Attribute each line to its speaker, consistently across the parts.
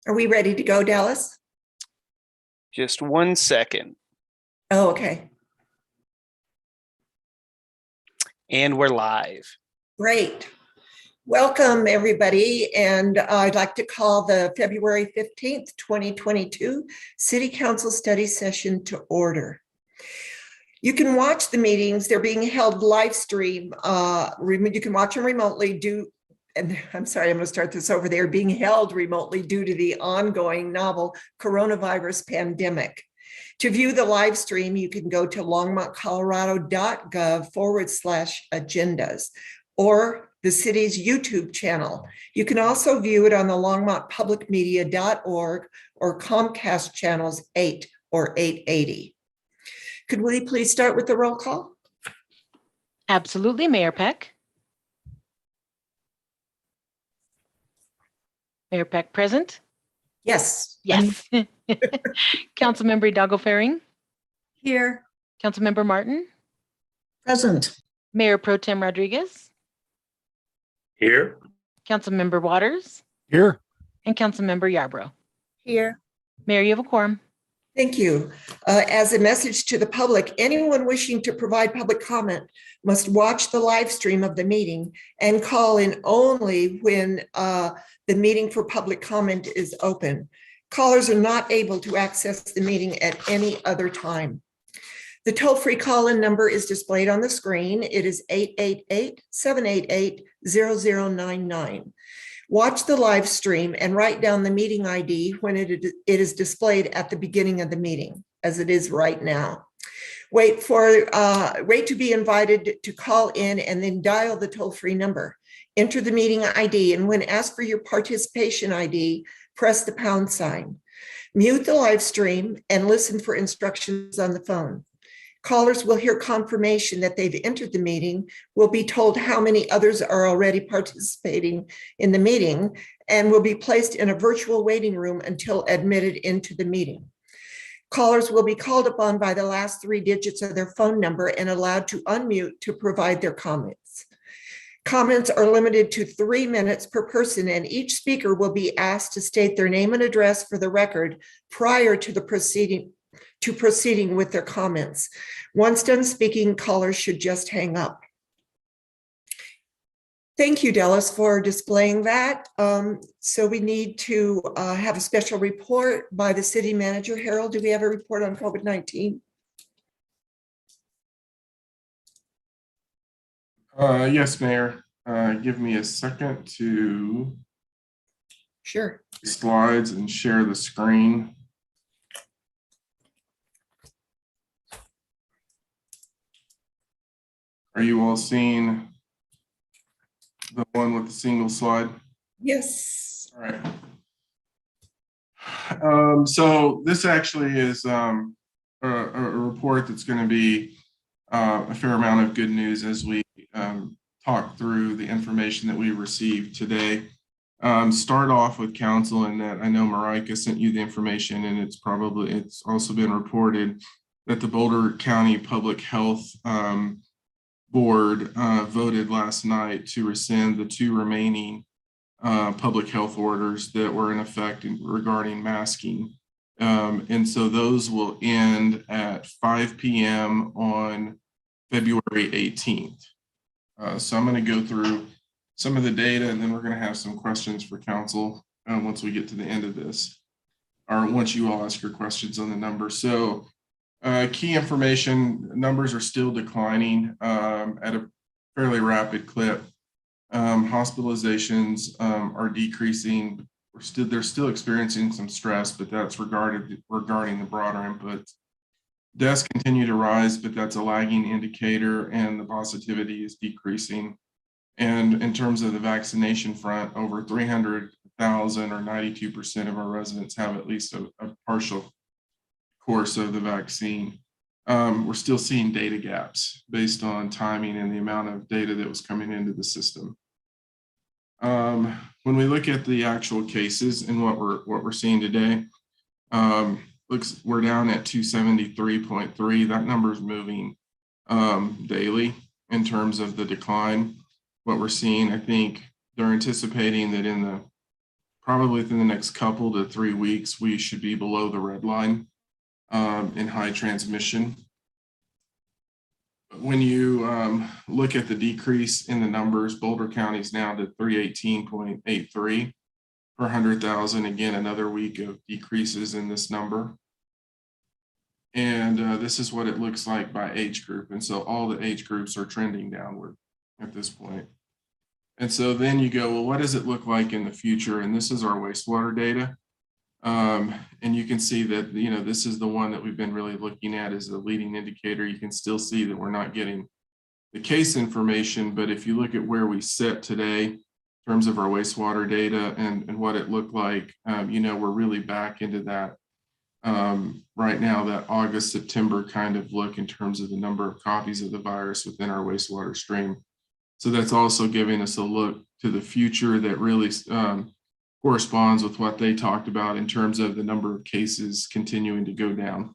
Speaker 1: Are we ready to go, Dallas?
Speaker 2: Just 1 second.
Speaker 1: Oh, okay.
Speaker 2: And we're live.
Speaker 1: Great. Welcome, everybody. And I'd like to call the February 15th, 2022 City Council Study Session to order. You can watch the meetings. They're being held live stream. You can watch them remotely and I'm sorry, I'm going to start this over. They're being held remotely due to the ongoing novel coronavirus pandemic. To view the live stream, you can go to longmontcolorado.gov/agendas or the city's YouTube channel. You can also view it on the longmontpublicmedia.org or Comcast channels 8 or 880. Could we please start with the roll call?
Speaker 3: Absolutely, Mayor Peck. Mayor Peck present?
Speaker 1: Yes.
Speaker 3: Yes. Councilmember Hidalgo-Ferring?
Speaker 1: Here.
Speaker 3: Councilmember Martin?
Speaker 1: Present.
Speaker 3: Mayor Pro Tem Rodriguez?
Speaker 4: Here.
Speaker 3: Councilmember Waters?
Speaker 4: Here.
Speaker 3: And Councilmember Yarbrough?
Speaker 1: Here.
Speaker 3: Mayor, you have a quorum.
Speaker 1: Thank you. As a message to the public, anyone wishing to provide public comment must watch the live stream of the meeting and call in only when the meeting for public comment is open. Callers are not able to access the meeting at any other time. The toll-free call-in number is displayed on the screen. It is 888-788-0099. Watch the live stream and write down the meeting ID when it is displayed at the beginning of the meeting, as it is right now. Wait to be invited to call in and then dial the toll-free number. Enter the meeting ID, and when asked for your participation ID, press the pound sign. Mute the live stream and listen for instructions on the phone. Callers will hear confirmation that they've entered the meeting, will be told how many others are already participating in the meeting, and will be placed in a virtual waiting room until admitted into the meeting. Callers will be called upon by the last 3 digits of their phone number and allowed to unmute to provide their comments. Comments are limited to 3 minutes per person, and each speaker will be asked to state their name and address for the record prior to proceeding with their comments. Once done speaking, callers should just hang up. Thank you, Dallas, for displaying that. So we need to have a special report by the city manager. Herald, do we have a report on COVID-19?
Speaker 4: Yes, Mayor. Give me a second to
Speaker 1: Sure.
Speaker 4: slides and share the screen. Are you all seeing the one with the single slide?
Speaker 1: Yes.
Speaker 4: All right. So this actually is a report that's going to be a fair amount of good news as we talk through the information that we received today. Start off with council, and that I know Marika sent you the information, and it's also been reported that the Boulder County Public Health Board voted last night to rescind the 2 remaining public health orders that were in effect regarding masking. And so those will end at 5 p.m. on February 18th. So I'm going to go through some of the data, and then we're going to have some questions for council once we get to the end of this, or once you all ask your questions on the numbers. So key information, numbers are still declining at a fairly rapid clip. Hospitalizations are decreasing. They're still experiencing some stress, but that's regarding the broader inputs. Deaths continue to rise, but that's a lagging indicator, and the positivity is decreasing. And in terms of the vaccination front, over 300,000 or 92% of our residents have at least a partial course of the vaccine. We're still seeing data gaps based on timing and the amount of data that was coming into the system. When we look at the actual cases and what we're seeing today, we're down at 273.3. That number is moving daily in terms of the decline. What we're seeing, I think they're anticipating that in the probably within the next couple to 3 weeks, we should be below the red line in high transmission. When you look at the decrease in the numbers, Boulder County is now to 318.83 per 100,000. Again, another week of decreases in this number. And this is what it looks like by age group. And so all the age groups are trending downward at this point. And so then you go, well, what does it look like in the future? And this is our wastewater data. And you can see that, this is the one that we've been really looking at as a leading indicator. You can still see that we're not getting the case information, but if you look at where we sit today in terms of our wastewater data and what it looked like, we're really back into that right now, that August, September kind of look in terms of the number of copies of the virus within our wastewater stream. So that's also giving us a look to the future that really corresponds with what they talked about in terms of the number of cases continuing to go down.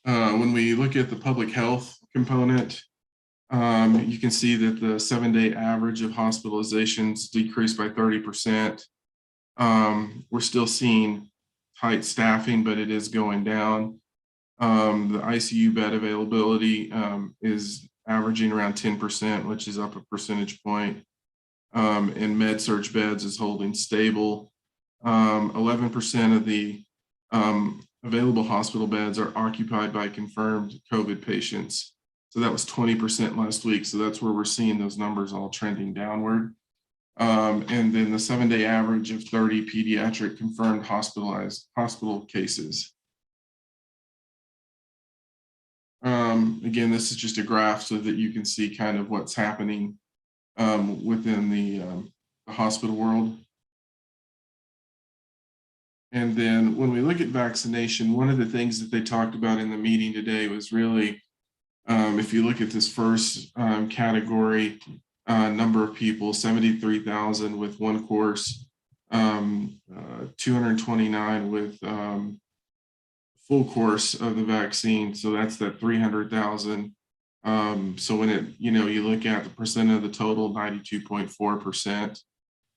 Speaker 4: When we look at the public health component, you can see that the 7-day average of hospitalizations decreased by 30%. We're still seeing tight staffing, but it is going down. The ICU bed availability is averaging around 10%, which is up a percentage point. And med surg beds is holding stable. 11% of the available hospital beds are occupied by confirmed COVID patients. So that was 20% last week. So that's where we're seeing those numbers all trending downward. And then the 7-day average of 30 pediatric confirmed hospital cases. Again, this is just a graph so that you can see kind of what's happening within the hospital world. And then when we look at vaccination, one of the things that they talked about in the meeting today was really, if you look at this first category, number of people, 73,000 with one course, 229 with full course of the vaccine. So that's that 300,000. So when you look at the percent of the total, 92.4%,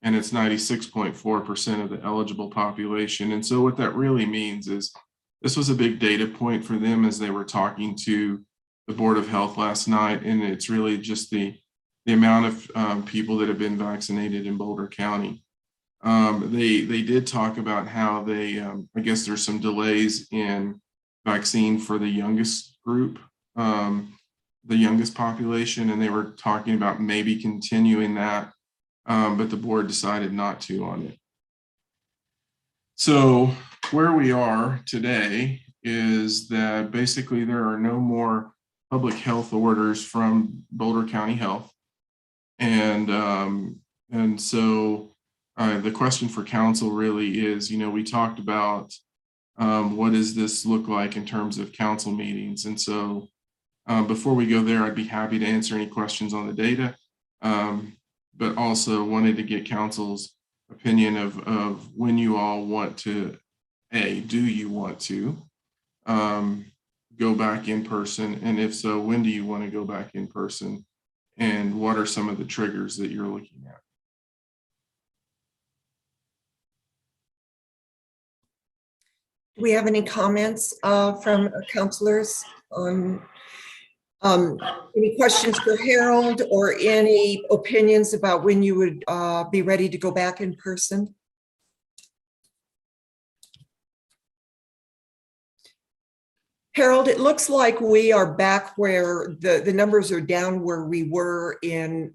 Speaker 4: and it's 96.4% of the eligible population. And so what that really means is this was a big data point for them as they were talking to the Board of Health last night. And it's really just the amount of people that have been vaccinated in Boulder County. They did talk about how they, I guess there's some delays in vaccine for the youngest group, the youngest population, and they were talking about maybe continuing that, but the board decided not to on it. So where we are today is that basically there are no more public health orders from Boulder County Health. And so the question for council really is, we talked about what does this look like in terms of council meetings. And so before we go there, I'd be happy to answer any questions on the data, but also wanted to get council's opinion of when you all want to, do you want to go back in person? And if so, when do you want to go back in person? And what are some of the triggers that you're looking at?
Speaker 1: Do we have any comments from councilors on any questions for Herald or any opinions about when you would be ready to go back in person? Herald, it looks like we are back where the numbers are down where we were in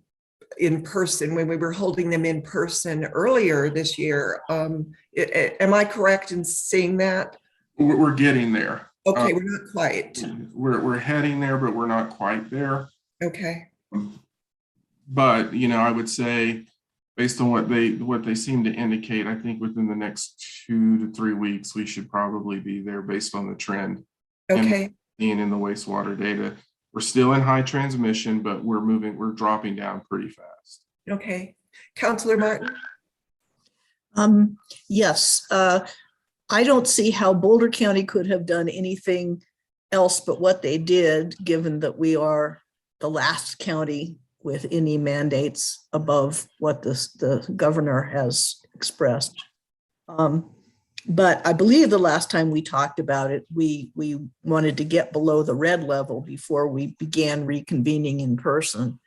Speaker 1: person when we were holding them in person earlier this year. Am I correct in seeing that?
Speaker 4: We're getting there.
Speaker 1: Okay, we're not quite.
Speaker 4: We're heading there, but we're not quite there.
Speaker 1: Okay.
Speaker 4: But I would say, based on what they seem to indicate, I think within the next 2 to 3 weeks we should probably be there based on the trend.
Speaker 1: Okay.
Speaker 4: And in the wastewater data, we're still in high transmission, but we're dropping down pretty fast.
Speaker 1: Okay. Councilor Martin?
Speaker 5: Yes, I don't see how Boulder County could have done anything else but what they did, given that we are the last county with any mandates above what the governor has expressed. But I believe the last time we talked about it, we wanted to get below the red level before we began reconvening in person.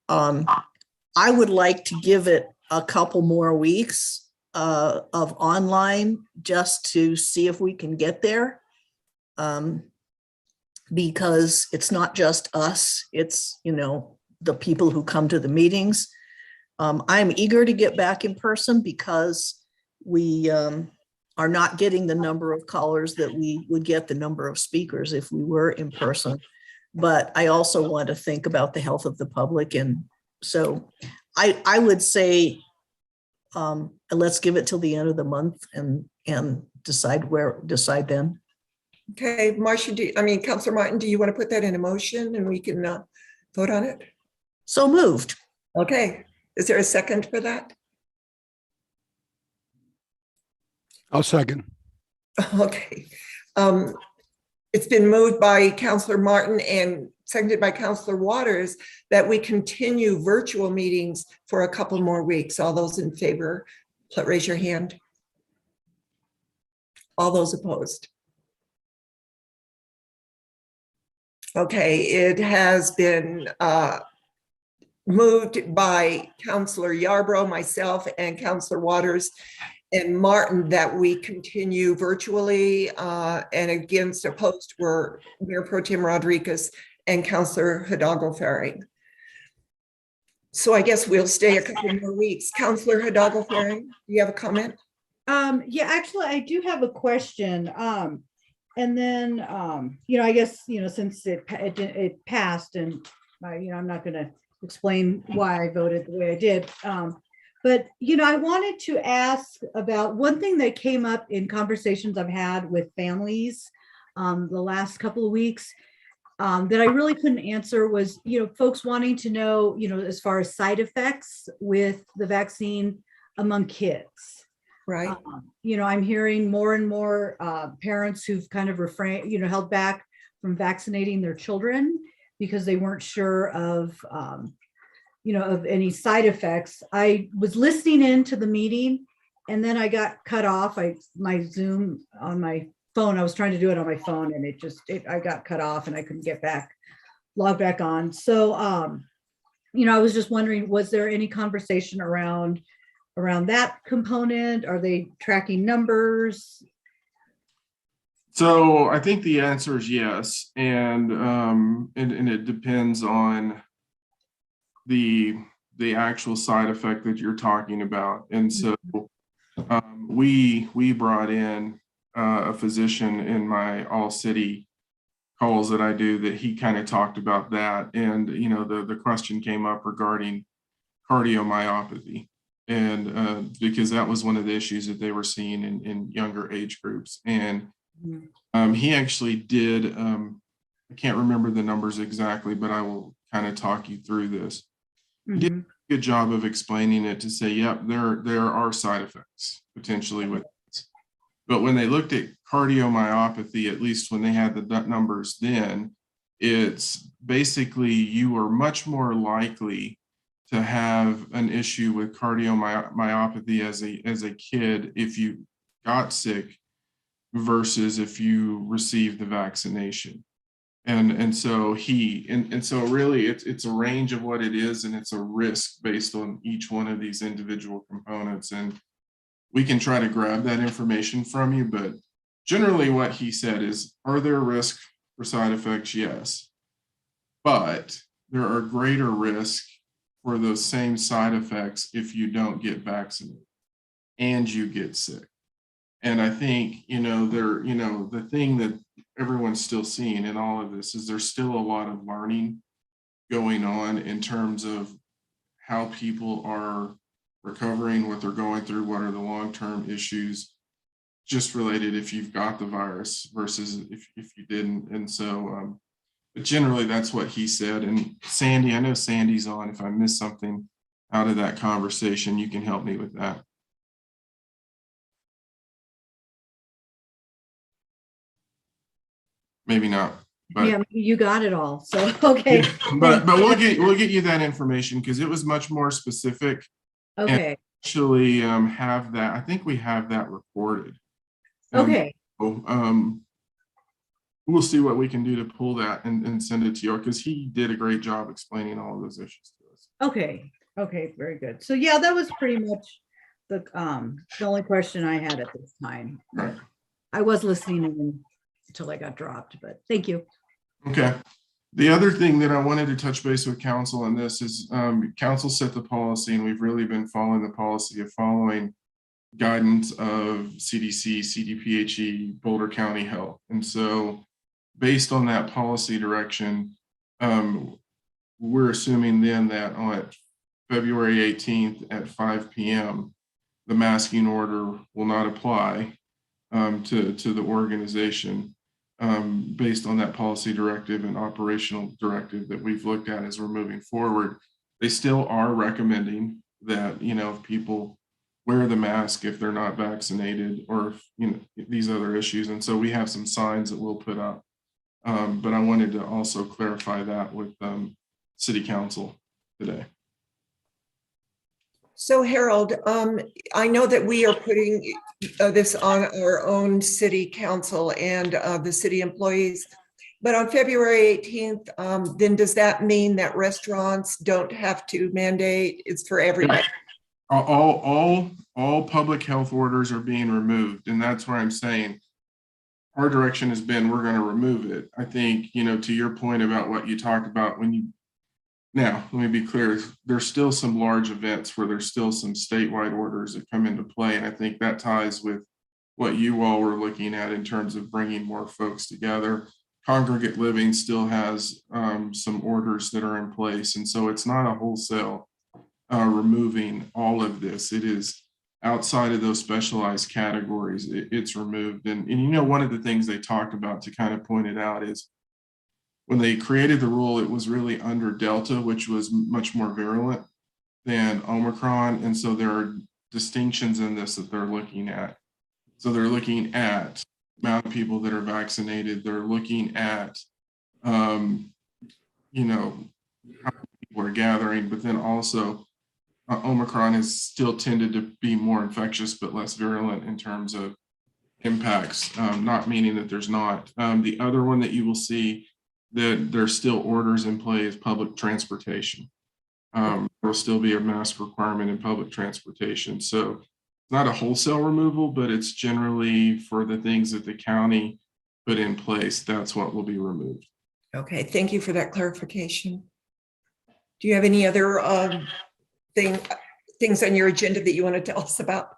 Speaker 5: I would like to give it a couple more weeks of online just to see if we can get there. Because it's not just us, it's, the people who come to the meetings. I'm eager to get back in person because we are not getting the number of callers that we would get, the number of speakers if we were in person. But I also want to think about the health of the public. And so I would say, let's give it till the end of the month and decide then.
Speaker 1: Okay, Marcia, Councillor Martin, do you want to put that in a motion and we can vote on it?
Speaker 5: So moved.
Speaker 1: Okay, is there a second for that?
Speaker 6: I'll second.
Speaker 1: Okay. It's been moved by Councillor Martin and seconded by Councillor Waters that we continue virtual meetings for a couple more weeks. All those in favor, please raise your hand. All those opposed? Okay, it has been moved by Councillor Yarbrough, myself, and Councillor Waters and Martin that we continue virtually, and against opposed were Mayor Pro Tem Rodriguez and Councillor Hidalgo-Farring. So I guess we'll stay a couple more weeks. Councillor Hidalgo-Farring, do you have a comment?
Speaker 7: Yeah, actually, I do have a question. And then, I guess, since it passed and, I'm not going to explain why I voted the way I did. But, I wanted to ask about one thing that came up in conversations I've had with families the last couple of weeks that I really couldn't answer was, folks wanting to know, as far as side effects with the vaccine among kids.
Speaker 1: Right.
Speaker 7: I'm hearing more and more parents who've kind of held back from vaccinating their children because they weren't sure of, of any side effects. I was listening into the meeting and then I got cut off. My Zoom on my phone, I was trying to do it on my phone and I got cut off and I couldn't log back on. So, I was just wondering, was there any conversation around that component? Are they tracking numbers?
Speaker 4: So I think the answer is yes, and it depends on the actual side effect that you're talking about. And so we brought in a physician in my all city calls that I do that he kind of talked about that, and the question came up regarding cardiomyopathy. And because that was one of the issues that they were seeing in younger age groups. And he actually did, I can't remember the numbers exactly, but I will kind of talk you through this. He did a good job of explaining it to say, yep, there are side effects potentially with this. But when they looked at cardiomyopathy, at least when they had the numbers then, it's basically you are much more likely to have an issue with cardiomyopathy as a kid if you got sick versus if you received the vaccination. And so so really it's a range of what it is, and it's a risk based on each one of these individual components. And we can try to grab that information from you, but generally what he said is, are there risks for side effects? Yes, but there are greater risks for those same side effects if you don't get vaccinated and you get sick. And I think, the thing that everyone's still seeing in all of this is there's still a lot of learning going on in terms of how people are recovering, what they're going through, what are the long-term issues just related if you've got the virus versus if you didn't. And so, but generally that's what he said. And Sandy, I know Sandy's on. If I missed something out of that conversation, you can help me with that. Maybe not. But
Speaker 7: Yeah, you got it all. So, okay.
Speaker 4: but we'll get you that information because it was much more specific.
Speaker 7: Okay.
Speaker 4: Actually, have that. I think we have that recorded.
Speaker 7: Okay.
Speaker 4: So, we'll see what we can do to pull that and send it to you because he did a great job explaining all of those issues to us.
Speaker 7: Okay. Okay. Very good. So yeah, that was pretty much the only question I had at this time.
Speaker 4: Right.
Speaker 7: I was listening in until I got dropped, but thank you.
Speaker 4: Okay. The other thing that I wanted to touch base with council on this is council set the policy, and we've really been following the policy of following guidance of CDC, CDPHE, Boulder County Health. And so based on that policy direction, we're assuming then that on February 18th at 5 p.m., the masking order will not apply to the organization based on that policy directive and operational directive that we've looked at as we're moving forward. They still are recommending that, if people wear the mask if they're not vaccinated or these other issues. And so we have some signs that we'll put up. But I wanted to also clarify that with City Council today.
Speaker 1: So Harold, I know that we are putting this on our own city council and the city employees, but on February 18th, then does that mean that restaurants don't have to mandate? It's for everybody?
Speaker 4: All public health orders are being removed, and that's where I'm saying our direction has been we're going to remove it. I think, to your point about what you talked about now, let me be clear, there's still some large events where there's still some statewide orders that come into play. And I think that ties with what you all were looking at in terms of bringing more folks together. Congregate living still has some orders that are in place. And so it's not a wholesale removing all of this. It is outside of those specialized categories, it's removed. And one of the things they talked about to kind of point it out is when they created the rule, it was really under Delta, which was much more virulent than Omicron. And so there are distinctions in this that they're looking at. So they're looking at the amount of people that are vaccinated. They're looking at, how people are gathering, but then also Omicron has still tended to be more infectious, but less virulent in terms of impacts, not meaning that there's not. The other one that you will see that there's still orders in play is public transportation. There will still be a mask requirement in public transportation. So it's not a wholesale removal, but it's generally for the things that the county put in place, that's what will be removed.
Speaker 1: Okay, thank you for that clarification. Do you have any other things on your agenda that you want to tell us about?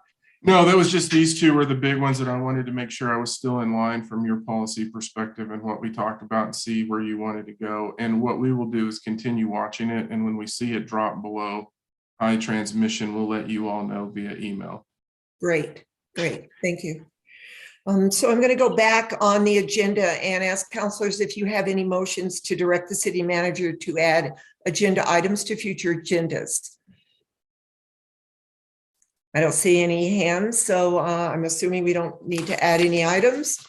Speaker 4: No, that was just these two were the big ones that I wanted to make sure I was still in line from your policy perspective and what we talked about and see where you wanted to go. And what we will do is continue watching it. And when we see it drop below high transmission, we'll let you all know via email.
Speaker 1: Great. Thank you. So I'm going to go back on the agenda and ask counselors if you have any motions to direct the city manager to add agenda items to future agendas. I don't see any hands, so I'm assuming we don't need to add any items.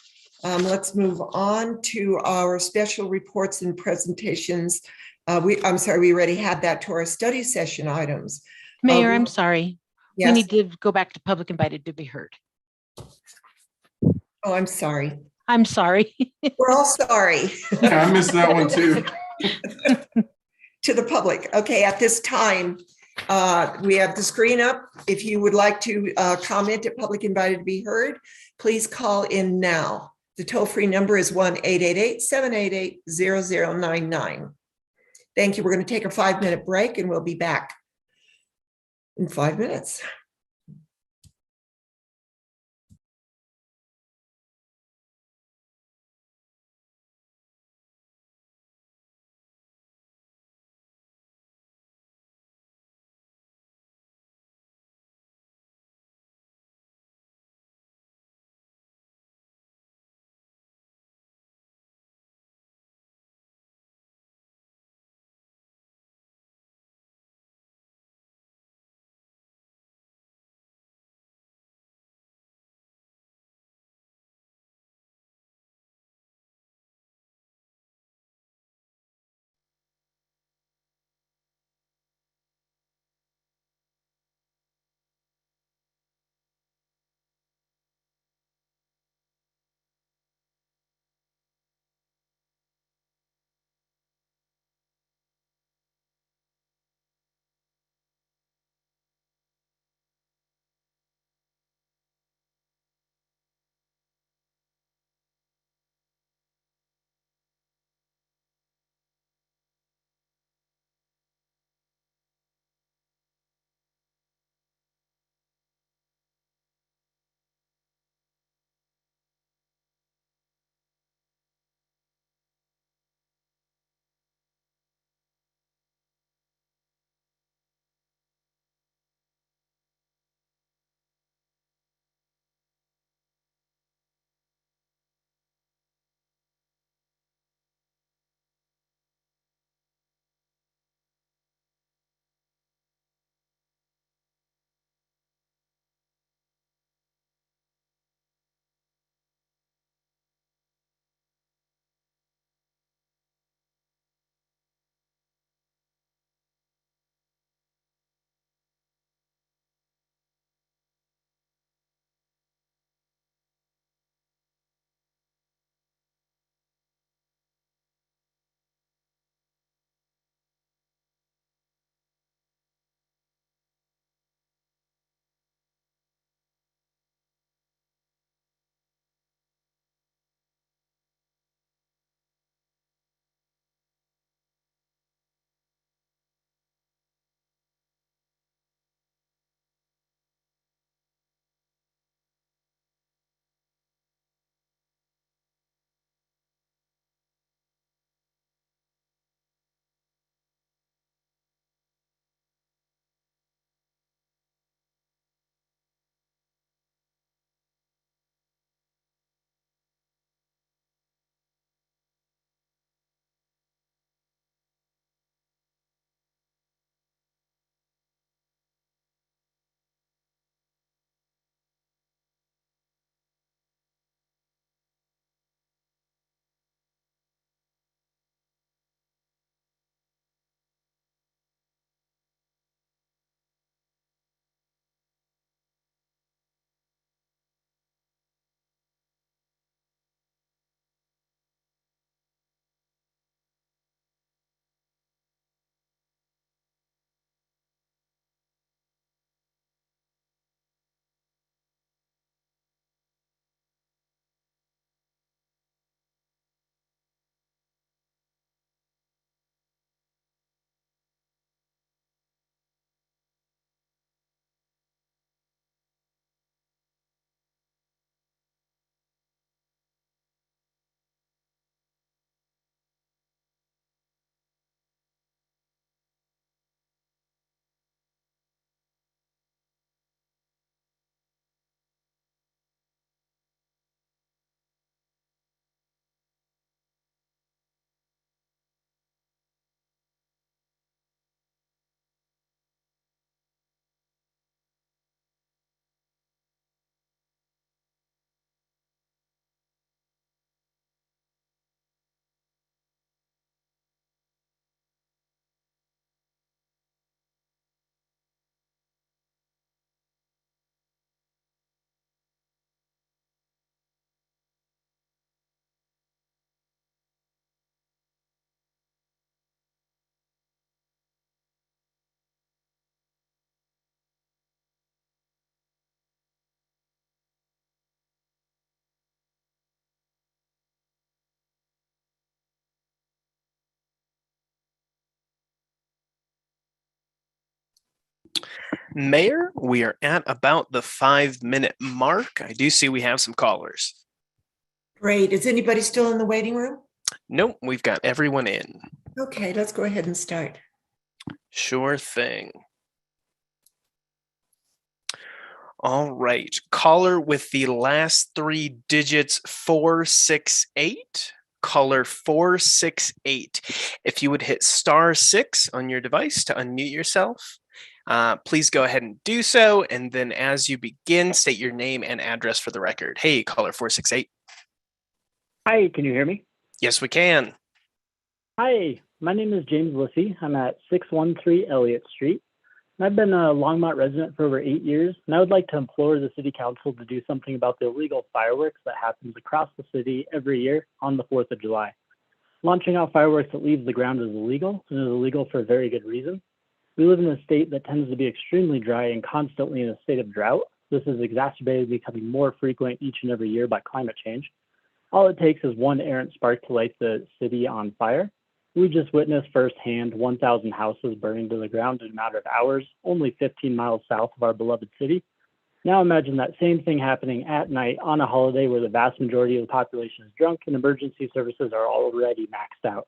Speaker 1: Let's move on to our special reports and presentations. We already had that to our study session items.
Speaker 3: Mayor, I'm sorry. We
Speaker 1: Yes.
Speaker 3: need to go back to public invited to be heard.
Speaker 1: Oh, I'm sorry.
Speaker 3: I'm sorry.
Speaker 1: We're all sorry.
Speaker 4: Yeah, I missed that one too.
Speaker 1: To the public. Okay, at this time, we have the screen up. If you would like to comment at public invited to be heard, please call in now. The toll-free number is 1-888-788-0099. Thank you. We're going to take a 5-minute break and we'll be back in 5 minutes.
Speaker 2: Mayor, we are at about the 5-minute mark. I do see we have some callers.
Speaker 1: Great. Is anybody still in the waiting room?
Speaker 2: Nope, we've got everyone in.
Speaker 1: Okay, let's go ahead and start.
Speaker 2: Sure thing. All right. Caller with the last 3 digits 468. Caller 468. If you would hit *6 on your device to unmute yourself, please go ahead and do so. And then as you begin, state your name and address for the record. Hey, caller 468.
Speaker 8: Hi, can you hear me?
Speaker 2: Yes, we can.
Speaker 8: Hi, my name is James Lissy. I'm at 613 Elliott Street. I've been a Longmont resident for over 8 years, and I would like to implore the City Council to do something about the illegal fireworks that happens across the city every year on the 4th of July. Launching out fireworks that leaves the ground is illegal, and is illegal for a very good reason. We live in a state that tends to be extremely dry and constantly in a state of drought. This is exacerbated, becoming more frequent each and every year by climate change. All it takes is one errant spark to light the city on fire. We just witnessed firsthand 1,000 houses burning to the ground in a matter of hours, only 15 miles south of our beloved city. Now imagine that same thing happening at night on a holiday where the vast majority of the population is drunk and emergency services are already maxed out.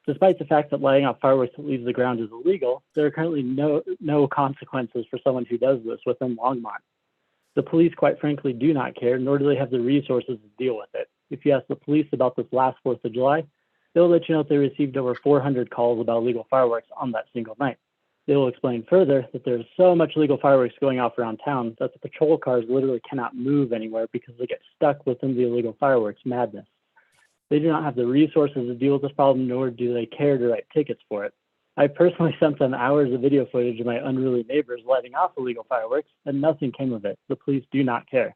Speaker 8: Despite the fact that lighting off fireworks that leaves the ground is illegal, there are currently no consequences for someone who does this within Longmont. The police, quite frankly, do not care, nor do they have the resources to deal with it. If you ask the police about this last 4th of July, they'll let you know they received over 400 calls about illegal fireworks on that single night. They will explain further that there's so much illegal fireworks going off around town that the patrol cars literally cannot move anywhere because they get stuck within the illegal fireworks madness. They do not have the resources to deal with this problem, nor do they care to write tickets for it. I personally sent them hours of video footage of my unruly neighbors lighting off illegal fireworks, and nothing came of it. The police do not care.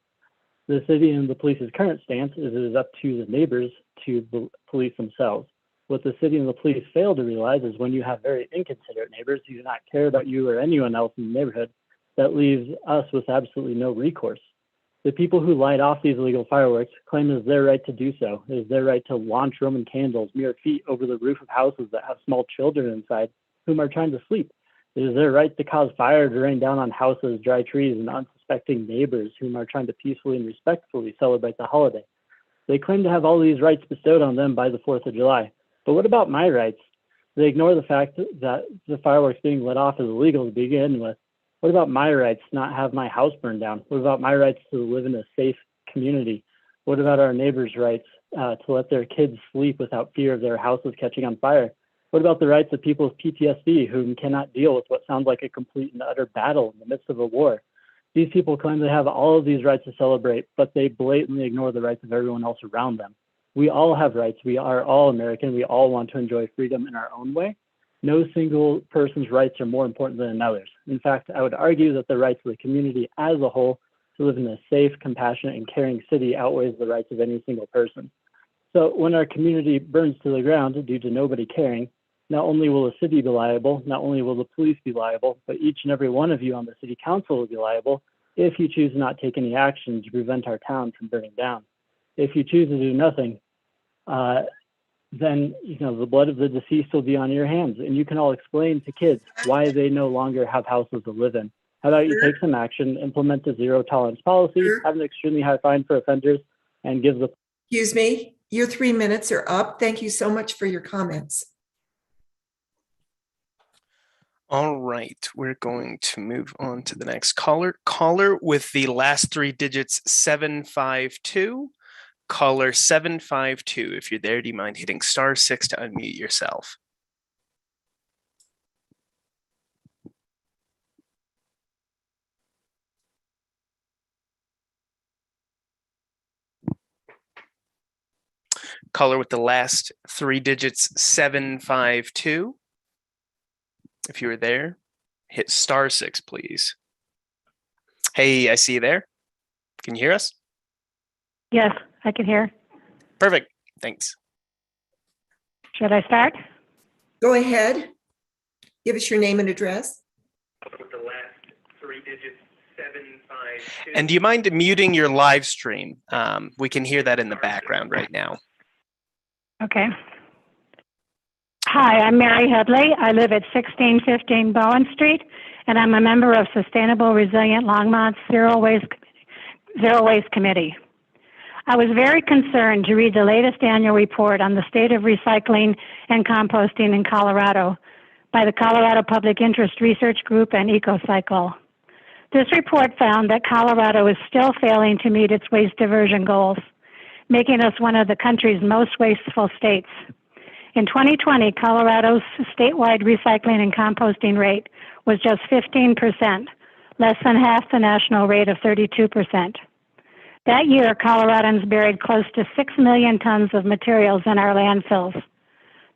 Speaker 8: The city and the police's current stance is it is up to the neighbors to police themselves. What the city and the police fail to realize is when you have very inconsiderate neighbors who do not care about you or anyone else in the neighborhood, that leaves us with absolutely no recourse. The people who light off these illegal fireworks claim it is their right to do so. It is their right to launch Roman candles mere feet over the roof of houses that have small children inside whom are trying to sleep. It is their right to cause fire to rain down on houses, dry trees, and unsuspecting neighbors whom are trying to peacefully and respectfully celebrate the holiday. They claim to have all these rights bestowed on them by the 4th of July. But what about my rights? They ignore the fact that the fireworks being lit off is illegal to begin with. What about my rights to not have my house burned down? What about my rights to live in a safe community? What about our neighbors' rights to let their kids sleep without fear of their houses catching on fire? What about the rights of people with PTSD who cannot deal with what sounds like a complete and utter battle in the midst of a war? These people claim they have all of these rights to celebrate, but they blatantly ignore the rights of everyone else around them. We all have rights. We are all American. We all want to enjoy freedom in our own way. No single person's rights are more important than another's. In fact, I would argue that the rights of the community as a whole to live in a safe, compassionate, and caring city outweighs the rights of any single person. So when our community burns to the ground due to nobody caring, not only will the city be liable, not only will the police be liable, but each and every one of you on the city council will be liable if you choose to not take any action to prevent our town from burning down. If you choose to do nothing, then the blood of the deceased will be on your hands, and you can all explain to kids why they no longer have houses to live in. How about you take some action, implement the zero tolerance policy, have an extremely high fine for offenders, and give the—
Speaker 1: Excuse me, your 3 minutes are up. Thank you so much for your comments.
Speaker 2: All right, we're going to move on to the next caller. Caller with the last 3 digits 752. Caller 752. If you're there, do you mind hitting *6 to unmute yourself? Caller with the last 3 digits 752. If you were there, hit *6, please. Hey, I see you there. Can you hear us?
Speaker 9: Yes, I can hear.
Speaker 2: Perfect. Thanks.
Speaker 9: Should I start?
Speaker 1: Go ahead. Give us your name and address.
Speaker 2: With the last 3 digits 752. And do you mind muting your live stream? We can hear that in the background right now.
Speaker 9: Okay. Hi, I'm Mary Headley. I live at 1615 Bowen Street, and I'm a member of Sustainable Resilient Longmont's Zero Waste Committee. I was very concerned to read the latest annual report on the state of recycling and composting in Colorado by the Colorado Public Interest Research Group and EcoCycle. This report found that Colorado is still failing to meet its waste diversion goals, making us one of the country's most wasteful states. In 2020, Colorado's statewide recycling and composting rate was just 15%, less than half the national rate of 32%. That year, Coloradans buried close to 6 million tons of materials in our landfills,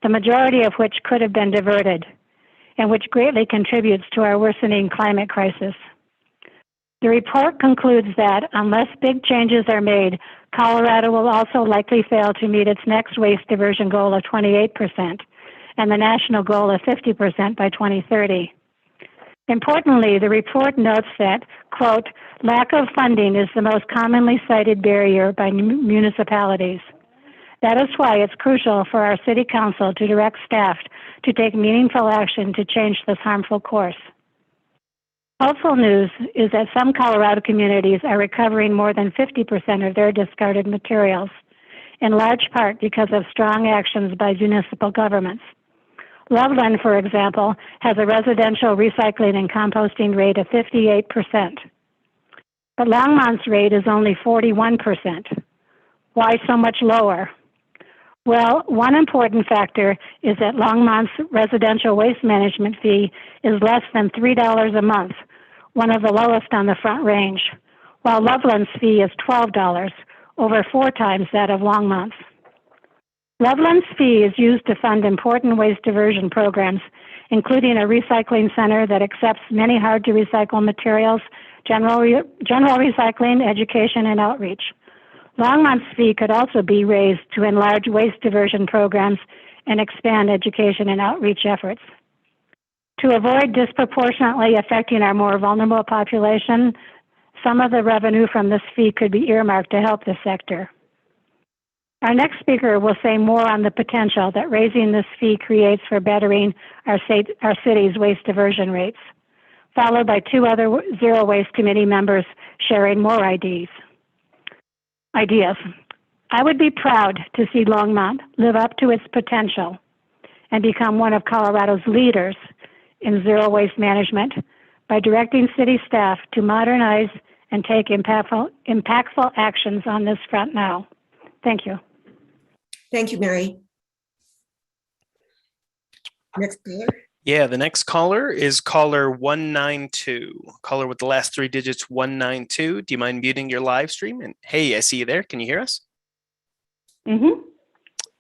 Speaker 9: the majority of which could have been diverted, and which greatly contributes to our worsening climate crisis. The report concludes that unless big changes are made, Colorado will also likely fail to meet its next waste diversion goal of 28% and the national goal of 50% by 2030. Importantly, the report notes that, quote, lack of funding is the most commonly cited barrier by municipalities. That is why it's crucial for our City Council to direct staff to take meaningful action to change this harmful course. Hopeful news is that some Colorado communities are recovering more than 50% of their discarded materials, in large part because of strong actions by municipal governments. Loveland, for example, has a residential recycling and composting rate of 58%. But Longmont's rate is only 41%. Why so much lower? Well, one important factor is that Longmont's residential waste management fee is less than $3 a month, one of the lowest on the Front Range, while Loveland's fee is $12, over 4 times that of Longmont's. Loveland's fee is used to fund important waste diversion programs, including a recycling center that accepts many hard-to-recycle materials, general recycling, education, and outreach. Longmont's fee could also be raised to enlarge waste diversion programs and expand education and outreach efforts. To avoid disproportionately affecting our more vulnerable population, some of the revenue from this fee could be earmarked to help this sector. Our next speaker will say more on the potential that raising this fee creates for bettering our city's waste diversion rates, followed by 2 other Zero Waste Committee members sharing more ideas. I would be proud to see Longmont live up to its potential and become one of Colorado's leaders in zero waste management by directing city staff to modernize and take impactful actions on this front now. Thank you.
Speaker 1: Thank you, Mary. Next caller.
Speaker 2: Yeah, the next caller is caller 192. Caller with the last 3 digits, 192. Do you mind muting your live stream? And hey, I see you there. Can you hear us?
Speaker 10: Mm-hmm.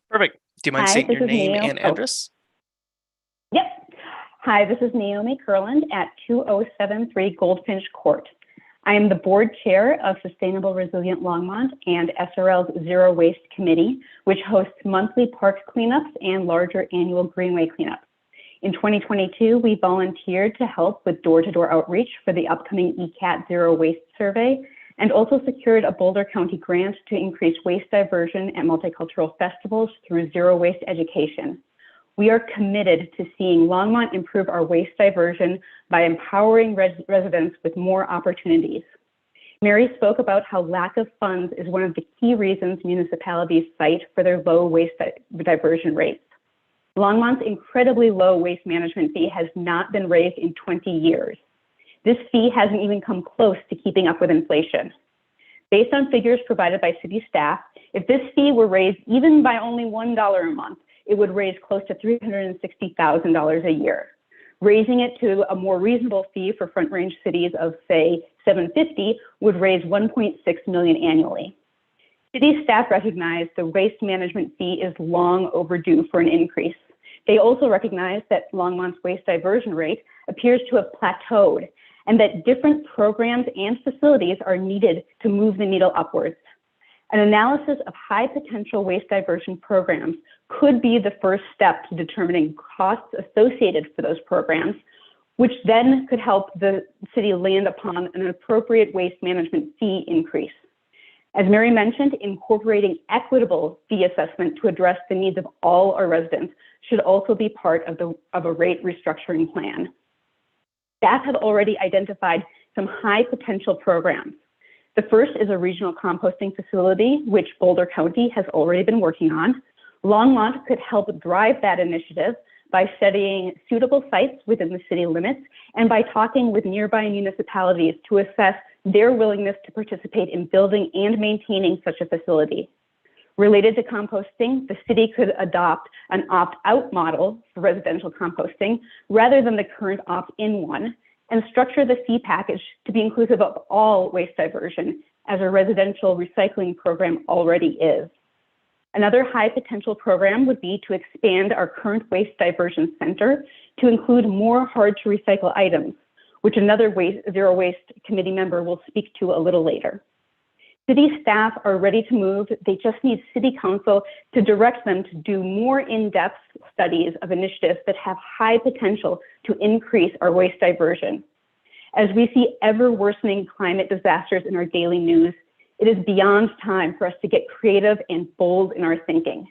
Speaker 2: Perfect. Do you mind
Speaker 10: Hi,
Speaker 2: saying your
Speaker 10: this is
Speaker 2: name
Speaker 10: Naomi.
Speaker 2: and address?
Speaker 10: Yep. Hi, this is Naomi Kurland at 2073 Goldfinch Court. I am the board chair of Sustainable Resilient Longmont and SRL's Zero Waste Committee, which hosts monthly park cleanups and larger annual greenway cleanups. In 2022, we volunteered to help with door-to-door outreach for the upcoming ECAT Zero Waste Survey, and also secured a Boulder County grant to increase waste diversion at multicultural festivals through zero waste education. We are committed to seeing Longmont improve our waste diversion by empowering residents with more opportunities. Mary spoke about how lack of funds is one of the key reasons municipalities cite for their low waste diversion rates. Longmont's incredibly low waste management fee has not been raised in 20 years. This fee hasn't even come close to keeping up with inflation. Based on figures provided by city staff, if this fee were raised even by only $1 a month, it would raise close to $360,000 a year. Raising it to a more reasonable fee for Front Range cities of, say, $750 would raise $1.6 million annually. City staff recognize the waste management fee is long overdue for an increase. They also recognize that Longmont's waste diversion rate appears to have plateaued and that different programs and facilities are needed to move the needle upwards. An analysis of high potential waste diversion programs could be the first step to determining costs associated for those programs, which then could help the city land upon an appropriate waste management fee increase. As Mary mentioned, incorporating equitable fee assessment to address the needs of all our residents should also be part of a rate restructuring plan. Staff have already identified some high potential programs. The first is a regional composting facility, which Boulder County has already been working on. Longmont could help drive that initiative by studying suitable sites within the city limits and by talking with nearby municipalities to assess their willingness to participate in building and maintaining such a facility. Related to composting, the city could adopt an opt-out model for residential composting rather than the current opt-in one, and structure the fee package to be inclusive of all waste diversion, as a residential recycling program already is. Another high potential program would be to expand our current waste diversion center to include more hard to recycle items, which another zero waste committee member will speak to a little later. City staff are ready to move. They just need City Council to direct them to do more in-depth studies of initiatives that have high potential to increase our waste diversion. As we see ever worsening climate disasters in our daily news, it is beyond time for us to get creative and bold in our thinking.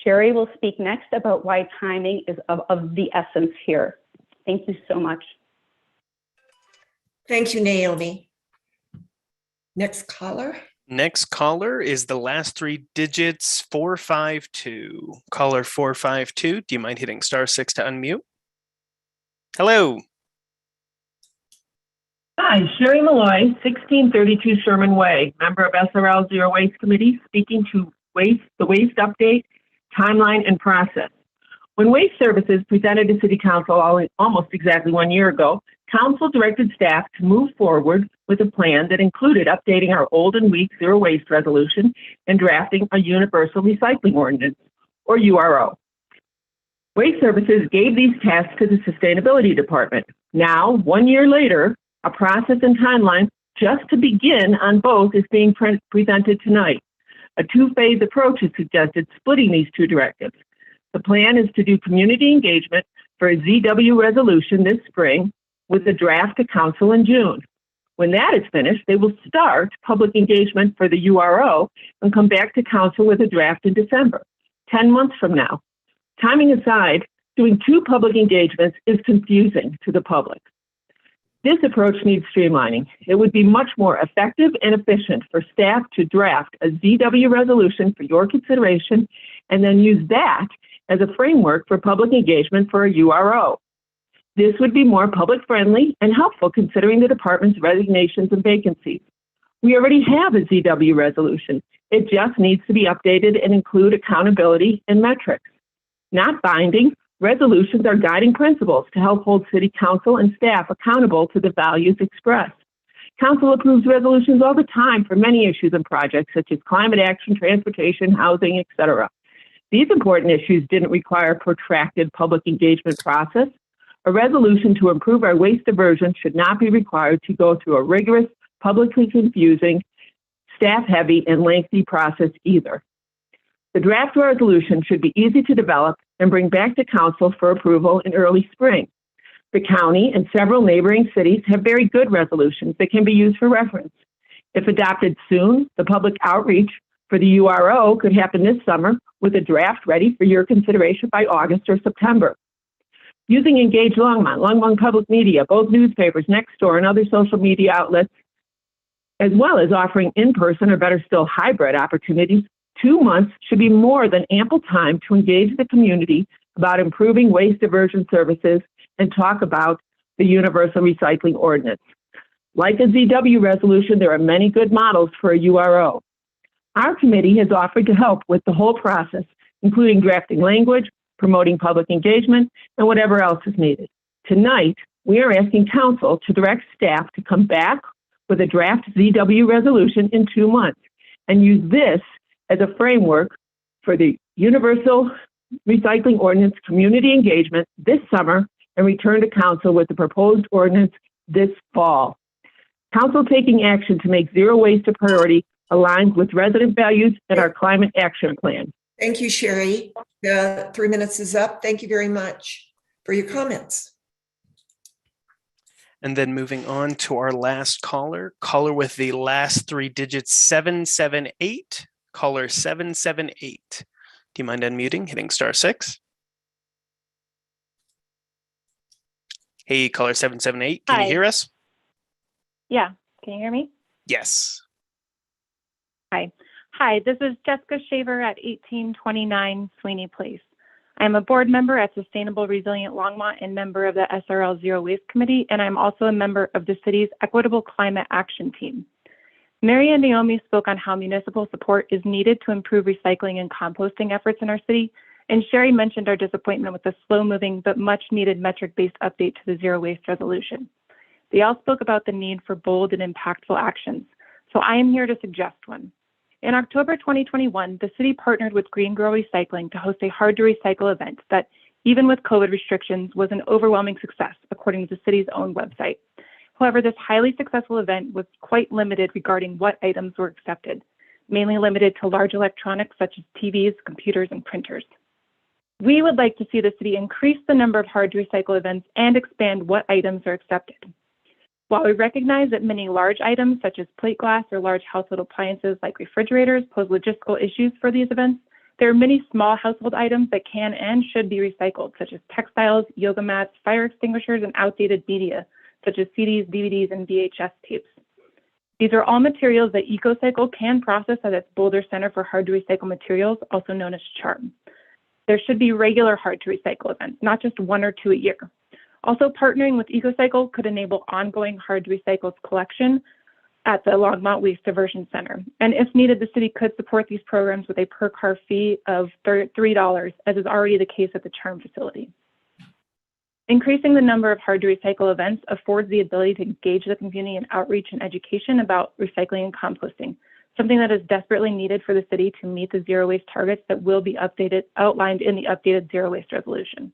Speaker 10: Sherry will speak next about why timing is of the essence here. Thank you so much.
Speaker 1: Thank you, Naomi. Next caller.
Speaker 2: Next caller is the last three digits 452. Caller 452, do you mind hitting *6 to unmute? Hello.
Speaker 11: Hi, Sherry Malloy, 1632 Sherman Way, member of SRL Zero Waste Committee, speaking to the waste update, timeline, and process. When Waste Services presented to City Council almost exactly 1 year ago, Council directed staff to move forward with a plan that included updating our old and weak zero waste resolution and drafting a universal recycling ordinance, or URO. Waste Services gave these tasks to the Sustainability Department. Now, 1 year later, a process and timeline just to begin on both is being presented tonight. A two-phase approach is suggested, splitting these two directives. The plan is to do community engagement for a ZW resolution this spring with a draft to council in June. When that is finished, they will start public engagement for the URO and come back to council with a draft in December, 10 months from now. Timing aside, doing two public engagements is confusing to the public. This approach needs streamlining. It would be much more effective and efficient for staff to draft a ZW resolution for your consideration and then use that as a framework for public engagement for a URO. This would be more public-friendly and helpful considering the department's resignations and vacancies. We already have a ZW resolution. It just needs to be updated and include accountability and metrics. Not binding, resolutions are guiding principles to help hold City Council and staff accountable to the values expressed. Council approves resolutions all the time for many issues and projects such as climate action, transportation, housing, etc. These important issues didn't require a protracted public engagement process. A resolution to improve our waste diversion should not be required to go through a rigorous, publicly confusing, staff-heavy, and lengthy process either. The draft resolution should be easy to develop and bring back to council for approval in early spring. The county and several neighboring cities have very good resolutions that can be used for reference. If adopted soon, the public outreach for the URO could happen this summer with a draft ready for your consideration by August or September. Using Engage Longmont, Longmont Public Media, both newspapers, Nextdoor, and other social media outlets, as well as offering in-person or better still hybrid opportunities, 2 months should be more than ample time to engage the community about improving waste diversion services and talk about the Universal Recycling Ordinance. Like a ZW resolution, there are many good models for a URO. Our committee has offered to help with the whole process, including drafting language, promoting public engagement, and whatever else is needed. Tonight, we are asking council to direct staff to come back with a draft ZW resolution in 2 months and use this as a framework for the Universal Recycling Ordinance community engagement this summer and return to council with the proposed ordinance this fall. Council taking action to make zero waste a priority aligns with resident values and our climate action plan.
Speaker 1: Thank you, Sherry. The 3 minutes is up. Thank you very much for your comments.
Speaker 2: And then moving on to our last caller with the last three digits 778. Caller 778. Do you mind unmuting, hitting *6? Hey, caller 778, can you
Speaker 12: Hi.
Speaker 2: hear us?
Speaker 12: Yeah, can you hear me?
Speaker 2: Yes.
Speaker 12: Hi, this is Jessica Shaver at 1829 Sweeney Place. I'm a board member at Sustainable Resilient Longmont and member of the SRL Zero Waste Committee, and I'm also a member of the city's Equitable Climate Action Team. Mary and Naomi spoke on how municipal support is needed to improve recycling and composting efforts in our city, and Sherry mentioned our disappointment with the slow-moving but much-needed metric-based update to the Zero Waste Resolution. They all spoke about the need for bold and impactful actions, so I am here to suggest one. In October 2021, the city partnered with Green Girl Recycling to host a hard to recycle event that, even with COVID restrictions, was an overwhelming success, according to the city's own website. However, this highly successful event was quite limited regarding what items were accepted, mainly limited to large electronics such as TVs, computers, and printers. We would like to see the city increase the number of hard to recycle events and expand what items are accepted. While we recognize that many large items such as plate glass or large household appliances like refrigerators pose logistical issues for these events, there are many small household items that can and should be recycled, such as textiles, yoga mats, fire extinguishers, and outdated media, such as CDs, DVDs, and VHS tapes. These are all materials that EcoCycle can process at its Boulder Center for Hard to Recycle Materials, also known as CHARM. There should be regular hard to recycle events, not just 1 or 2 a year. Also, partnering with EcoCycle could enable ongoing hard to recycle collection at the Longmont Waste Diversion Center. And if needed, the city could support these programs with a per car fee of $3, as is already the case at the CHARM facility. Increasing the number of hard to recycle events affords the ability to engage the community in outreach and education about recycling and composting, something that is desperately needed for the city to meet the zero waste targets that will be outlined in the updated zero waste resolution.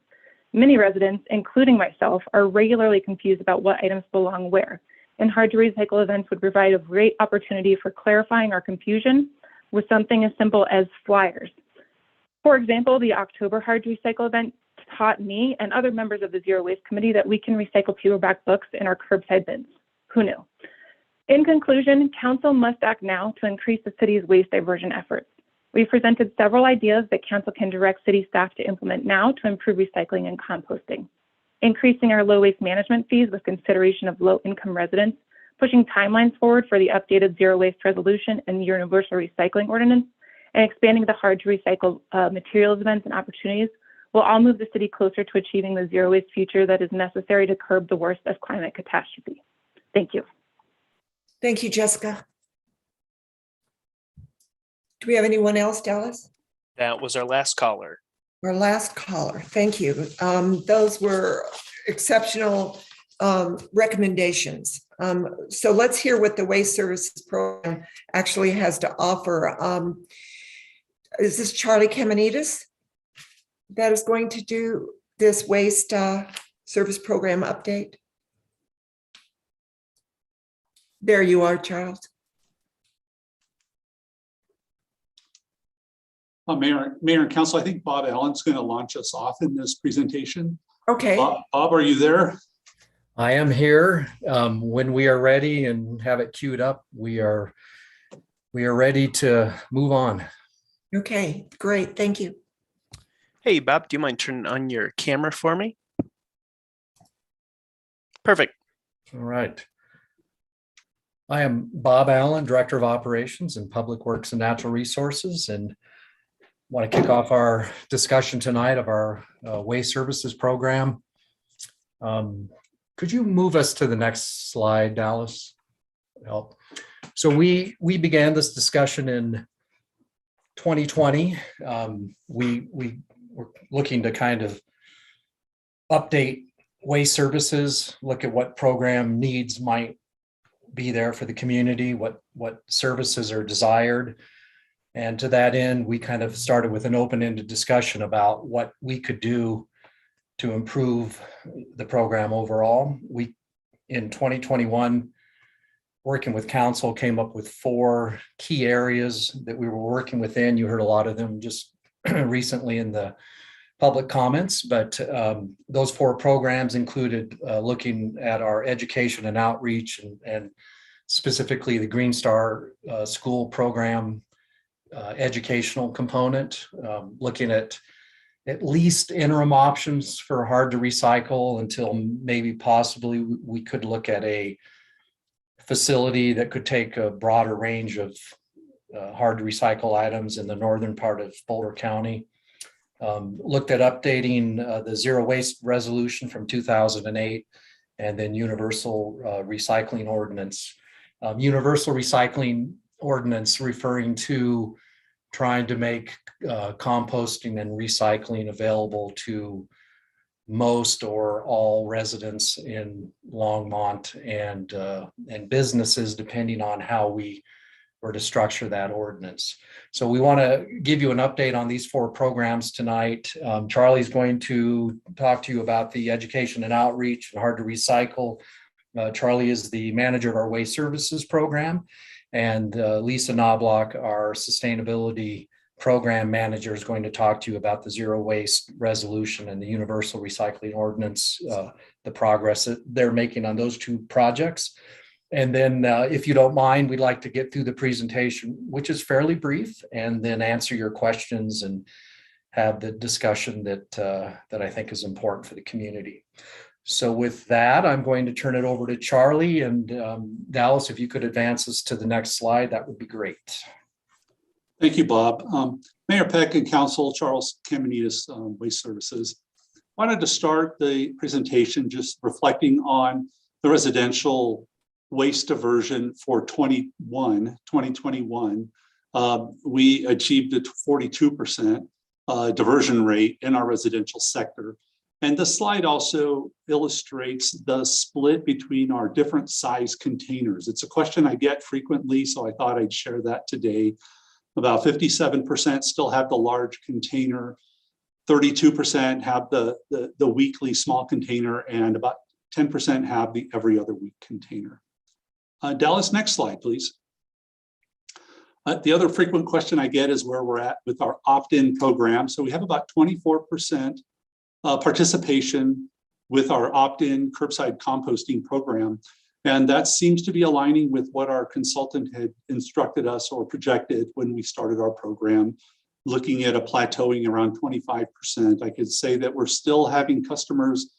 Speaker 12: Many residents, including myself, are regularly confused about what items belong where, and hard to recycle events would provide a great opportunity for clarifying our confusion with something as simple as flyers. For example, the October hard to recycle event taught me and other members of the Zero Waste Committee that we can recycle paperback books in our curbside bins. Who knew? In conclusion, Council must act now to increase the city's waste diversion efforts. We've presented several ideas that Council can direct city staff to implement now to improve recycling and composting. Increasing our low waste management fees with consideration of low-income residents, pushing timelines forward for the updated zero waste resolution and universal recycling ordinance, and expanding the hard to recycle materials events and opportunities will all move the city closer to achieving the zero waste future that is necessary to curb the worst of climate catastrophe. Thank you.
Speaker 1: Thank you, Jessica. Do we have anyone else, Dallas?
Speaker 2: That was our last caller.
Speaker 1: Our last caller. Thank you. Those were exceptional recommendations. So let's hear what the Waste Services Program actually has to offer. Is this Charlie Kamenides that is going to do this Waste Service Program update? There you are, Charles.
Speaker 13: Mayor and Council, I think Bob Allen's going to launch us off in this presentation.
Speaker 1: Okay.
Speaker 13: Bob, are you there?
Speaker 14: I am here. When we are ready and have it queued up, we are ready to move on.
Speaker 1: Okay, great. Thank you.
Speaker 2: Hey, Bob, do you mind turning on your camera for me? Perfect.
Speaker 14: All right. I am Bob Allen, Director of Operations and Public Works and Natural Resources, and want to kick off our discussion tonight of our waste services program. Could you move us to the next slide, Dallas? Help. So we began this discussion in 2020. We were looking to kind of update waste services, look at what program needs might be there for the community, what services are desired. And to that end, we kind of started with an open-ended discussion about what we could do to improve the program overall. We, in 2021, working with council, came up with 4 key areas that we were working within. You heard a lot of them just recently in the public comments, but those 4 programs included looking at our education and outreach and specifically the Green Star school program educational component, looking at at least interim options for hard to recycle until maybe possibly we could look at a facility that could take a broader range of hard to recycle items in the northern part of Boulder County. Looked at updating the zero waste resolution from 2008 and then universal recycling ordinance. Universal recycling ordinance referring to trying to make composting and recycling available to most or all residents in Longmont and businesses, depending on how we were to structure that ordinance. So we want to give you an update on these 4 programs tonight. Charlie's going to talk to you about the education and outreach and hard to recycle. Charlie is the manager of our waste services program, and Lisa Knobloch, our sustainability program manager, is going to talk to you about the zero waste resolution and the universal recycling ordinance, the progress that they're making on those 2 projects. And then if you don't mind, we'd like to get through the presentation, which is fairly brief, and then answer your questions and have the discussion that I think is important for the community. So with that, I'm going to turn it over to Charlie, and Dallas, if you could advance us to the next slide, that would be great.
Speaker 13: Thank you, Bob. Mayor Peck and Council, Charles Caminides, Waste Services. Wanted to start the presentation just reflecting on the residential waste diversion for 2021. We achieved a 42% diversion rate in our residential sector. And the slide also illustrates the split between our different size containers. It's a question I get frequently, so I thought I'd share that today. About 57% still have the large container, 32% have the weekly small container, and about 10% have the every other week container. Dallas, next slide, please. The other frequent question I get is where we're at with our opt-in program. So we have about 24% participation with our opt-in curbside composting program. And that seems to be aligning with what our consultant had instructed us or projected when we started our program, looking at a plateauing around 25%. I could say that we're still having customers,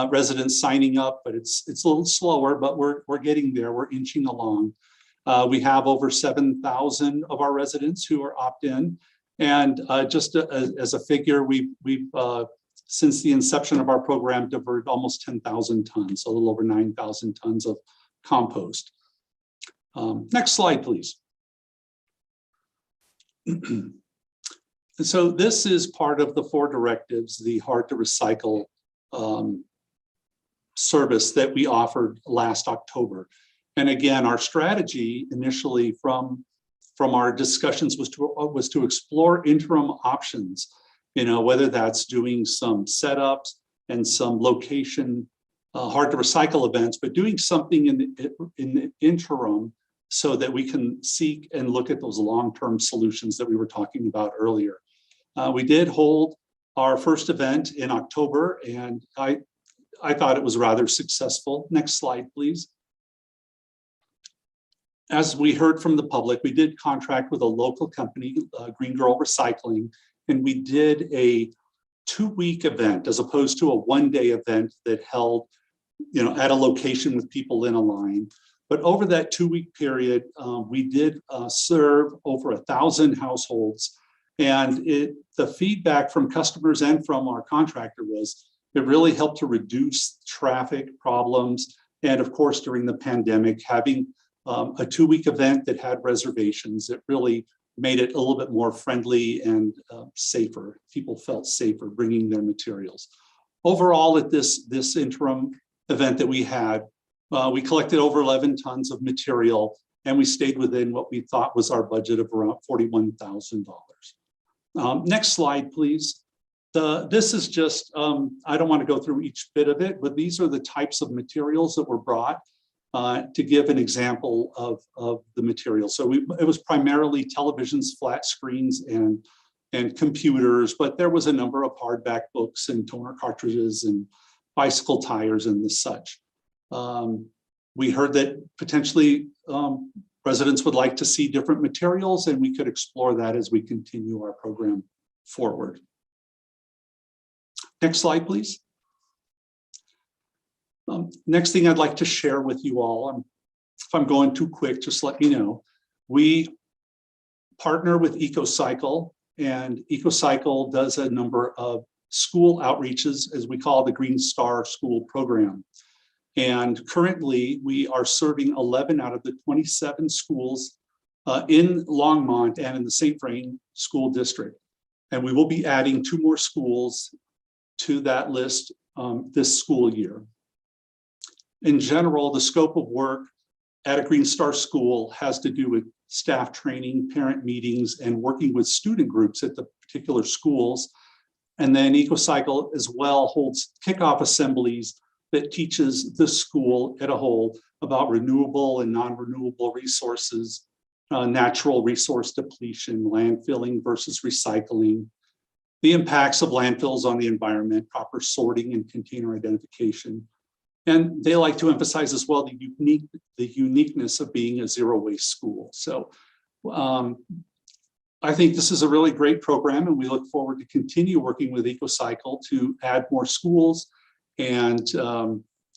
Speaker 13: residents signing up, but it's a little slower, but we're getting there. We're inching along. We have over 7,000 of our residents who are opt-in. And just as a figure, we've since the inception of our program, diverted almost 10,000 tons, a little over 9,000 tons of compost. Next slide, please. And so this is part of the 4 directives, the hard to recycle service that we offered last October. And again, our strategy initially from our discussions was to explore interim options. You know, whether that's doing some setups and some location hard to recycle events, but doing something in the interim so that we can seek and look at those long-term solutions that we were talking about earlier. We did hold our first event in October, and I thought it was rather successful. Next slide, please. As we heard from the public, we did contract with a local company, Green Girl Recycling, and we did a 2-week event as opposed to a 1-day event that held, you know, at a location with people in a line. But over that 2-week period, we did serve over 1,000 households. And the feedback from customers and from our contractor was it really helped to reduce traffic problems. And of course, during the pandemic, having a 2-week event that had reservations, it really made it a little bit more friendly and safer. People felt safer bringing their materials. Overall, at this interim event that we had, we collected over 11 tons of material, and we stayed within what we thought was our budget of around $41,000. Next slide, please. This is just, I don't want to go through each bit of it, but these are the types of materials that were brought to give an example of the material. So it was primarily televisions, flat screens, and computers, but there was a number of hardback books and toner cartridges and bicycle tires and the such. We heard that potentially residents would like to see different materials, and we could explore that as we continue our program forward. Next slide, please. Next thing I'd like to share with you all, if I'm going too quick, just let me know. We partner with EcoCycle, and EcoCycle does a number of school outreaches, as we call the Green Star School Program. And currently, we are serving 11 out of the 27 schools in Longmont and in the St. Vrain School District. And we will be adding 2 more schools to that list this school year. In general, the scope of work at a Green Star school has to do with staff training, parent meetings, and working with student groups at the particular schools. And then EcoCycle as well holds kickoff assemblies that teaches the school at a whole about renewable and non-renewable resources, natural resource depletion, landfilling versus recycling, the impacts of landfills on the environment, proper sorting and container identification. And they like to emphasize as well the uniqueness of being a zero waste school. So I think this is a really great program, and we look forward to continue working with EcoCycle to add more schools and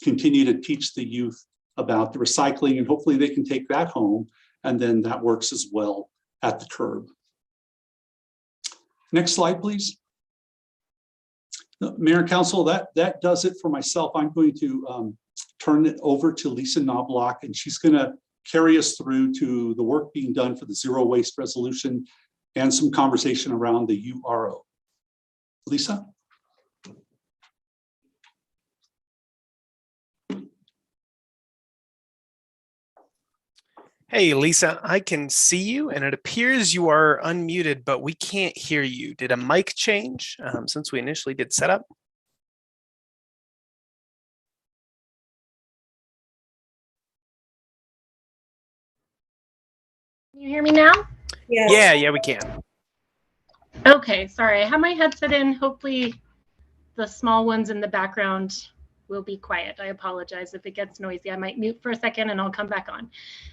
Speaker 13: continue to teach the youth about the recycling, and hopefully they can take that home, and then that works as well at the curb. Next slide, please. Mayor and Council, that does it for myself. I'm going to turn it over to Lisa Knobloch, and she's going to carry us through to the work being done for the zero waste resolution and some conversation around the URO. Lisa?
Speaker 2: Hey, Lisa, I can see you and it appears you are unmuted, but we can't hear you. Did a mic change since we initially did setup?
Speaker 15: Can you hear me now?
Speaker 2: Yes. Yeah, we can.
Speaker 15: Okay, sorry. I have my headset in. Hopefully the small ones in the background will be quiet. I apologize if it gets noisy. I might mute for a second and I'll come back on.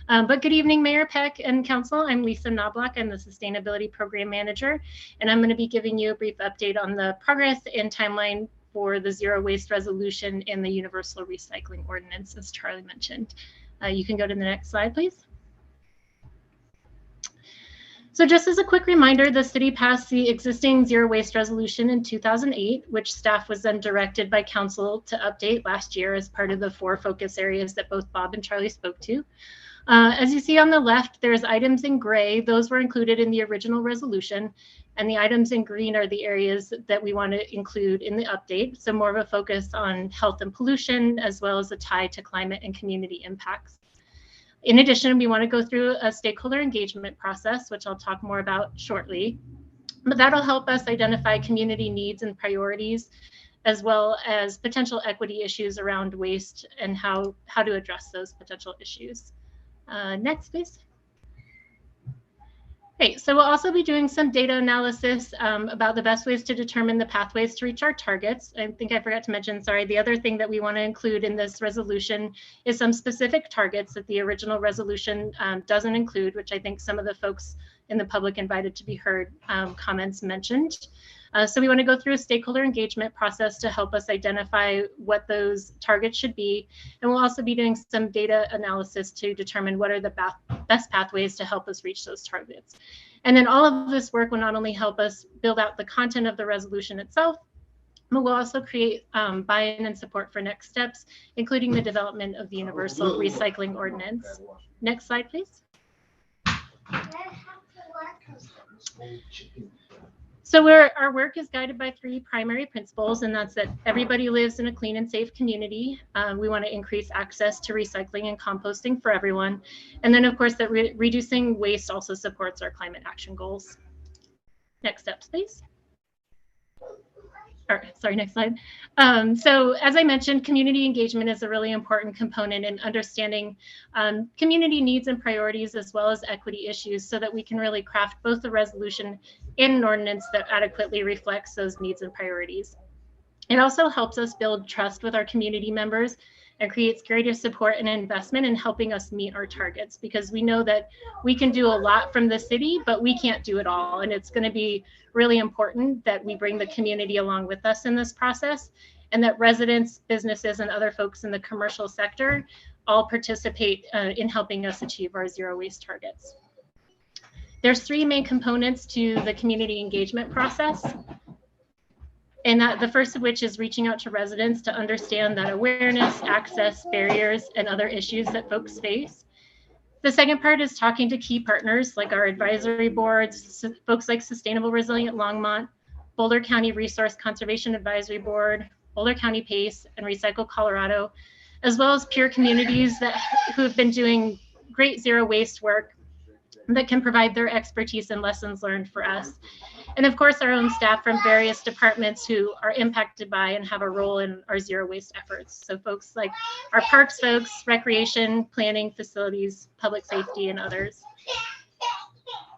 Speaker 15: But good evening, Mayor Peck and Council. I'm Lisa Knobloch. I'm the Sustainability Program Manager, and I'm going to be giving you a brief update on the progress and timeline for the zero waste resolution and the universal recycling ordinance, as Charlie mentioned. You can go to the next slide, please. So just as a quick reminder, the city passed the existing zero waste resolution in 2008, which staff was then directed by council to update last year as part of the 4 focus areas that both Bob and Charlie spoke to. As you see on the left, there's items in gray. Those were included in the original resolution, and the items in green are the areas that we want to include in the update. So more of a focus on health and pollution, as well as a tie to climate and community impacts. In addition, we want to go through a stakeholder engagement process, which I'll talk more about shortly, but that'll help us identify community needs and priorities, as well as potential equity issues around waste and how to address those potential issues. Next, please. Okay, so we'll also be doing some data analysis about the best ways to determine the pathways to reach our targets. I think I forgot to mention, sorry, the other thing that we want to include in this resolution is some specific targets that the original resolution doesn't include, which I think some of the folks in the public invited to be heard comments mentioned. So we want to go through a stakeholder engagement process to help us identify what those targets should be. And we'll also be doing some data analysis to determine what are the best pathways to help us reach those targets. And then all of this work will not only help us build out the content of the resolution itself, but we'll also create buy-in and support for next steps, including the development of the universal recycling ordinance. Next slide, please. So our work is guided by 3 primary principles, and that's that everybody lives in a clean and safe community. We want to increase access to recycling and composting for everyone. And then, of course, that reducing waste also supports our climate action goals. Next steps, please. Or, sorry, next slide. So as I mentioned, community engagement is a really important component in understanding community needs and priorities, as well as equity issues, so that we can really craft both the resolution and an ordinance that adequately reflects those needs and priorities. It also helps us build trust with our community members and creates greater support and investment in helping us meet our targets, because we know that we can do a lot from the city, but we can't do it all. And it's going to be really important that we bring the community along with us in this process, and that residents, businesses, and other folks in the commercial sector all participate in helping us achieve our zero waste targets. There's 3 main components to the community engagement process. And the first of which is reaching out to residents to understand that awareness, access, barriers, and other issues that folks face. The second part is talking to key partners like our advisory boards, folks like Sustainable Resilient Longmont, Boulder County Resource Conservation Advisory Board, Boulder County PACE, and Recycle Colorado, as well as peer communities who have been doing great zero waste work that can provide their expertise and lessons learned for us. And of course, our own staff from various departments who are impacted by and have a role in our zero waste efforts. So folks like our parks folks, recreation, planning, facilities, public safety, and others.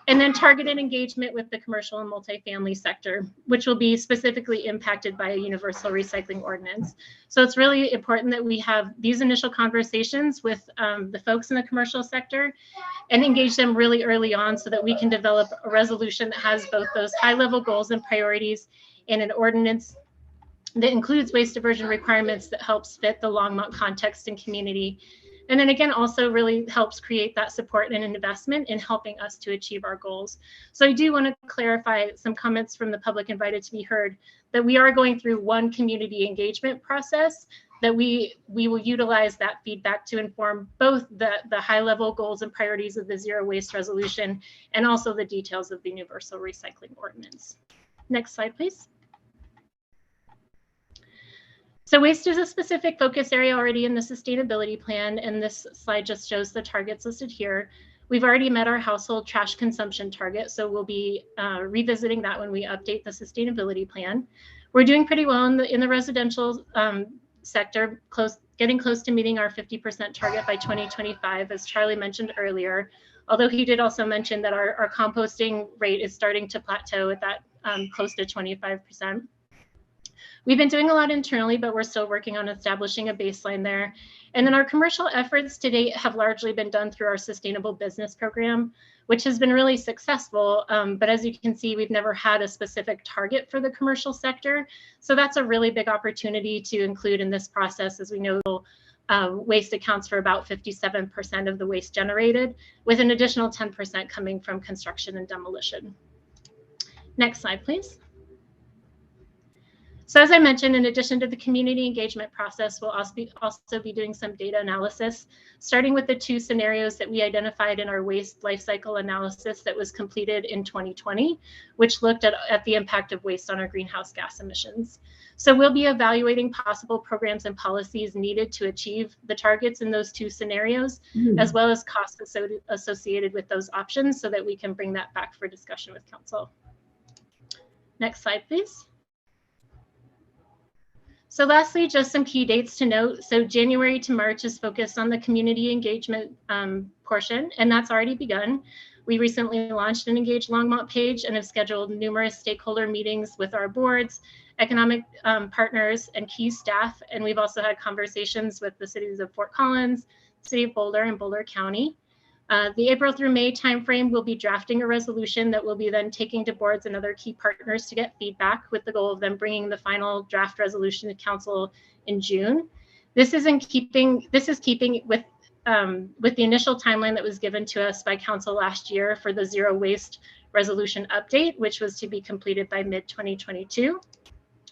Speaker 15: And then targeted engagement with the commercial and multifamily sector, which will be specifically impacted by a universal recycling ordinance. So it's really important that we have these initial conversations with the folks in the commercial sector and engage them really early on so that we can develop a resolution that has both those high-level goals and priorities and an ordinance that includes waste diversion requirements that helps fit the Longmont context and community. And then again, also really helps create that support and investment in helping us to achieve our goals. So I do want to clarify some comments from the public invited to be heard, that we are going through one community engagement process, that we will utilize that feedback to inform both the high level goals and priorities of the zero waste resolution and also the details of the universal recycling ordinance. Next slide, please. So waste is a specific focus area already in the sustainability plan, and this slide just shows the targets listed here. We've already met our household trash consumption target, so we'll be revisiting that when we update the sustainability plan. We're doing pretty well in the residential sector, getting close to meeting our 50% target by 2025, as Charlie mentioned earlier, although he did also mention that our composting rate is starting to plateau at that close to 25%. We've been doing a lot internally, but we're still working on establishing a baseline there. And then our commercial efforts to date have largely been done through our sustainable business program, which has been really successful. But as you can see, we've never had a specific target for the commercial sector. So that's a really big opportunity to include in this process, as we know waste accounts for about 57% of the waste generated, with an additional 10% coming from construction and demolition. Next slide, please. So as I mentioned, in addition to the community engagement process, we'll also be doing some data analysis, starting with the 2 scenarios that we identified in our waste life cycle analysis that was completed in 2020, which looked at the impact of waste on our greenhouse gas emissions. So we'll be evaluating possible programs and policies needed to achieve the targets in those 2 scenarios, as well as costs associated with those options, so that we can bring that back for discussion with council. Next slide, please. So lastly, just some key dates to note. So January to March is focused on the community engagement portion, and that's already begun. We recently launched an Engage Longmont page and have scheduled numerous stakeholder meetings with our boards, economic partners, and key staff. And we've also had conversations with the cities of Fort Collins, City of Boulder, and Boulder County. The April through May timeframe, we'll be drafting a resolution that we'll be then taking to boards and other key partners to get feedback, with the goal of them bringing the final draft resolution to council in June. This is keeping with the initial timeline that was given to us by council last year for the zero waste resolution update, which was to be completed by mid-2022.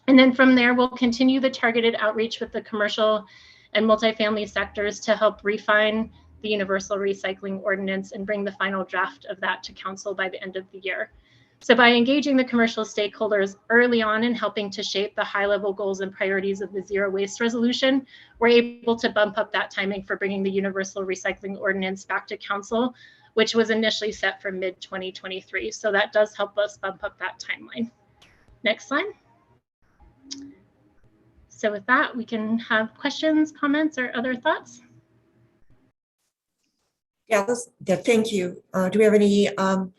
Speaker 15: And then from there, we'll continue the targeted outreach with the commercial and multifamily sectors to help refine the universal recycling ordinance and bring the final draft of that to council by the end of the year. So by engaging the commercial stakeholders early on and helping to shape the high-level goals and priorities of the zero waste resolution, we're able to bump up that timing for bringing the universal recycling ordinance back to council, which was initially set for mid-2023. So that does help us bump up that timeline. Next slide. So with that, we can have questions, comments, or other thoughts.
Speaker 1: Yeah, thank you. Do we have any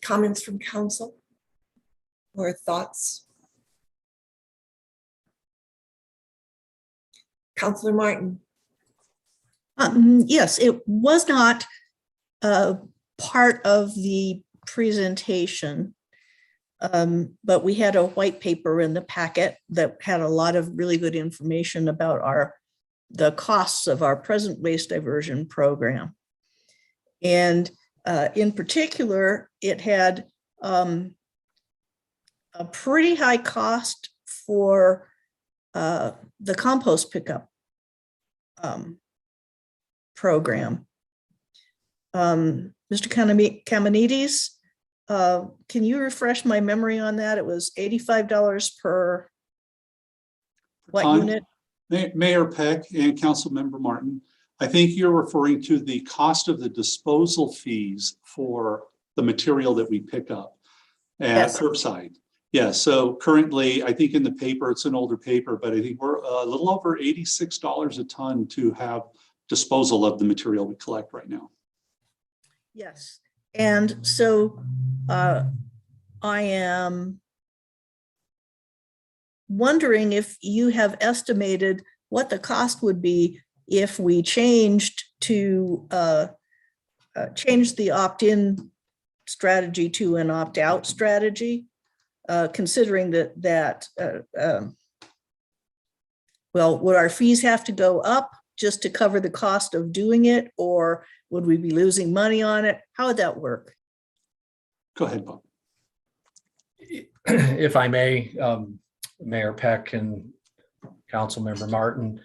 Speaker 1: comments from council or thoughts? Councilor Martin.
Speaker 5: Yes, it was not part of the presentation, but we had a white paper in the packet that had a lot of really good information about the costs of our present waste diversion program. And in particular, it had a pretty high cost for the compost pickup program. Mr. Kamenides, can you refresh my memory on that? It was $85 per what
Speaker 13: ton.
Speaker 5: unit?
Speaker 13: Mayor Peck and Councilmember Martin, I think you're referring to the cost of the disposal fees for the material that we pick up at
Speaker 5: Yes.
Speaker 13: curbside. Yeah, so currently, I think in the paper, it's an older paper, but I think we're a little over $86 a ton to have disposal of the material we collect right now.
Speaker 5: Yes. And so I am wondering if you have estimated what the cost would be if we changed to change the opt-in strategy to an opt-out strategy, considering that well, would our fees have to go up just to cover the cost of doing it, or would we be losing money on it? How would that work?
Speaker 13: Go ahead, Bob.
Speaker 14: If I may, Mayor Peck and Councilmember Martin,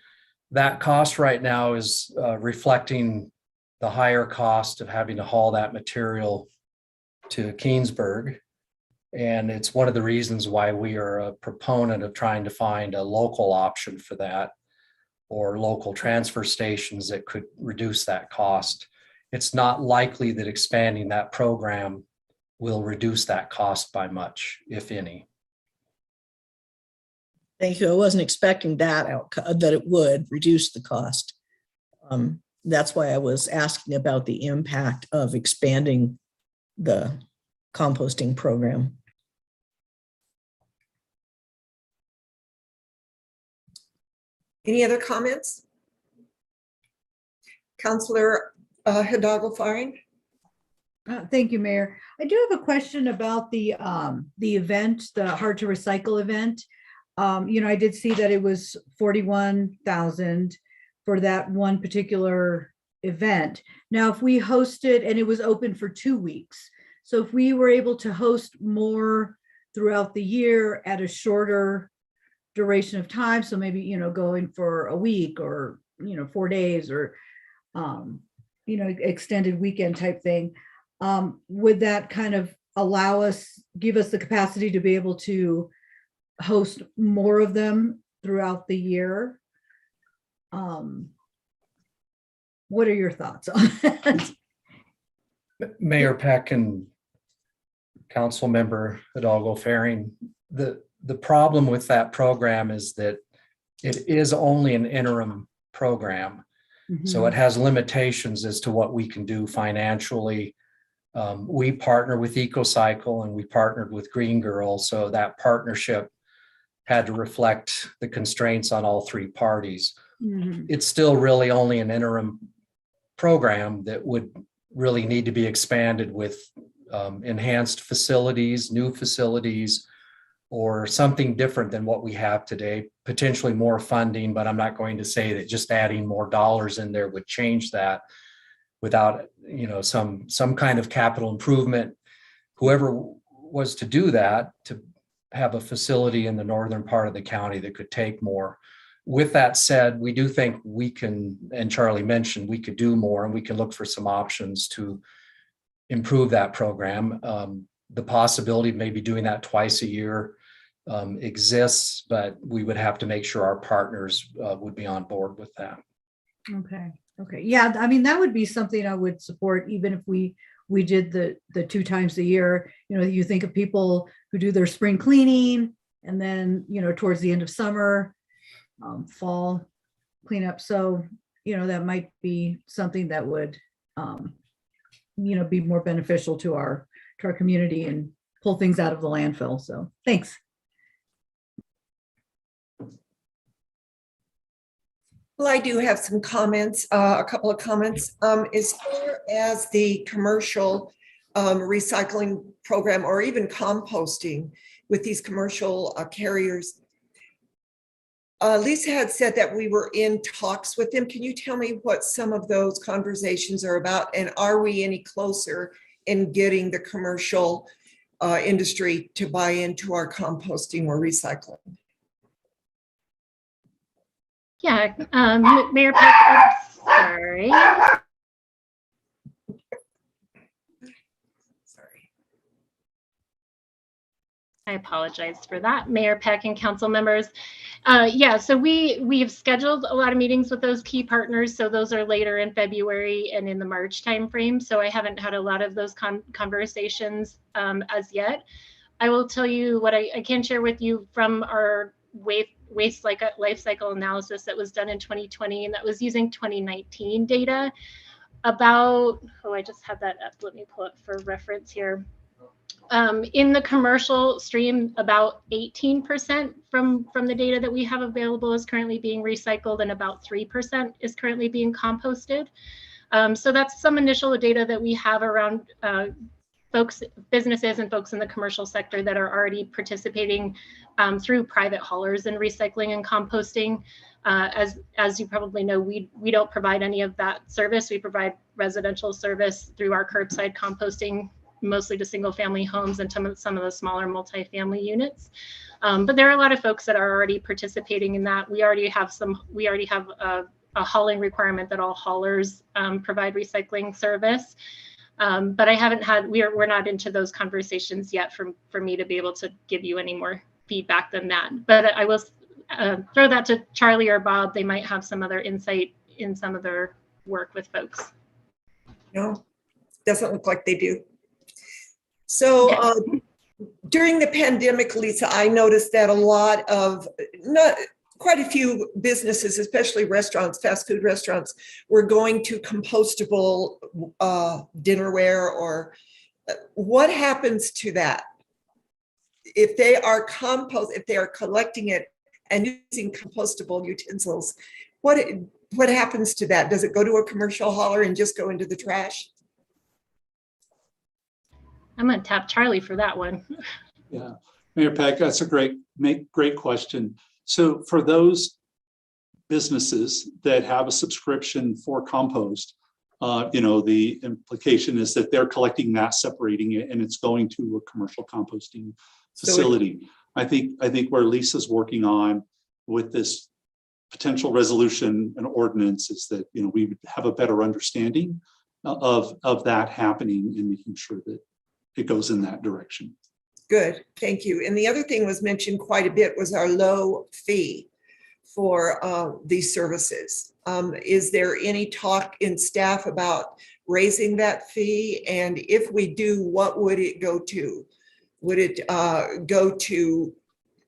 Speaker 14: that cost right now is reflecting the higher cost of having to haul that material to Keensburg. And it's one of the reasons why we are a proponent of trying to find a local option for that, or local transfer stations that could reduce that cost. It's not likely that expanding that program will reduce that cost by much, if any.
Speaker 5: Thank you. I wasn't expecting that that it would reduce the cost. That's why I was asking about the impact of expanding the composting program.
Speaker 1: Any other comments? Councillor Hidalgo-Faring?
Speaker 7: Thank you, Mayor. I do have a question about the event, the Hard to Recycle event. I did see that it was 41,000 for that one particular event. Now, if we hosted, and it was open for 2 weeks, so if we were able to host more throughout the year at a shorter duration of time, so maybe, going for a week or, 4 days or, extended weekend type thing, would that kind of give us the capacity to be able to host more of them throughout the year? What are your thoughts on that?
Speaker 14: Mayor Peck and Councilmember Hidalgo-Faring, the problem with that program is that it is only an interim program. So it has limitations as to what we can do financially. We partner with EcoCycle and we partnered with Green Girl, so that partnership had to reflect the constraints on all three parties. It's still really only an interim program that would really need to be expanded with enhanced facilities, new facilities, or something different than what we have today, potentially more funding, but I'm not going to say that just adding more dollars in there would change that without, some kind of capital improvement. Whoever was to do that, to have a facility in the northern part of the county that could take more. With that said, we do think we can, and Charlie mentioned, we could do more and we can look for some options to improve that program. The possibility of maybe doing that twice a year exists, but we would have to make sure our partners would be on board with that.
Speaker 7: Okay. Yeah, that would be something I would support, even if we did the 2 times a year. You think of people who do their spring cleaning and then, towards the end of summer, fall cleanup. So, that might be something that would, be more beneficial to our community and pull things out of the landfill. So thanks.
Speaker 1: Well, I do have some comments, a couple of comments. As far as the commercial recycling program or even composting with these commercial carriers, Lisa had said that we were in talks with them. Can you tell me what some of those conversations are about? And are we any closer in getting the commercial industry to buy into our composting or recycling?
Speaker 15: Yeah, Mayor Peck, sorry. I apologize for that, Mayor Peck and council members. Yeah, so we've scheduled a lot of meetings with those key partners. So those are later in February and in the March timeframe. So I haven't had a lot of those conversations as yet. I will tell you what I can share with you from our waste life cycle analysis that was done in 2020, and that was using 2019 data about, oh, I just had that up. Let me pull it for reference here. In the commercial stream, about 18% from the data that we have available is currently being recycled, and about 3% is currently being composted. So that's some initial data that we have around businesses and folks in the commercial sector that are already participating through private haulers in recycling and composting. As you probably know, we don't provide any of that service. We provide residential service through our curbside composting, mostly to single family homes and some of the smaller multifamily units. But there are a lot of folks that are already participating in that. We already have a hauling requirement that all haulers provide recycling service. But we're not into those conversations yet for me to be able to give you any more feedback than that. But I will throw that to Charlie or Bob. They might have some other insight in some of their work with folks.
Speaker 1: No, doesn't look like they do. So during the pandemic, Lisa, I noticed that quite a few businesses, especially restaurants, fast food restaurants, were going to compostable dinnerware. Or what happens to that? If they are collecting it and using compostable utensils, what happens to that? Does it go to a commercial hauler and just go into the trash?
Speaker 15: I'm going to tap Charlie for that one.
Speaker 13: Yeah, Mayor Peck, that's a great question. So for those businesses that have a subscription for compost, the implication is that they're collecting that, separating it, and it's going to a commercial composting facility. I think where Lisa's working on with this potential resolution and ordinance is that we would have a better understanding of that happening and making sure that it goes in that direction.
Speaker 1: Good, thank you. And the other thing was mentioned quite a bit was our low fee for these services. Is there any talk in staff about raising that fee? And if we do, what would it go to? Would it go to,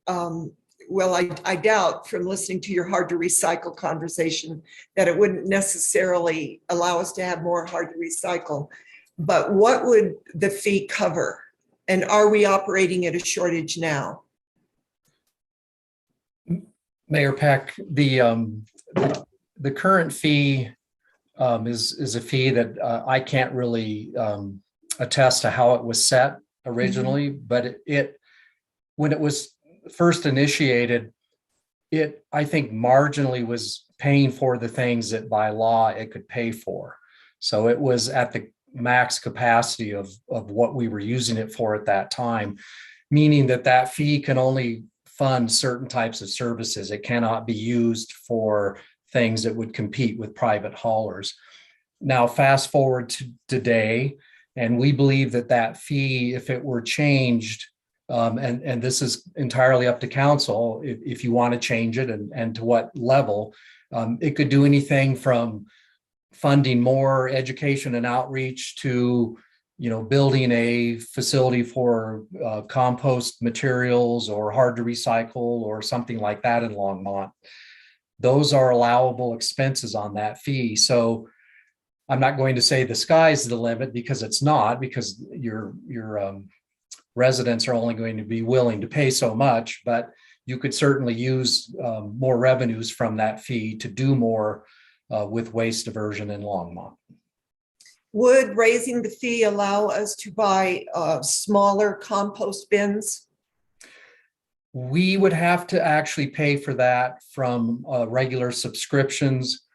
Speaker 1: well, I doubt from listening to your hard to recycle conversation that it wouldn't necessarily allow us to have more hard to recycle. But what would the fee cover? And are we operating at a shortage now?
Speaker 14: Mayor Peck, the current fee is a fee that I can't really attest to how it was set originally, but when it was first initiated, I think marginally was paying for the things that by law it could pay for. So it was at the max capacity of what we were using it for at that time, meaning that fee can only fund certain types of services. It cannot be used for things that would compete with private haulers. Now, fast forward to today, and we believe that fee, if it were changed, and this is entirely up to council, if you want to change it and to what level, it could do anything from funding more education and outreach to, building a facility for compost materials or hard to recycle or something like that in Longmont. Those are allowable expenses on that fee. So I'm not going to say the sky's the limit, because it's not, because your residents are only going to be willing to pay so much. But you could certainly use more revenues from that fee to do more with waste diversion in Longmont.
Speaker 1: Would raising the fee allow us to buy smaller compost bins?
Speaker 14: We would have to actually pay for that from regular subscriptions.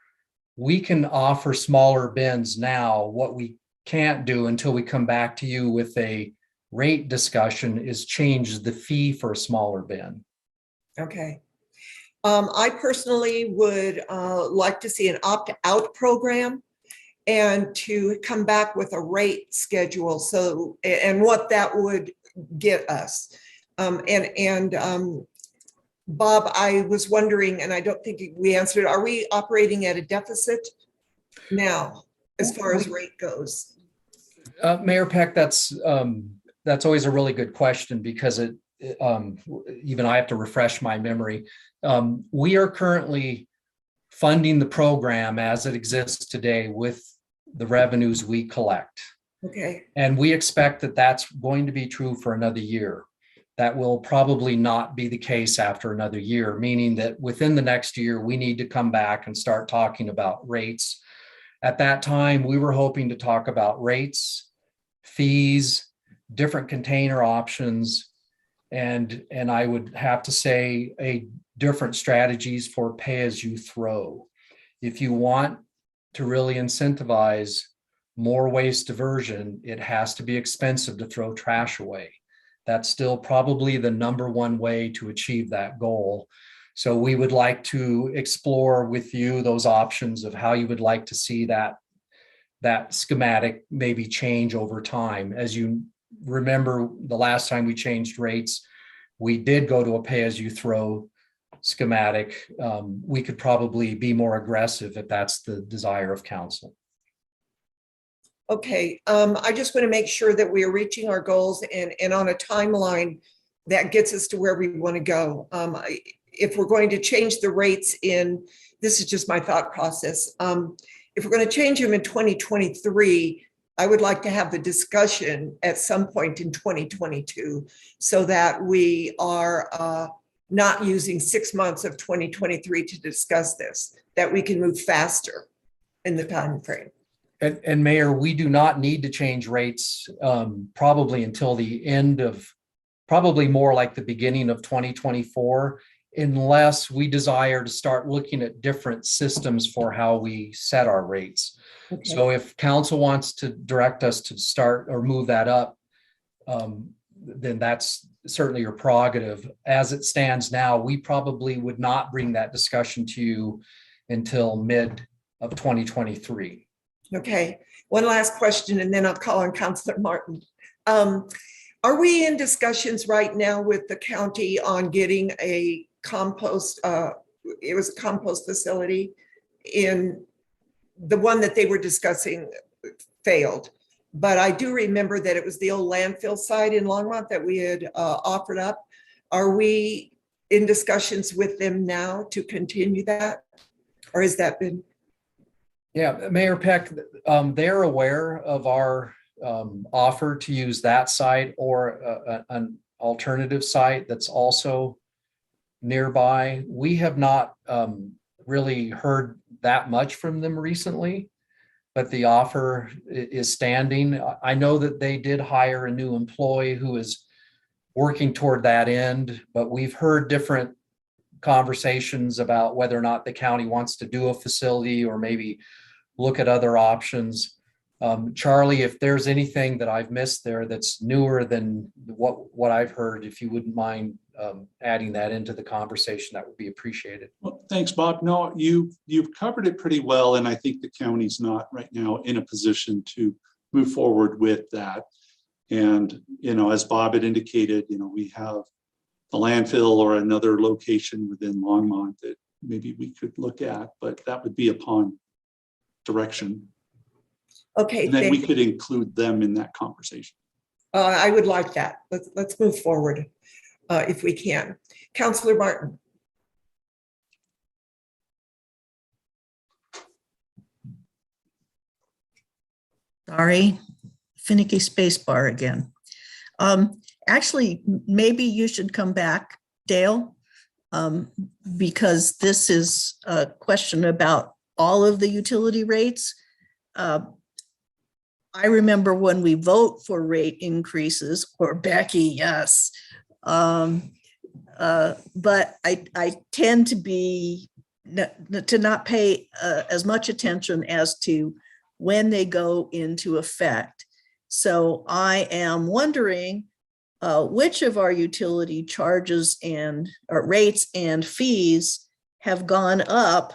Speaker 14: We can offer smaller bins now. What we can't do until we come back to you with a rate discussion is change the fee for a smaller bin.
Speaker 1: Okay. I personally would like to see an opt-out program and to come back with a rate schedule. So, and what that would get us. Bob, I was wondering, and I don't think we answered, are we operating at a deficit now as far as rate goes?
Speaker 14: Mayor Peck, that's always a really good question because even I have to refresh my memory. We are currently funding the program as it exists today with the revenues we collect.
Speaker 1: Okay.
Speaker 14: And we expect that that's going to be true for another year. That will probably not be the case after another year, meaning that within the next year, we need to come back and start talking about rates. At that time, we were hoping to talk about rates, fees, different container options, and I would have to say different strategies for pay as you throw. If you want to really incentivize more waste diversion, it has to be expensive to throw trash away. That's still probably the number one way to achieve that goal. So we would like to explore with you those options of how you would like to see that schematic maybe change over time. As you remember, the last time we changed rates, we did go to a pay-as-you-throw schematic. We could probably be more aggressive if that's the desire of council.
Speaker 1: Okay, I just want to make sure that we are reaching our goals and on a timeline that gets us to where we want to go. If we're going to change the rates this is just my thought process. If we're going to change them in 2023, I would like to have the discussion at some point in 2022 so that we are not using 6 months of 2023 to discuss this, that we can move faster in the time frame.
Speaker 14: And Mayor, we do not need to change rates probably until the end of, probably more like the beginning of 2024, unless we desire to start looking at different systems for how we set our rates. Okay. So if council wants to direct us to start or move that up, then that's certainly your prerogative. As it stands now, we probably would not bring that discussion to you until mid of 2023.
Speaker 1: Okay, one last question and then I'll call on Councilor Martin. Are we in discussions right now with the county on getting a compost, it was a compost facility in the one that they were discussing failed. But I do remember that it was the old landfill site in Longmont that we had offered up. Are we in discussions with them now to continue that? Or has that been?
Speaker 14: Yeah, Mayor Peck, they're aware of our offer to use that site or an alternative site that's also nearby. We have not really heard that much from them recently, but the offer is standing. I know that they did hire a new employee who is working toward that end, but we've heard different conversations about whether or not the county wants to do a facility or maybe look at other options. Charlie, if there's anything that I've missed there that's newer than what I've heard, if you wouldn't mind adding that into the conversation, that would be appreciated.
Speaker 13: Well, thanks, Bob. No, you've covered it pretty well, and I think the county's not right now in a position to move forward with that. And as Bob had indicated, we have the landfill or another location within Longmont that maybe we could look at, but that would be upon direction.
Speaker 1: Okay,
Speaker 13: and then we could include them in that conversation.
Speaker 1: I would like that. Let's move forward if we can. Councilor Martin.
Speaker 5: Sorry, finicky space bar again. Actually, maybe you should come back, Dale, because this is a question about all of the utility rates. I remember when we vote for rate increases, or Becky, yes. But I tend to be to not pay as much attention as to when they go into effect. So I am wondering which of our utility charges and rates and fees have gone up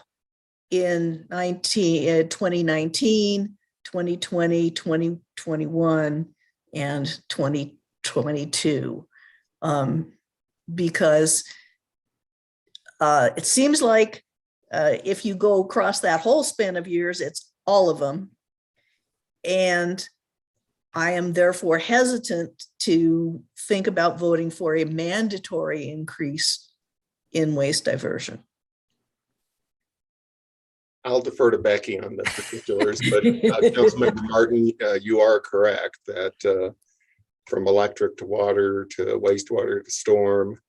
Speaker 5: in 2019, 2020, 2021, and 2022. Because it seems like if you go across that whole span of years, it's all of them. And I am therefore hesitant to think about voting for a mandatory increase in waste diversion.
Speaker 16: I'll defer to Becky on the particulars, but Councilmember Martin, you are correct that from electric to water to wastewater to storm,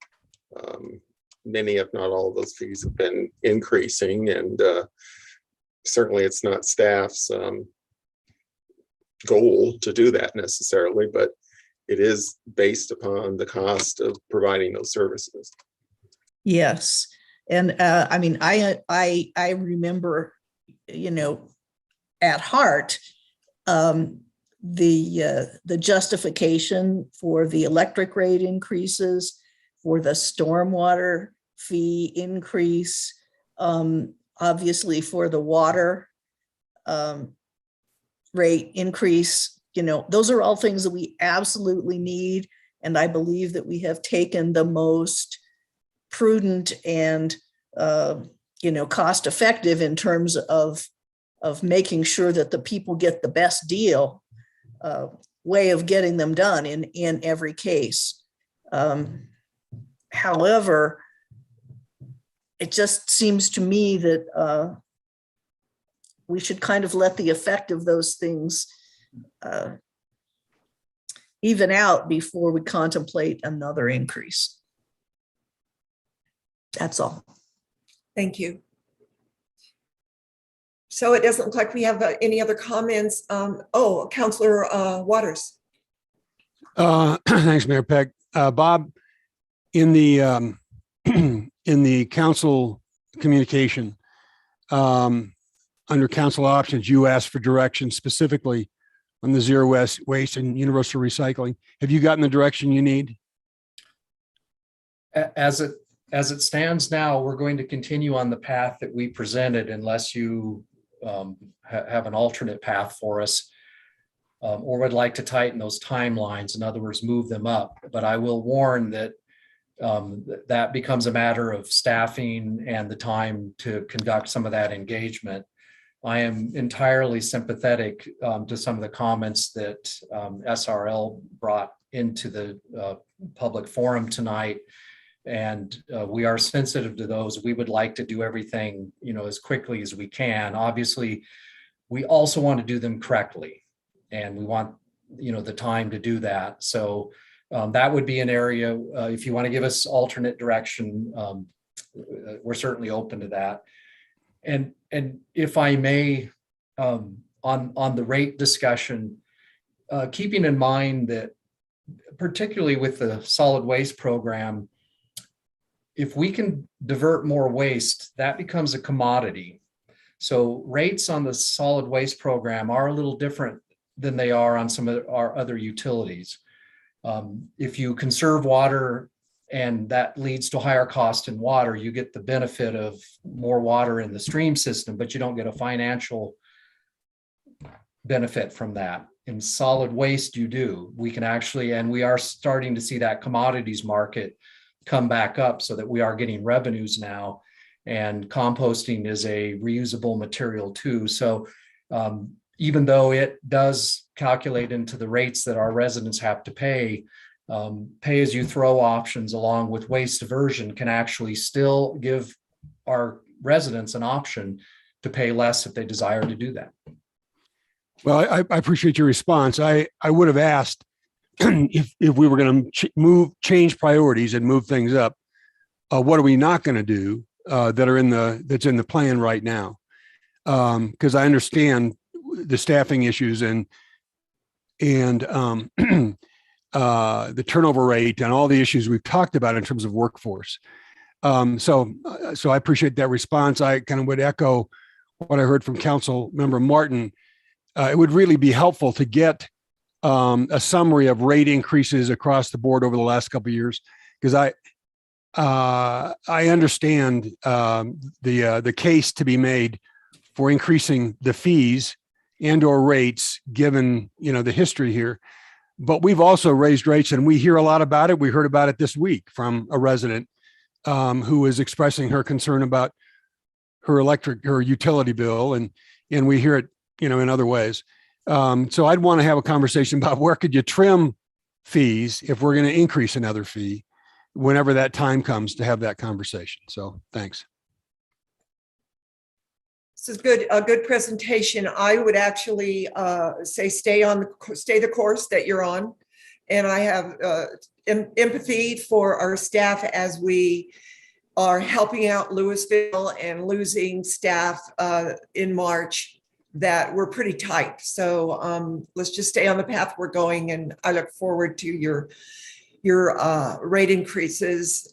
Speaker 16: many, if not all of those fees have been increasing, and certainly it's not staff's goal to do that necessarily, but it is based upon the cost of providing those services.
Speaker 5: Yes. And I mean, I remember, you know, at heart, the justification for the electric rate increases, for the stormwater fee increase, obviously for the water rate increase, you know, those are all things that we absolutely need. And I believe that we have taken the most prudent and you know, cost effective in terms of making sure that the people get the best deal way of getting them done in every case. However, it just seems to me that we should kind of let the effect of those things even out before we contemplate another increase. That's all.
Speaker 1: Thank you. So it doesn't look like we have any other comments. Oh, Councillor Waters.
Speaker 6: Thanks, Mayor Peck. Bob, in the in the council communication, under council options, you asked for direction specifically on the zero waste and universal recycling. Have you gotten the direction you need?
Speaker 14: As it stands now, we're going to continue on the path that we presented unless you have an alternate path for us or would like to tighten those timelines. In other words, move them up. But I will warn that that becomes a matter of staffing and the time to conduct some of that engagement. I am entirely sympathetic to some of the comments that SRL brought into the public forum tonight. And we are sensitive to those. We would like to do everything, you know, as quickly as we can. Obviously, we also want to do them correctly, and we want, you know, the time to do that. So that would be an area. If you want to give us alternate direction, we're certainly open to that. And if I may, on the rate discussion, keeping in mind that particularly with the solid waste program, if we can divert more waste, that becomes a commodity. So rates on the solid waste program are a little different than they are on some of our other utilities. If you conserve water and that leads to higher cost in water, you get the benefit of more water in the stream system, but you don't get a financial benefit from that. In solid waste, you do. We can actually, and we are starting to see that commodities market come back up so that we are getting revenues now, and composting is a reusable material too. So even though it does calculate into the rates that our residents have to pay as you throw options along with waste diversion can actually still give our residents an option to pay less if they desire to do that.
Speaker 6: Well, I appreciate your response. I would have asked if we were going to change priorities and move things up, what are we not going to do that are that's in the plan right now? Because I understand the staffing issues and the turnover rate and all the issues we've talked about in terms of workforce. So I appreciate that response. I kind of would echo what I heard from Council Member Martin. It would really be helpful to get a summary of rate increases across the board over the last couple of years, because I understand the case to be made for increasing the fees and or rates given, the history here. But we've also raised rates, and we hear a lot about it. We heard about it this week from a resident who is expressing her concern about her utility bill, and we hear it, in other ways. So I'd want to have a conversation about where could you trim fees if we're going to increase another fee whenever that time comes to have that conversation. So thanks.
Speaker 1: This is good, a good presentation. I would actually say stay the course that you're on. And I have empathy for our staff as we are helping out Louisville and losing staff in March, that we're pretty tight. So let's just stay on the path we're going. And I look forward to your rate increases,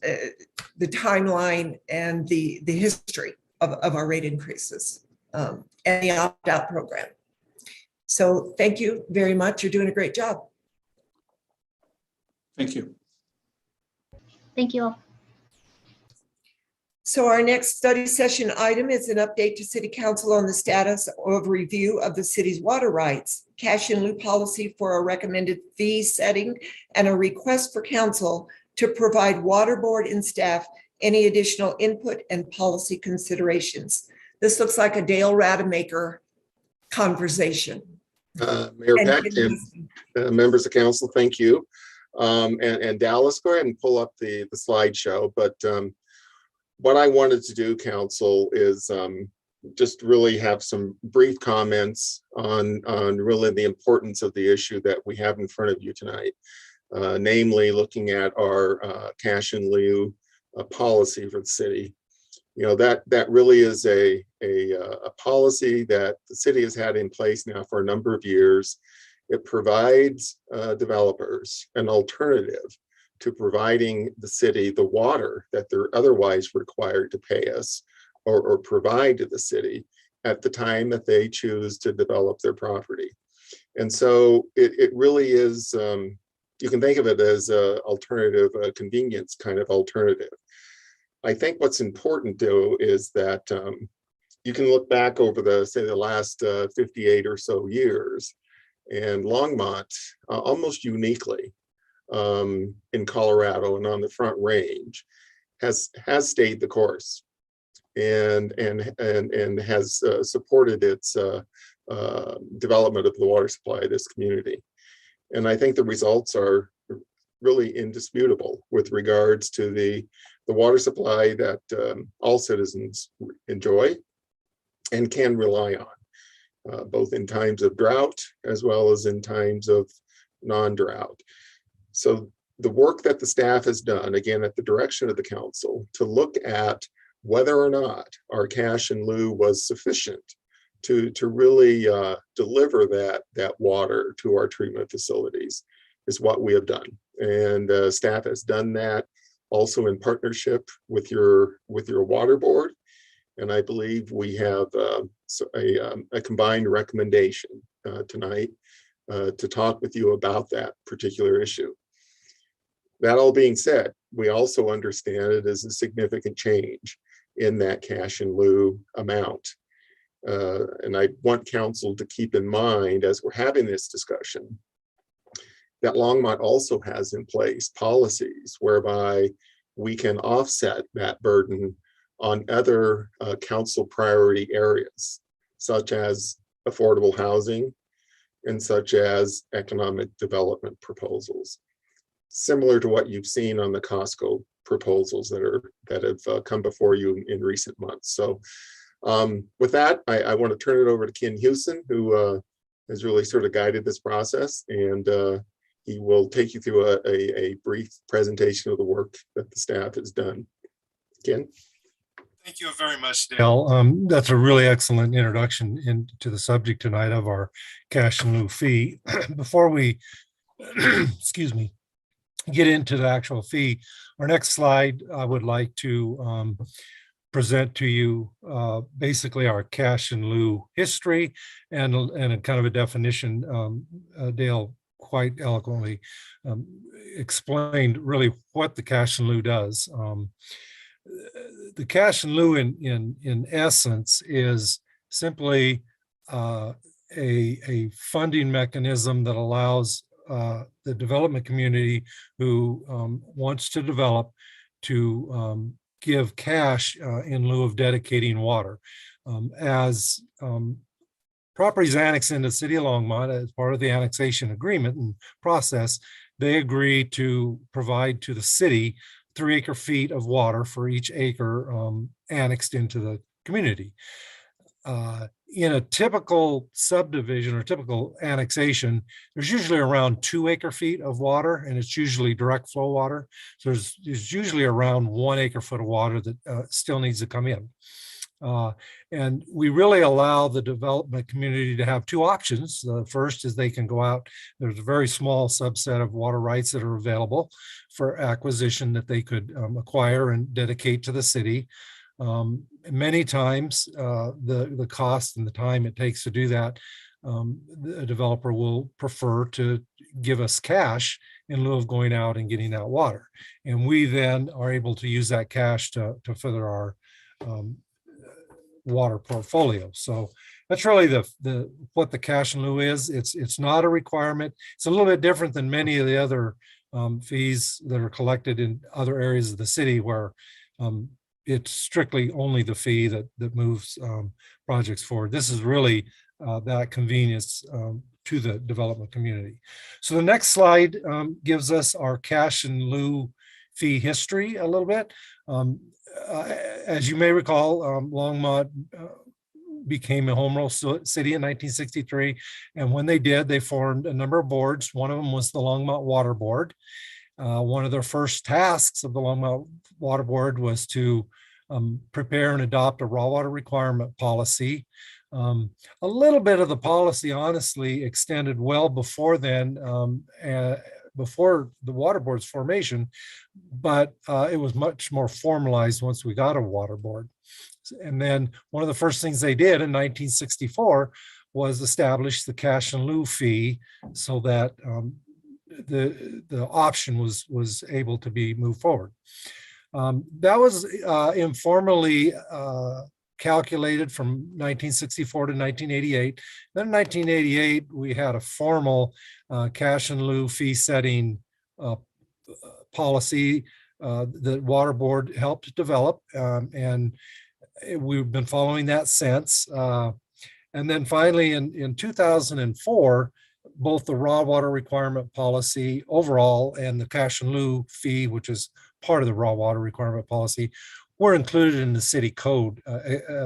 Speaker 1: the timeline, and the history of our rate increases and the opt-out program. So thank you very much. You're doing a great job.
Speaker 13: Thank you.
Speaker 15: Thank you all.
Speaker 1: So our next study session item is an update to City Council on the status of review of the city's water rights, cash in lieu policy for a recommended fee setting, and a request for council to provide water board and staff any additional input and policy considerations. This looks like a Dale Rademacher conversation.
Speaker 16: Mayor Peck and members of council, thank you. And Dallas, go ahead and pull up the slideshow. But what I wanted to do, council, is just really have some brief comments on really the importance of the issue that we have in front of you tonight, namely looking at our cash in lieu policy for the city. That really is a policy that the city has had in place now for a number of years. It provides developers an alternative to providing the city the water that they're otherwise required to pay us or provide to the city at the time that they choose to develop their property. And so it really is, you can think of it as an alternative, a convenience kind of alternative. I think what's important, though, is that you can look back over the last 58 or so years, and Longmont, almost uniquely in Colorado and on the Front Range, has stayed the course and has supported its development of the water supply of this community. And I think the results are really indisputable with regards to the water supply that all citizens enjoy and can rely on, both in times of drought as well as in times of non-drought. So the work that the staff has done, again, at the direction of the council, to look at whether or not our cash in lieu was sufficient to really deliver that water to our treatment facilities, is what we have done. And staff has done that also in partnership with your water board. And I believe we have a combined recommendation tonight to talk with you about that particular issue. That all being said, we also understand it as a significant change in that cash in lieu amount. And I want council to keep in mind as we're having this discussion that Longmont also has in place policies whereby we can offset that burden on other council priority areas, such as affordable housing and such as economic development proposals, similar to what you've seen on the Costco proposals that have come before you in recent months. So with that, I want to turn it over to Ken Houston, who has really sort of guided this process, and he will take you through a brief presentation of the work that the staff has done. Ken?
Speaker 17: Thank you very much, Dale. That's a really excellent introduction into the subject tonight of our cash in lieu fee. Before we, excuse me, get into the actual fee, our next slide, I would like to present to you basically our cash in lieu history and a kind of a definition. Dale quite eloquently explained really what the cash in lieu does. The cash in lieu in essence is simply a funding mechanism that allows the development community who wants to develop to give cash in lieu of dedicating water. As properties annexed into the city of Longmont as part of the annexation agreement and process, they agree to provide to the city 3 acre-feet of water for each acre annexed into the community. In a typical subdivision or typical annexation, there's usually around 2 acre-feet of water, and it's usually direct flow water. So there's usually around 1 acre-foot of water that still needs to come in. And we really allow the development community to have 2 options. The first is they can go out, there's a very small subset of water rights that are available for acquisition that they could acquire and dedicate to the city. Many times the cost and the time it takes to do that, the developer will prefer to give us cash in lieu of going out and getting that water. And we then are able to use that cash to further our water portfolio. So that's really what the cash in lieu is. It's not a requirement. It's a little bit different than many of the other fees that are collected in other areas of the city where it's strictly only the fee that moves projects forward. This is really that convenience to the development community. So the next slide gives us our cash in lieu fee history a little bit. As you may recall, Longmont became a home rule city in 1963. And when they did, they formed a number of boards. One of them was the Longmont Water Board. One of their first tasks of the Longmont Water Board was to prepare and adopt a raw water requirement policy. A little bit of the policy, honestly, extended well before then, before the water board's formation, but it was much more formalized once we got a water board. And then one of the first things they did in 1964 was establish the cash in lieu fee so that the option was able to be moved forward. That was informally calculated from 1964 to 1988. Then in 1988, we had a formal cash in lieu fee setting policy that Water Board helped develop, and we've been following that since. And then finally in 2004, both the raw water requirement policy overall and the cash in lieu fee, which is part of the raw water requirement policy, were included in the city code.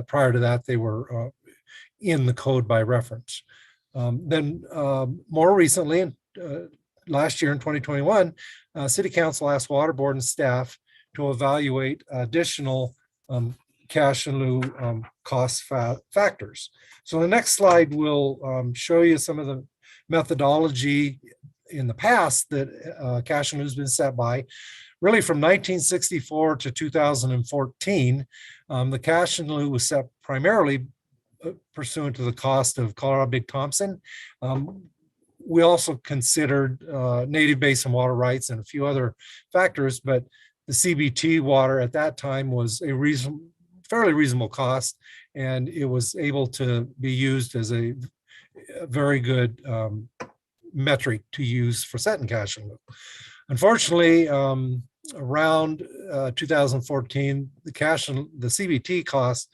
Speaker 17: Prior to that, they were in the code by reference. Then more recently, last year in 2021, City Council asked Water Board and staff to evaluate additional cash in lieu cost factors. So the next slide will show you some of the methodology in the past that cash in lieu has been set by. Really from 1964 to 2014, the cash in lieu was set primarily pursuant to the cost of Colorado Big Thompson. We also considered native basin water rights and a few other factors, but the CBT water at that time was a fairly reasonable cost, and it was able to be used as a very good metric to use for setting cash in lieu. Unfortunately, around 2014, the CBT cost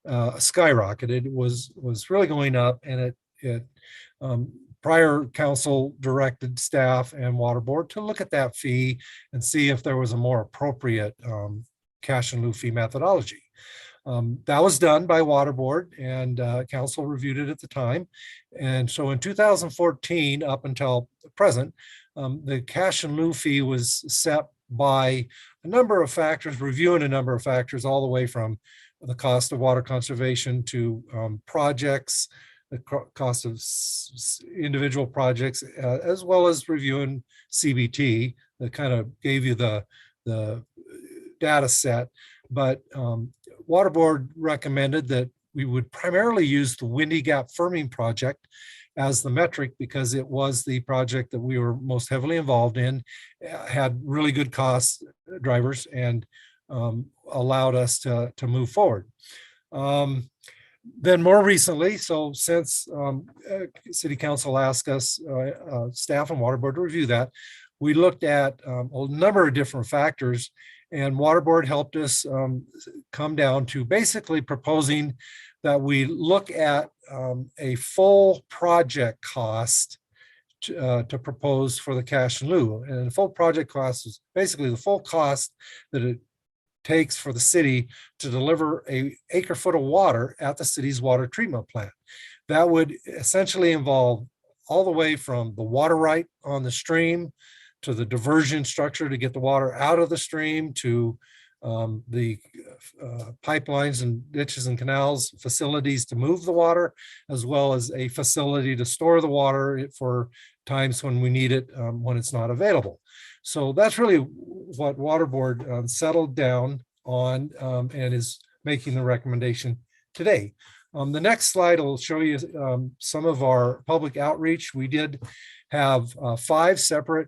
Speaker 17: skyrocketed. It was really going up, and prior council directed staff and Water Board to look at that fee and see if there was a more appropriate cash in lieu fee methodology. That was done by Water Board, and council reviewed it at the time. And so in 2014, up until the present, the cash in lieu fee was set by a number of factors, reviewing a number of factors, all the way from the cost of water conservation to projects, the cost of individual projects, as well as reviewing CBT that kind of gave you the data set. But Water Board recommended that we would primarily use the Windy Gap Firming project as the metric because it was the project that we were most heavily involved in, had really good cost drivers, and allowed us to move forward. Then more recently, so since City Council asked us, staff and Water Board, to review that, we looked at a number of different factors, and Water Board helped us come down to basically proposing that we look at a full project cost to propose for the cash in lieu. And the full project cost is basically the full cost that it takes for the city to deliver an acre foot of water at the city's water treatment plant. That would essentially involve all the way from the water right on the stream to the diversion structure to get the water out of the stream, to the pipelines and ditches and canals facilities to move the water, as well as a facility to store the water for times when we need it, when it's not available. So that's really what Water Board settled down on and is making the recommendation today. The next slide will show you some of our public outreach. We did have 5 separate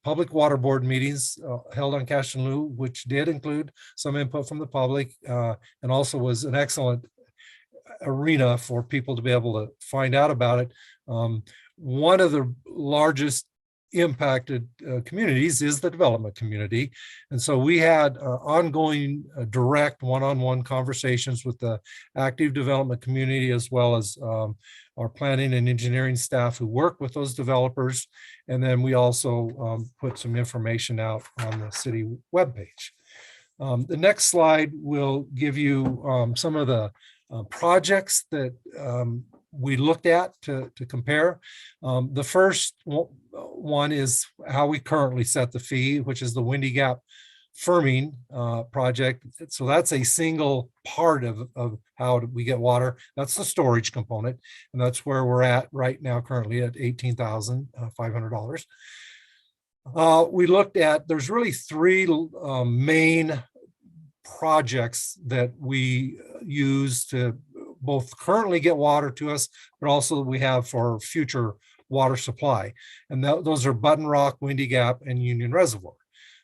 Speaker 17: public Water Board meetings held on cash in lieu, which did include some input from the public and also was an excellent arena for people to be able to find out about it. One of the largest impacted communities is the development community. And so we had ongoing direct one-on-one conversations with the active development community, as well as our planning and engineering staff who work with those developers. And then we also put some information out on the city webpage. The next slide will give you some of the projects that we looked at to compare. The first one is how we currently set the fee, which is the Windy Gap Firming project. So that's a single part of how we get water. That's the storage component. And that's where we're at right now, currently at $18,500. We looked at, there's really 3 main projects that we use to both currently get water to us, but also we have for future water supply. And those are Button Rock, Windy Gap, and Union Reservoir.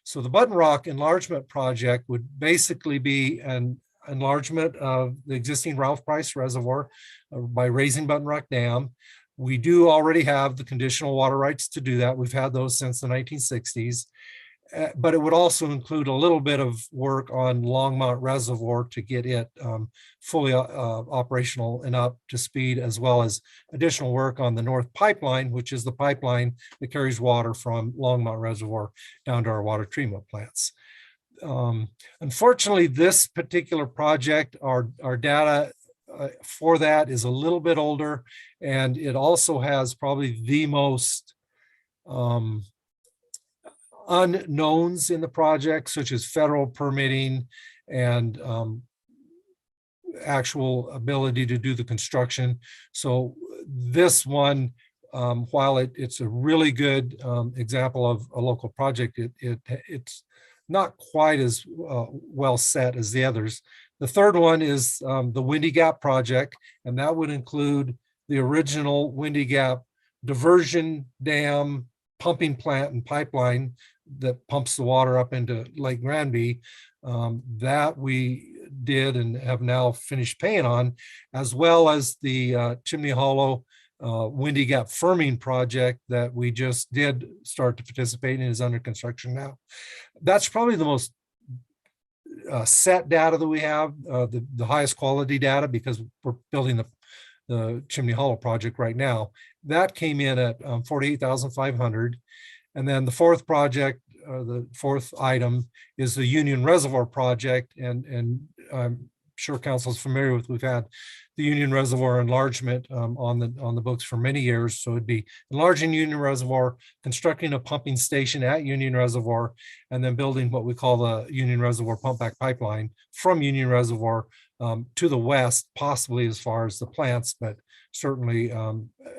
Speaker 17: So the Button Rock enlargement project would basically be an enlargement of the existing Ralph Price Reservoir by raising Button Rock Dam. We do already have the conditional water rights to do that. We've had those since the 1960s. But it would also include a little bit of work on Longmont Reservoir to get it fully operational and up to speed, as well as additional work on the North Pipeline, which is the pipeline that carries water from Longmont Reservoir down to our water treatment plants. Unfortunately, this particular project, our data for that is a little bit older, and it also has probably the most unknowns in the project, such as federal permitting and actual ability to do the construction. So this one, while it's a really good example of a local project, it's not quite as well set as the others. The third one is the Windy Gap project, and that would include the original Windy Gap diversion dam, pumping plant, and pipeline that pumps the water up into Lake Granby. That we did and have now finished paying on, as well as the Chimney Hollow Windy Gap Firming project that we just did start to participate in, is under construction now. That's probably the most set data that we have, the highest quality data, because we're building the Chimney Hollow project right now. That came in at 48,500. And then the fourth project, the fourth item, is the Union Reservoir project. And I'm sure council's familiar with, we've had the Union Reservoir enlargement on the books for many years. So it'd be enlarging Union Reservoir, constructing a pumping station at Union Reservoir, and then building what we call the Union Reservoir pumpback pipeline from Union Reservoir to the west, possibly as far as the plants, but certainly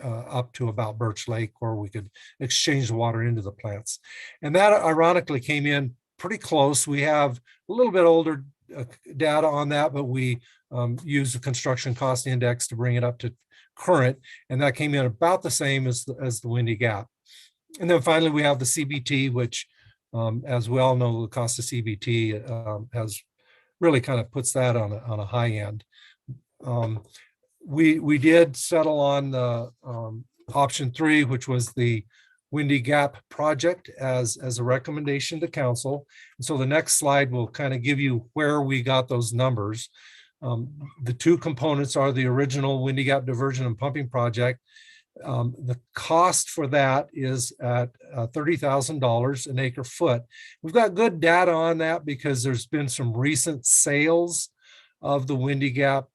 Speaker 17: up to about Birch Lake, where we could exchange the water into the plants. And that ironically came in pretty close. We have a little bit older data on that, but we use the construction cost index to bring it up to current, and that came in about the same as the Windy Gap. And then finally, we have the CBT, which, as we all know, the cost of CBT has really kind of puts that on a high end. We did settle on the option 3, which was the Windy Gap project as a recommendation to council. And so the next slide will kind of give you where we got those numbers. The 2 components are the original Windy Gap diversion and pumping project. The cost for that is at $30,000 an acre foot. We've got good data on that because there's been some recent sales of the Windy Gap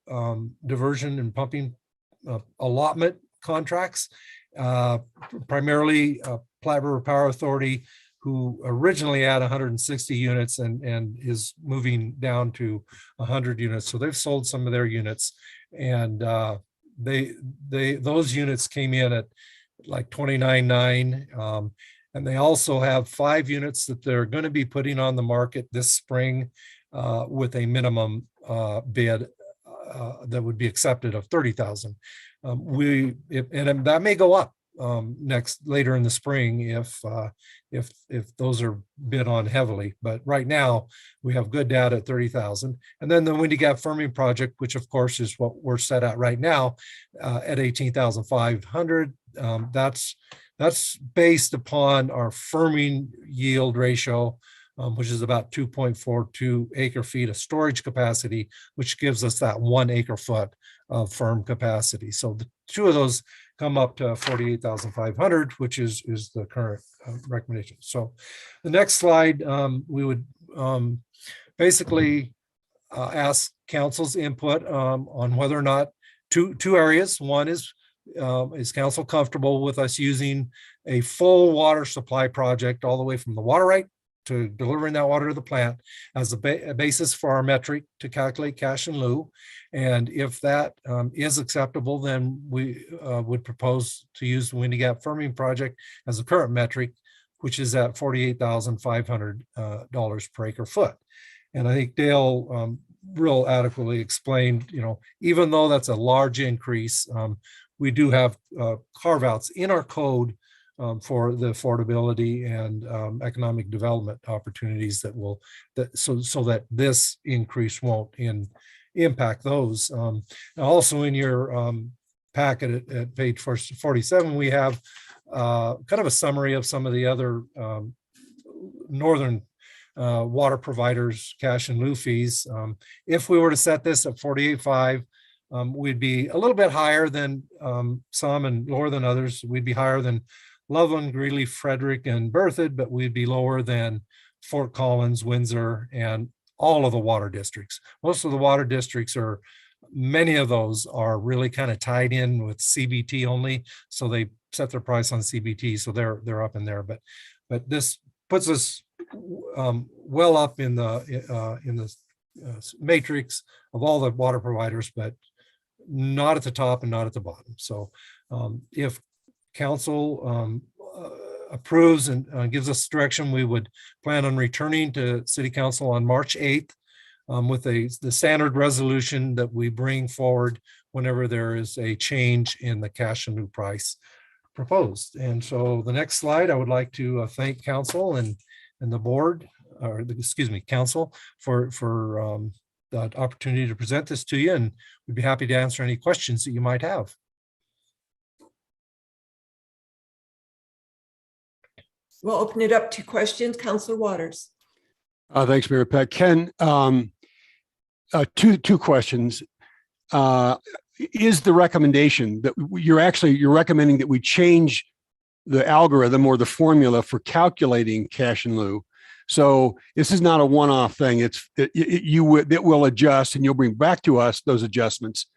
Speaker 17: diversion and pumping allotment contracts, primarily Platte River Power Authority, who originally had 160 units and is moving down to 100 units. So they've sold some of their units, and those units came in at like 29.9. And they also have 5 units that they're going to be putting on the market this spring with a minimum bid that would be accepted of 30,000. And that may go up later in the spring if those are bid on heavily. But right now we have good data at 30,000. And then the Windy Gap firming project, which of course is what we're set at right now at 18,500. That's based upon our firming yield ratio, which is about 2.42 acre feet of storage capacity, which gives us that 1 acre foot of firm capacity. So the 2 of those come up to 48,500, which is the current recommendation. So the next slide, we would basically ask council's input on whether or not two areas. One is council comfortable with us using a full water supply project all the way from the water right to delivering that water to the plant as a basis for our metric to calculate cash in lieu. And if that is acceptable, then we would propose to use the Windy Gap firming project as a current metric, which is at $48,500 per acre foot. And I think Dale real adequately explained, even though that's a large increase, we do have carve-outs in our code for the affordability and economic development opportunities so that this increase won't impact those. Also in your packet at page 47, we have kind of a summary of some of the other northern water providers' cash in lieu fees. If we were to set this at 48.5, we'd be a little bit higher than some and lower than others. We'd be higher than Loveland, Greeley, Frederick, and Berthoud, but we'd be lower than Fort Collins, Windsor, and all of the water districts. Most of the water districts many of those are really kind of tied in with CBT only, so they set their price on CBT, so they're up in there. But this puts us well up in the matrix of all the water providers, but not at the top and not at the bottom. So if council approves and gives us direction, we would plan on returning to City Council on March 8th with the standard resolution that we bring forward whenever there is a change in the cash and lieu price proposed. And so the next slide, I would like to thank council and the board, council for the opportunity to present this to you, and we'd be happy to answer any questions that you might have.
Speaker 1: We'll open it up to questions. Councilor Waters.
Speaker 6: Thanks, Mayor Peck. Ken, two questions. Is the recommendation that you're recommending that we change the algorithm or the formula for calculating cash in lieu So this is not a one-off thing. It will adjust, and you'll bring back to us those adjustments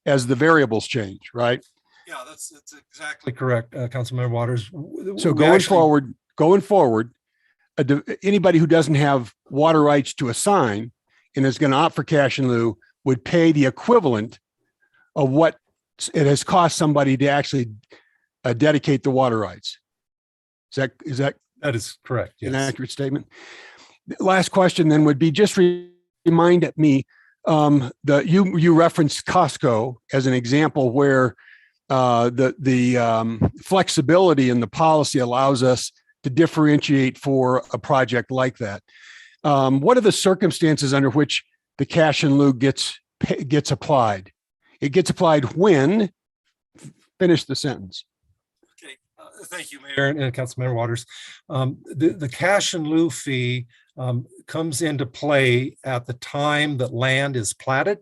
Speaker 6: as the variables change, right?
Speaker 17: Yeah, that's exactly correct, Councilmember Waters.
Speaker 6: So
Speaker 17: We actually-
Speaker 6: going forward, anybody who doesn't have water rights to assign and is going to opt for cash in lieu would pay the equivalent of what it has cost somebody to actually dedicate the water rights. That
Speaker 17: is correct? Yes.
Speaker 6: An accurate statement. The last question then would be, just remind me, you referenced Costco as an example where the flexibility in the policy allows us to differentiate for a project like that. What are the circumstances under which the cash in lieu gets applied? It gets applied when? Finish the sentence.
Speaker 17: Thank you, Mayor and Councilmember Waters. The cash in lieu fee comes into play at the time that land is platted.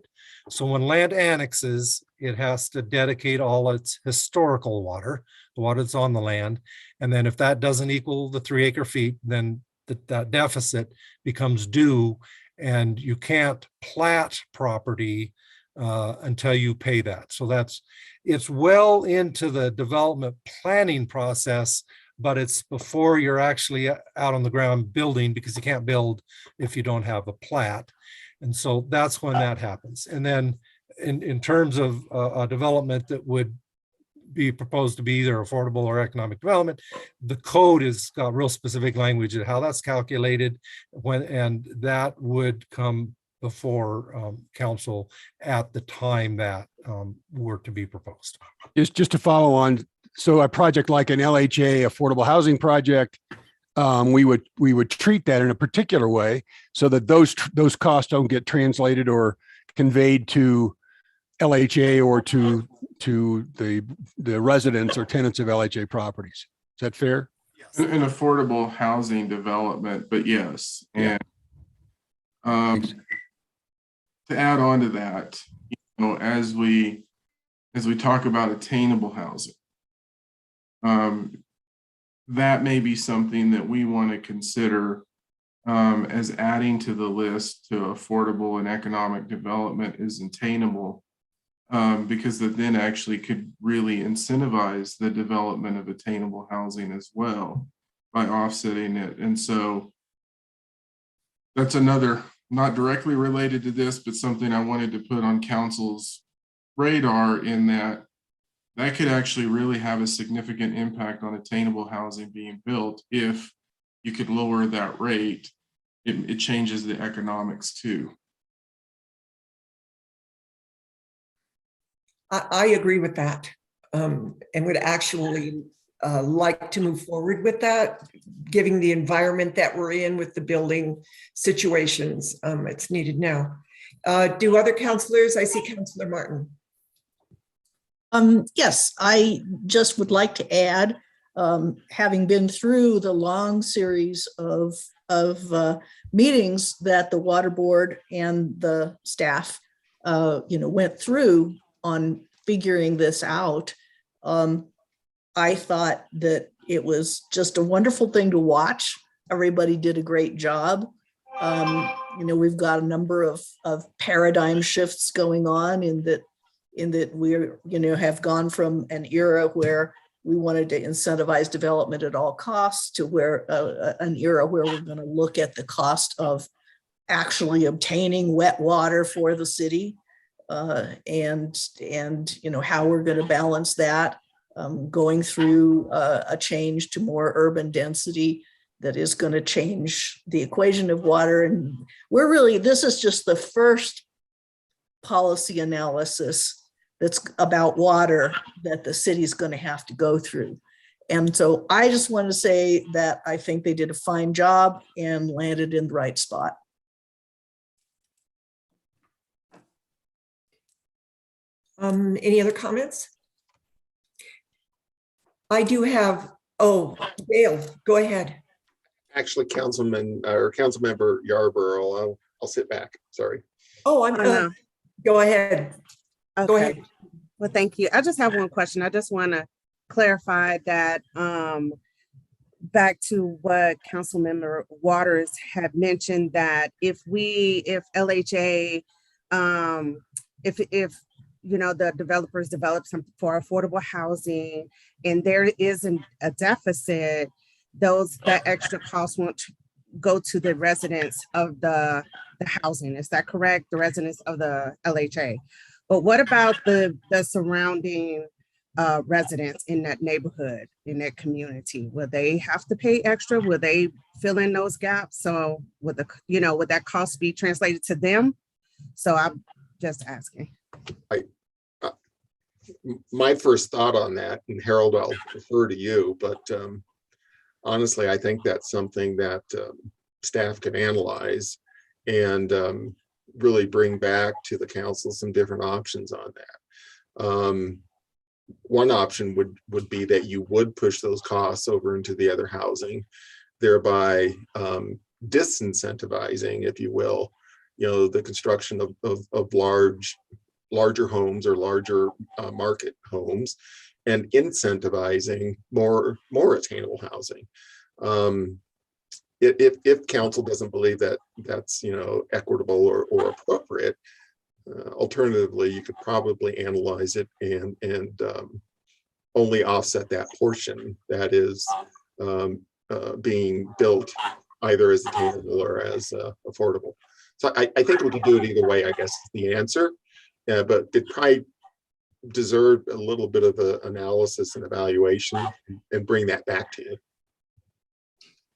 Speaker 17: So when land annexes, it has to dedicate all its historical water, the water that's on the land. And then if that doesn't equal the 3 acre feet, then that deficit becomes due, and you can't plat property until you pay that. So it's well into the development planning process, but it's before you're actually out on the ground building, because you can't build if you don't have a plat. And so that's when that happens. And then in terms of a development that would be proposed to be either affordable or economic development, the code has got real specific language of how that's calculated, and that would come before council at the time that were to be proposed.
Speaker 6: Just to follow on, so a project like an LHA affordable housing project, we would treat that in a particular way so that those costs don't get translated or conveyed to LHA or to the residents or tenants of LHA properties. Is that fair?
Speaker 4: Yes. An affordable housing development, but yes. And to add on to that, as we talk about attainable housing, that may be something that we want to consider as adding to the list to affordable and economic development is attainable, because that then actually could really incentivize the development of attainable housing as well by offsetting it. And so that's another, not directly related to this, but something I wanted to put on council's radar, in that could actually really have a significant impact on attainable housing being built. If you could lower that rate, it changes the economics too.
Speaker 1: I agree with that, and would actually like to move forward with that, given the environment that we're in with the building situations. It's needed now. Do other councilors? I see Councilor Martin.
Speaker 5: Yes, I just would like to add, having been through the long series of meetings that the water board and the staff, went through on figuring this out, I thought that it was just a wonderful thing to watch. Everybody did a great job. We've got a number of paradigm shifts going on in that we're, have gone from an era where we wanted to incentivize development at all costs to where an era where we're going to look at the cost of actually obtaining wet water for the city, and how we're going to balance that, going through a change to more urban density that is going to change the equation of water. And this is just the first policy analysis that's about water that the city's going to have to go through. And so I just want to say that I think they did a fine job and landed in the right spot.
Speaker 1: Any other comments? I do have, Dale, go ahead.
Speaker 16: Actually, Councilmember Yarborough, I'll sit back. Sorry.
Speaker 1: Go ahead.
Speaker 18: Okay.
Speaker 1: Go ahead.
Speaker 18: Well, thank you. I just have one question. I just want to clarify that back to what Councilmember Waters had mentioned, that if LHA, if you know, the developers develop something for affordable housing and there isn't a deficit, that extra cost won't go to the residents of the housing. Is that correct? The residents of the LHA. But what about the surrounding residents in that neighborhood, in that community? Will they have to pay extra? Will they fill in those gaps? So would that cost be translated to them? So I'm just asking.
Speaker 16: My first thought on that, and Harold, I'll refer to you, but honestly, I think that's something that staff can analyze and really bring back to the council some different options on that. One option would be that you would push those costs over into the other housing, thereby disincentivizing, if you will, the construction of larger homes or larger market homes, and incentivizing more attainable housing. If council doesn't believe that that's equitable or appropriate, alternatively, you could probably analyze it and only offset that portion that is being built either as attainable or as affordable. So I think we could do it either way, I guess is the answer. But it probably deserved a little bit of an analysis and evaluation and bring that back to you.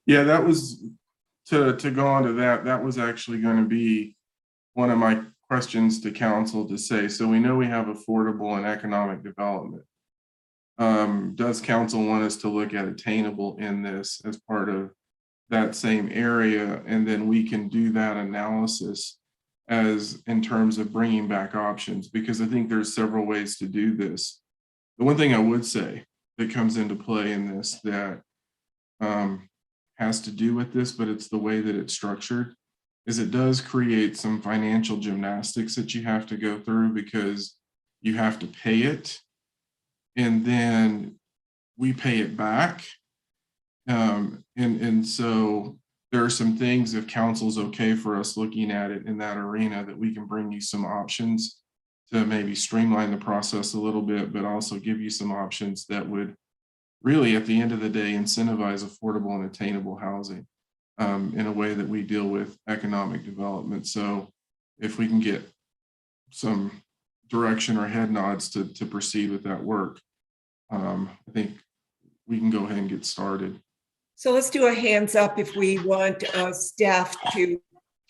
Speaker 4: Yeah, that was to go on to that. That was actually going to be one of my questions to council to say. So we know we have affordable and economic development. Does council want us to look at attainable in this as part of that same area? And then we can do that analysis as in terms of bringing back options, because I think there's several ways to do this. The one thing I would say that comes into play in this that has to do with this, but it's the way that it's structured, is it does create some financial gymnastics that you have to go through, because you have to pay it and then we pay it back. And so there are some things, if council's okay for us looking at it in that arena, that we can bring you some options to maybe streamline the process a little bit, but also give you some options that would really, at the end of the day, incentivize affordable and attainable housing in a way that we deal with economic development. So if we can get some direction or head nods to proceed with that work, I think we can go ahead and get started.
Speaker 1: So let's do a hands up if we want staff to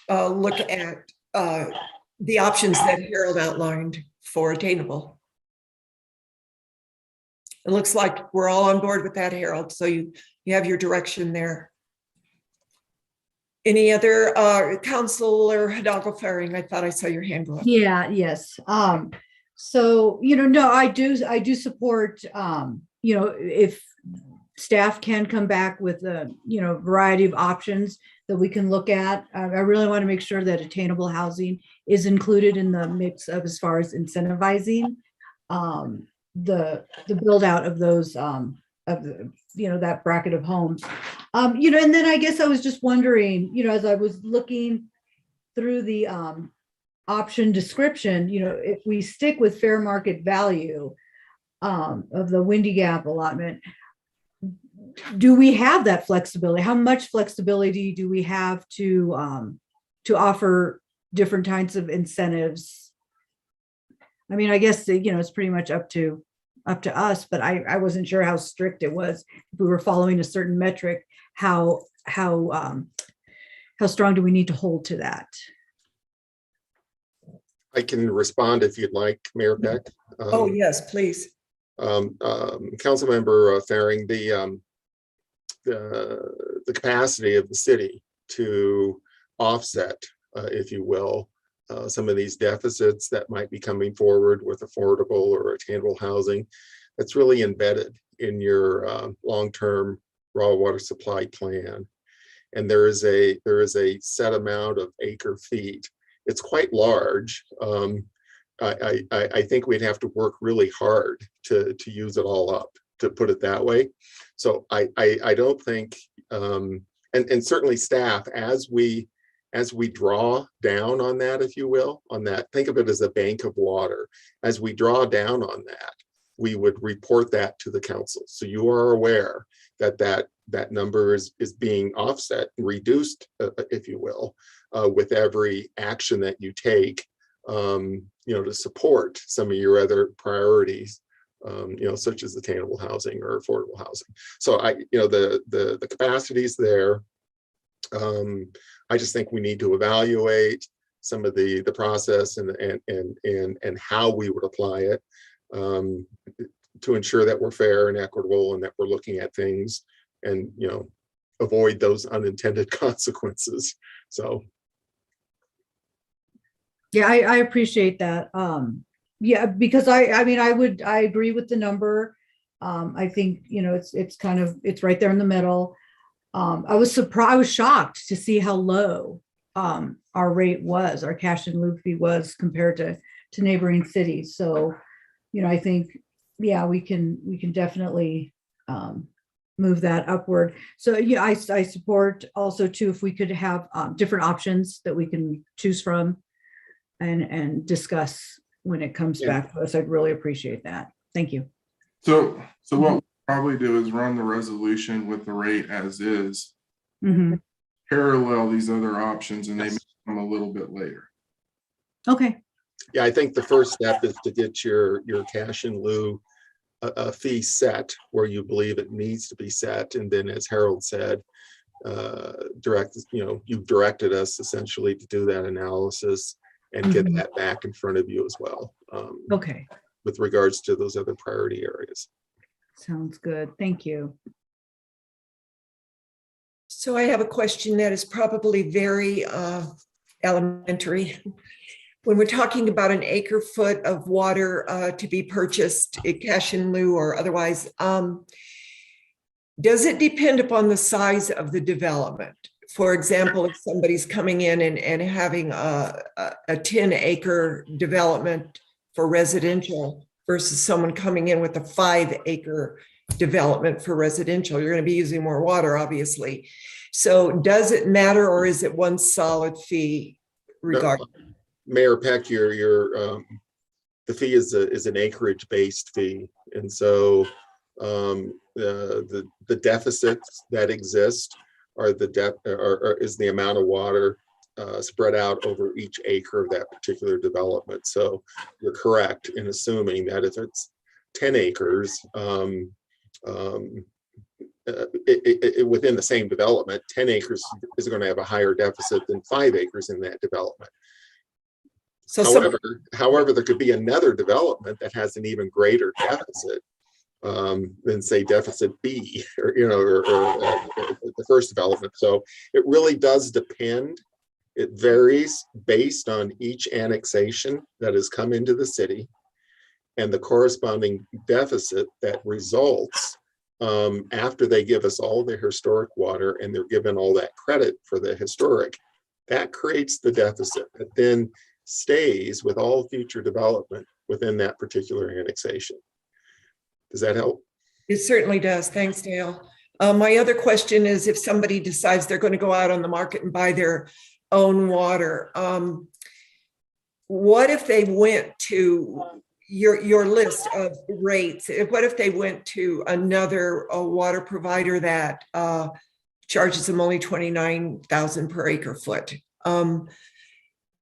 Speaker 1: look at the options that Harold outlined for attainable. It looks like we're all on board with that, Harold. So you have your direction there. Any other Councilor Hidalgo Faring? I thought I saw your hand go up.
Speaker 7: Yeah, yes. So, no, I do support, if staff can come back with a, variety of options that we can look at. I really want to make sure that attainable housing is included in the mix of, as far as incentivizing the build out of those of the, that bracket of homes. And then I guess I was just wondering, as I was looking through the option description, if we stick with fair market value of the Windy Gap allotment, do we have that flexibility? How much flexibility do we have to offer different kinds of incentives? I mean, I guess it's pretty much up to us, but I wasn't sure how strict it was. If we were following a certain metric, how strong do we need to hold to that?
Speaker 16: I can respond if you'd like, Mayor Peck.
Speaker 1: Oh yes, please.
Speaker 16: Councilmember Faring, the capacity of the city to offset, if you will, some of these deficits that might be coming forward with affordable or attainable housing, that's really embedded in your long-term raw water supply plan. And there is a set amount of acre feet. It's quite large. I think we'd have to work really hard to use it all up to put it that way. So I don't think, and certainly staff, as we draw down on that, if you will, on that, think of it as a bank of water. As we draw down on that, we would report that to the council. So you are aware that that number is being offset, reduced, if you will, with every action that you take, to support some of your other priorities, such as attainable housing or affordable housing. So the capacity is there. I just think we need to evaluate some of the process and how we would apply it, to ensure that we're fair and equitable and that we're looking at things and, avoid those unintended consequences. So.
Speaker 7: Yeah, I appreciate that. Yeah, because I agree with the number. I think, it's right there in the middle. I was shocked to see how low our rate was, our cash in lieu fee was compared to neighboring cities. So, I think, yeah, we can definitely move that upward. So yeah, I support also too, if we could have different options that we can choose from and discuss when it comes back to us. I'd really appreciate that. Thank you.
Speaker 4: So what we'll probably do is run the resolution with the rate as is, parallel these other options, and they may come a little bit later.
Speaker 7: Okay.
Speaker 16: Yeah, I think the first step is to get your cash in lieu fee set where you believe it needs to be set, and then, as Harold said, you've directed us essentially to do that analysis and get that back in front of you as well.
Speaker 7: Okay.
Speaker 16: With regards to those other priority areas.
Speaker 7: Sounds good. Thank you.
Speaker 1: So I have a question that is probably very elementary. When we're talking about an acre foot of water to be purchased, cash in lieu or otherwise, does it depend upon the size of the development? For example, if somebody's coming in and having a 10-acre development for residential versus someone coming in with a 5-acre development for residential, you're going to be using more water, obviously. So does it matter, or is it one solid fee regardless?
Speaker 16: No, Mayor Peck, the fee is an acreage based fee. And so the deficits that exist is the amount of water spread out over each acre of that particular development. So you're correct in assuming that if it's 10 acres, within the same development, 10 acres is going to have a higher deficit than 5 acres in that development. So however, there could be another development that has an even greater deficit than, say, deficit B, or the first development. So it really does depend. It varies based on each annexation that has come into the city and the corresponding deficit that results after they give us all the historic water and they're given all that credit for the historic. That creates the deficit that then stays with all future development within that particular annexation. Does that help?
Speaker 1: It certainly does. Thanks, Dale. My other question is, if somebody decides they're going to go out on the market and buy their own water, what if they went to your list of rates? What if they went to another water provider that charges them only $29,000 per acre foot?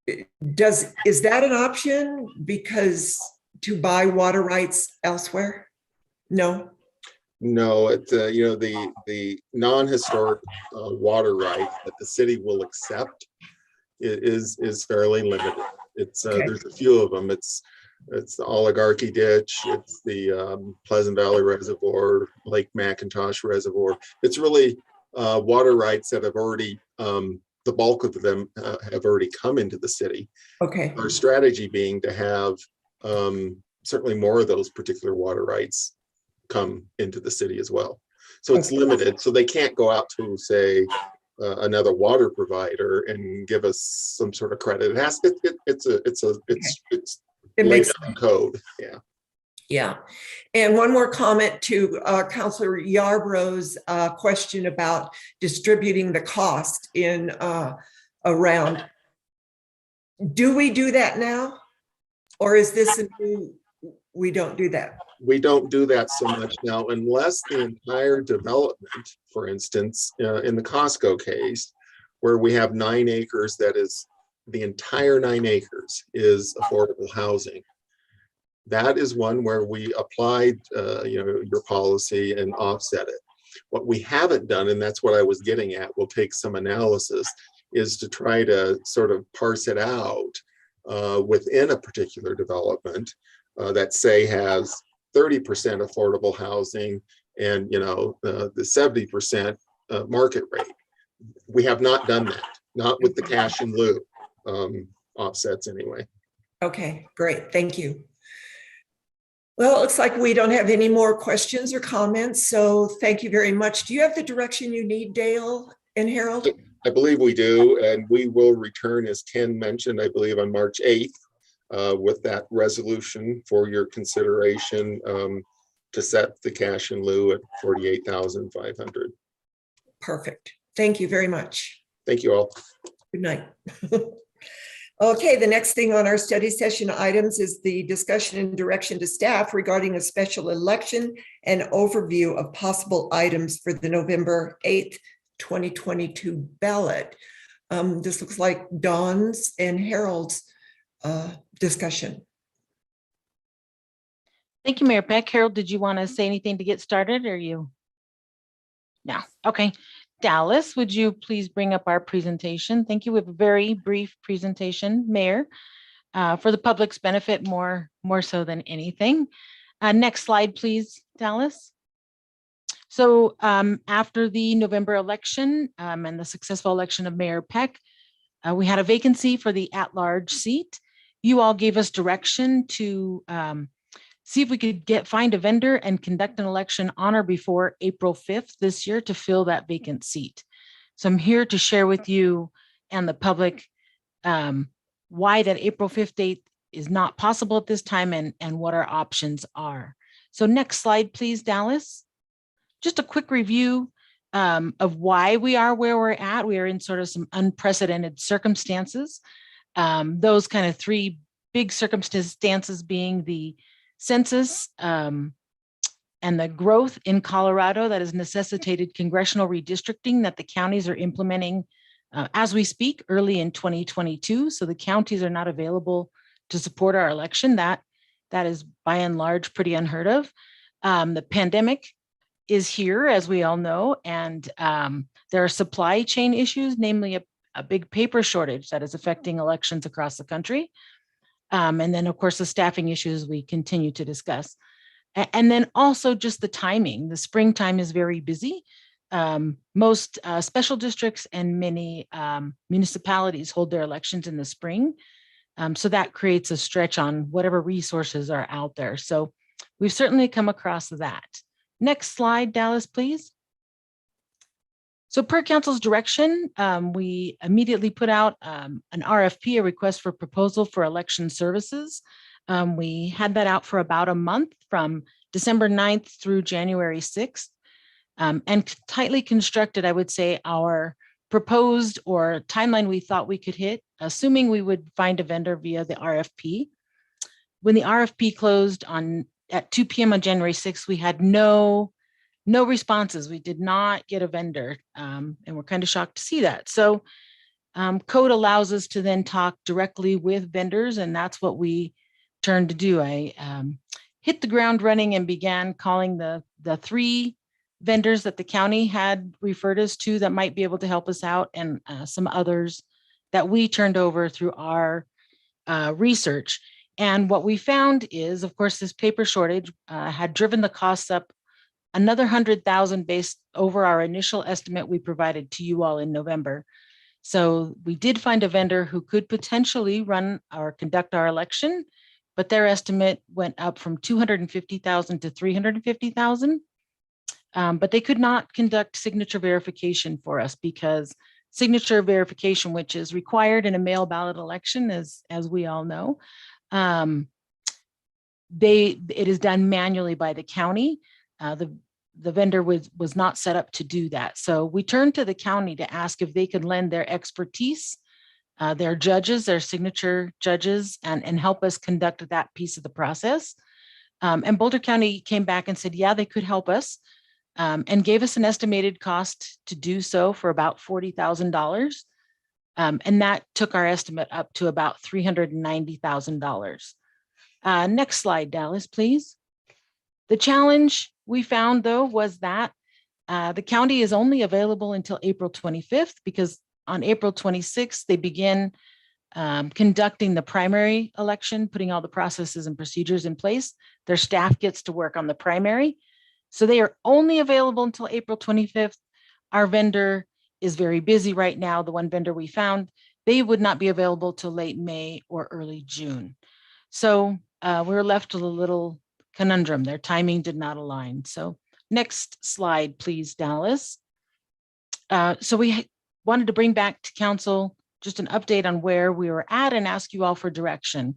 Speaker 1: Is that an option, because to buy water rights elsewhere? No. The non-historic water right that the city will accept is fairly limited. It's there's a few of them. It's the Oligarchy Ditch. It's the Pleasant Valley Reservoir, Lake McIntosh Reservoir. It's really water rights that have already the bulk of them have already come into the city. Okay.
Speaker 16: Our strategy being to have certainly more of those particular water rights come into the city as well. So it's limited. So they can't go out to, say, another water provider and give us some sort of credit. It has it's laid out in code. Yeah.
Speaker 1: Yeah. And one more comment to Councillor Yarborough's question about distributing the cost in around. Do we do that now? Or is this a new, we don't do that?
Speaker 16: We don't do that so much now unless the entire development, for instance, in the Costco case, where we have 9 acres, that is the entire 9 acres is affordable housing. That is one where we applied, your policy and offset it. What we haven't done, and that's what I was getting at, will take some analysis, is to try to sort of parse it out within a particular development that say has 30% affordable housing and the 70% market rate. We have not done that, not with the cash in lieu offsets anyway.
Speaker 1: Okay, great, thank you. Well, it looks like we don't have any more questions or comments, so thank you very much. Do you have the direction you need, Dale and Harold?
Speaker 16: I believe we do, and we will return, as Ken mentioned, I believe on March 8th, with that resolution for your consideration to set the cash in lieu at $48,500.
Speaker 1: Perfect. Thank you very much.
Speaker 16: Thank you all.
Speaker 1: Good night. Okay, the next thing on our study session items is the discussion and direction to staff regarding a special election and overview of possible items for the November 8th, 2022 ballot. This looks like Dawn's and Harold's discussion.
Speaker 3: Thank you, Mayor Peck. Harold, did you want to say anything to get started, or you? No. Okay. Dallas, would you please bring up our presentation? Thank you. We have a very brief presentation, Mayor, for the public's benefit, more so than anything. Next slide, please, Dallas. So after the November election and the successful election of Mayor Peck, we had a vacancy for the at-large seat. You all gave us direction to see if we could find a vendor and conduct an election on or before April 5th this year to fill that vacant seat. So I'm here to share with you and the public why that April 5th date is not possible at this time and what our options are. So next slide, please, Dallas. Just a quick review of why we are where we're at. We are in sort of some unprecedented circumstances. Those kind of 3 big circumstances being the census and the growth in Colorado that has necessitated congressional redistricting that the counties are implementing as we speak early in 2022. So the counties are not available to support our election. That is by and large pretty unheard of. The pandemic is here, as we all know, and there are supply chain issues, namely a big paper shortage that is affecting elections across the country. And then, of course, the staffing issues we continue to discuss. And then also just the timing. The springtime is very busy. Most special districts and many municipalities hold their elections in the spring. So that creates a stretch on whatever resources are out there. So we've certainly come across that. Next slide, Dallas, please. So per council's direction, we immediately put out an RFP, a request for proposal for election services. We had that out for about a month from December 9th through January 6th. And tightly constructed, I would say, our proposed or timeline we thought we could hit, assuming we would find a vendor via the RFP. When the RFP closed at 2 p.m. on January 6th, we had no responses. We did not get a vendor, and we're kind of shocked to see that. So code allows us to then talk directly with vendors, and that's what we turned to do. I hit the ground running and began calling the 3 vendors that the county had referred us to that might be able to help us out, and some others that we turned over through our research. And what we found is, of course, this paper shortage had driven the costs up another $100,000 based over our initial estimate we provided to you all in November. So we did find a vendor who could potentially run or conduct our election, but their estimate went up from $250,000 to $350,000. But they could not conduct signature verification for us because signature verification, which is required in a mail ballot election, as we all know, it is done manually by the county. The vendor was not set up to do that. So we turned to the county to ask if they could lend their expertise, their judges, their signature judges, and help us conduct that piece of the process. And Boulder County came back and said, yeah, they could help us, and gave us an estimated cost to do so for about $40,000. And that took our estimate up to about $390,000. Next slide, Dallas, please. The challenge we found, though, was that the county is only available until April 25th, because on April 26th, they begin conducting the primary election, putting all the processes and procedures in place. Their staff gets to work on the primary. So they are only available until April 25th. Our vendor is very busy right now. The one vendor we found, they would not be available till late May or early June. So we're left with a little conundrum. Their timing did not align. So next slide, please, Dallas. So we wanted to bring back to council just an update on where we were at and ask you all for direction.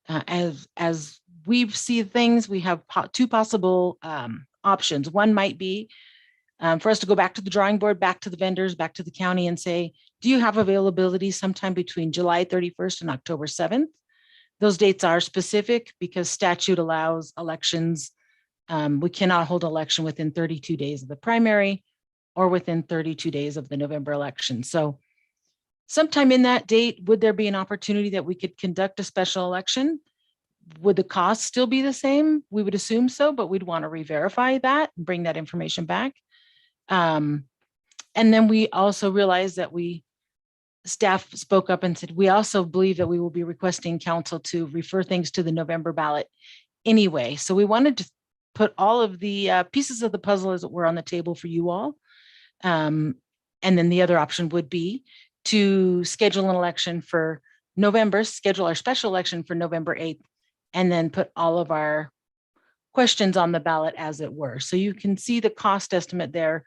Speaker 3: As we see things, we have two possible options. One might be for us to go back to the drawing board, back to the vendors, back to the county and say, do you have availability sometime between July 31st and October 7th? Those dates are specific because statute allows elections. We cannot hold election within 32 days of the primary or within 32 days of the November election. So sometime in that date, would there be an opportunity that we could conduct a special election? Would the cost still be the same? We would assume so, but we'd want to re-verify that and bring that information back. And then we also realized that staff spoke up and said, we also believe that we will be requesting council to refer things to the November ballot anyway. So we wanted to put all of the pieces of the puzzle as it were on the table for you all. And then the other option would be to schedule an election for November, schedule our special election for November 8th, and then put all of our questions on the ballot as it were. So you can see the cost estimate there.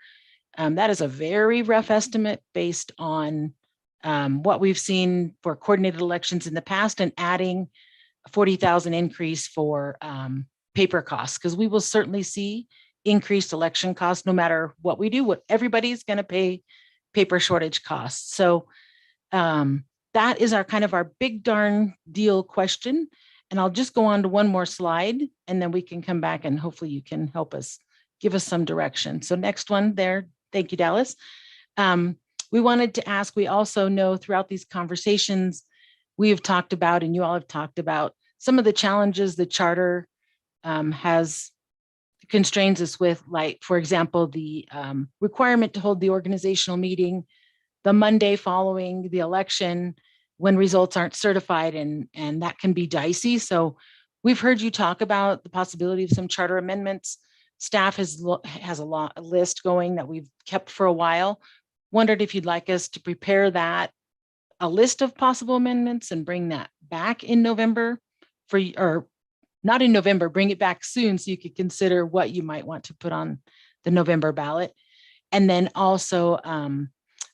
Speaker 3: That is a very rough estimate based on what we've seen for coordinated elections in the past and adding a 40,000 increase for paper costs, because we will certainly see increased election costs no matter what we do. What everybody's going to pay paper shortage costs. So that is our kind of our big darn deal question. And I'll just go on to one more slide and then we can come back and hopefully you can help us, give us some direction. So next one there. Thank you, Dallas. We wanted to ask, we also know throughout these conversations, we have talked about, and you all have talked about some of the challenges the charter has constrains us with, like, for example, the requirement to hold the organizational meeting the Monday following the election when results aren't certified, and that can be dicey. So we've heard you talk about the possibility of some charter amendments. Staff has a list going that we've kept for a while. Wondered if you'd like us to prepare that, a list of possible amendments and bring that back in November or not in November, bring it back soon so you could consider what you might want to put on the November ballot. And then also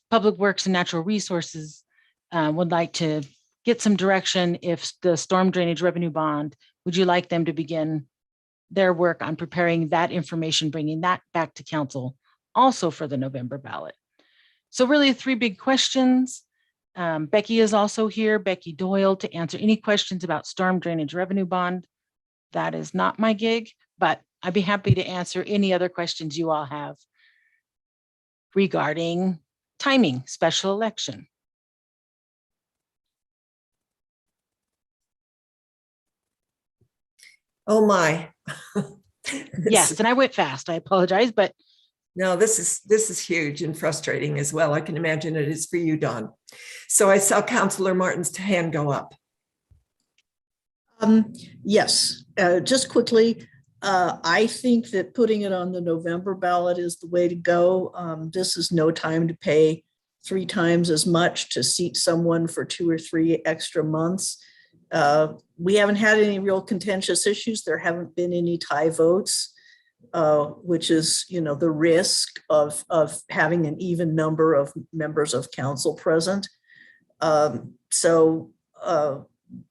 Speaker 3: Public Works and Natural Resources would like to get some direction if the storm drainage revenue bond, would you like them to begin their work on preparing that information, bringing that back to council also for the November ballot? So really 3 big questions. Becky is also here, Becky Doyle, to answer any questions about storm drainage revenue bond. That is not my gig, but I'd be happy to answer any other questions you all have regarding timing, special election.
Speaker 1: Oh my.
Speaker 3: Yes, and I went fast. I apologize, but
Speaker 1: no, this is huge and frustrating as well. I can imagine it is for you, Dawn. So I saw Councillor Martin's hand go up.
Speaker 5: Yes, just quickly, I think that putting it on the November ballot is the way to go. This is no time to pay 3 times as much to seat someone for 2 or 3 extra months. We haven't had any real contentious issues. There haven't been any tie votes, which is, you know, the risk of having an even number of members of council present.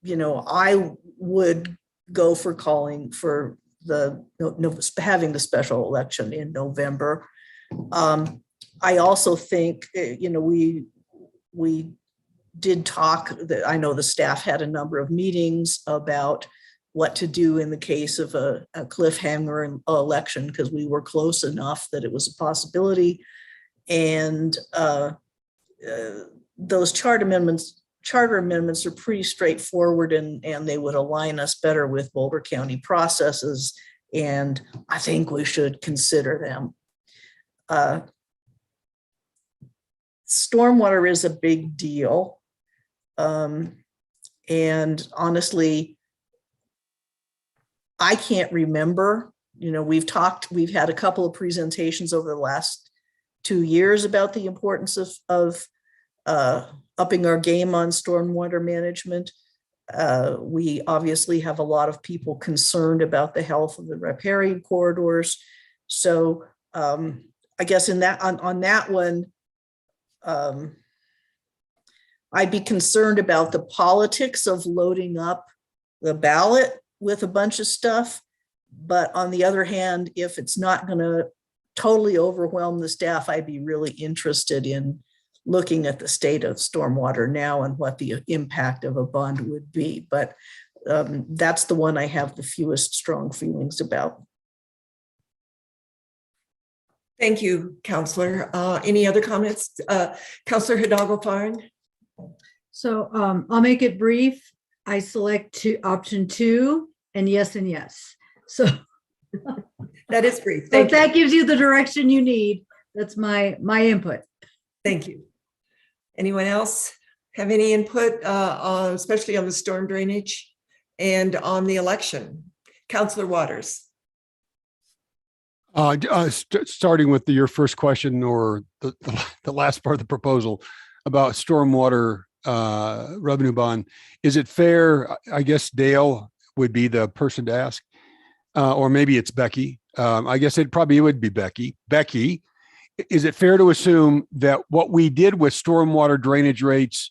Speaker 5: You know, I would go for calling for having the special election in November. I also think, we did talk that I know the staff had a number of meetings about what to do in the case of a cliffhanger election, because we were close enough that it was a possibility. And those charter amendments are pretty straightforward, and they would align us better with Boulder County processes. And I think we should consider them. Stormwater is a big deal. And honestly, I can't remember, we've had a couple of presentations over the last 2 years about the importance of upping our game on stormwater management. We obviously have a lot of people concerned about the health of the riparian corridors. So I guess on that one, I'd be concerned about the politics of loading up the ballot with a bunch of stuff. But on the other hand, if it's not going to totally overwhelm the staff, I'd be really interested in looking at the state of stormwater now and what the impact of a bond would be. But that's the one I have the fewest strong feelings about.
Speaker 1: Thank you, Councillor. Any other comments? Councillor Hidalgo-Farn?
Speaker 7: So I'll make it brief. I select option 2 and yes. So
Speaker 1: that is brief.
Speaker 7: So that gives you the direction you need. That's my input.
Speaker 1: Thank you. Anyone else have any input, especially on the storm drainage and on the election? Councillor Waters.
Speaker 6: Starting with your first question, or the last part of the proposal about stormwater revenue bond, is it fair? I guess Dale would be the person to ask, or maybe it's Becky. I guess it probably would be Becky. Becky, is it fair to assume that what we did with stormwater drainage rates,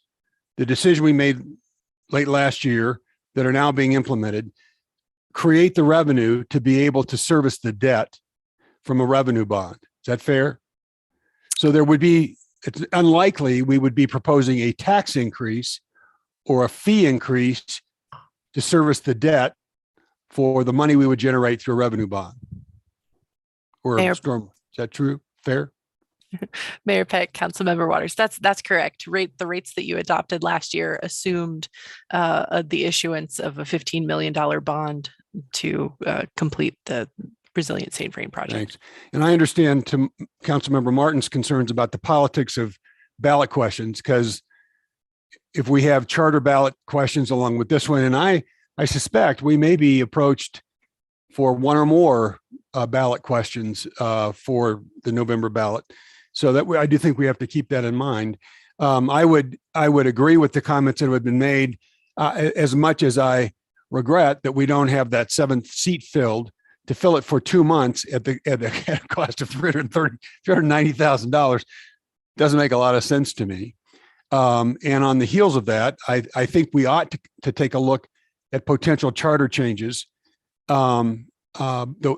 Speaker 6: the decision we made late last year that are now being implemented, create the revenue to be able to service the debt from a revenue bond? Is that fair? So there would be, it's unlikely we would be proposing a tax increase or a fee increase to service the debt for the money we would generate through a revenue bond or
Speaker 19: Mayor,
Speaker 6: storm. Is that true? Fair?
Speaker 19: Mayor Peck, Councilmember Waters, that's correct. The rates that you adopted last year assumed the issuance of a $15 million bond to complete the Resilient St. Frame project.
Speaker 6: Thanks. And I understand to Councilmember Martin's concerns about the politics of ballot questions, because if we have charter ballot questions along with this one, and I suspect we may be approached for one or more ballot questions for the November ballot. So that I do think we have to keep that in mind. I would agree with the comments that have been made, as much as I regret that we don't have that 7th seat filled. To fill it for 2 months at the cost of $390,000 doesn't make a lot of sense to me. And on the heels of that, I think we ought to take a look at potential charter changes. The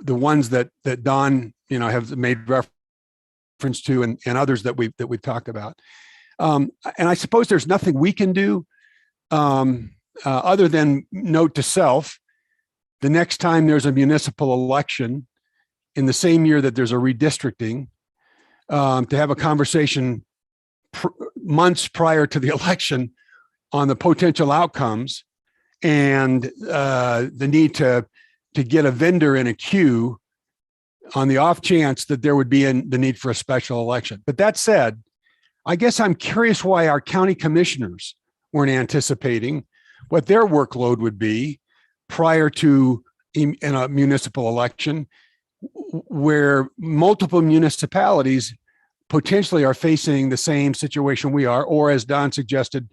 Speaker 6: ones that Don have made reference to, and others that we've talked about. And I suppose there's nothing we can do other than note to self: the next time there's a municipal election in the same year that there's a redistricting, to have a conversation months prior to the election on the potential outcomes and the need to get a vendor in a queue on the off chance that there would be the need for a special election. But that said, I guess I'm curious why our county commissioners weren't anticipating what their workload would be prior to in a municipal election, where multiple municipalities potentially are facing the same situation we are, or as Don suggested,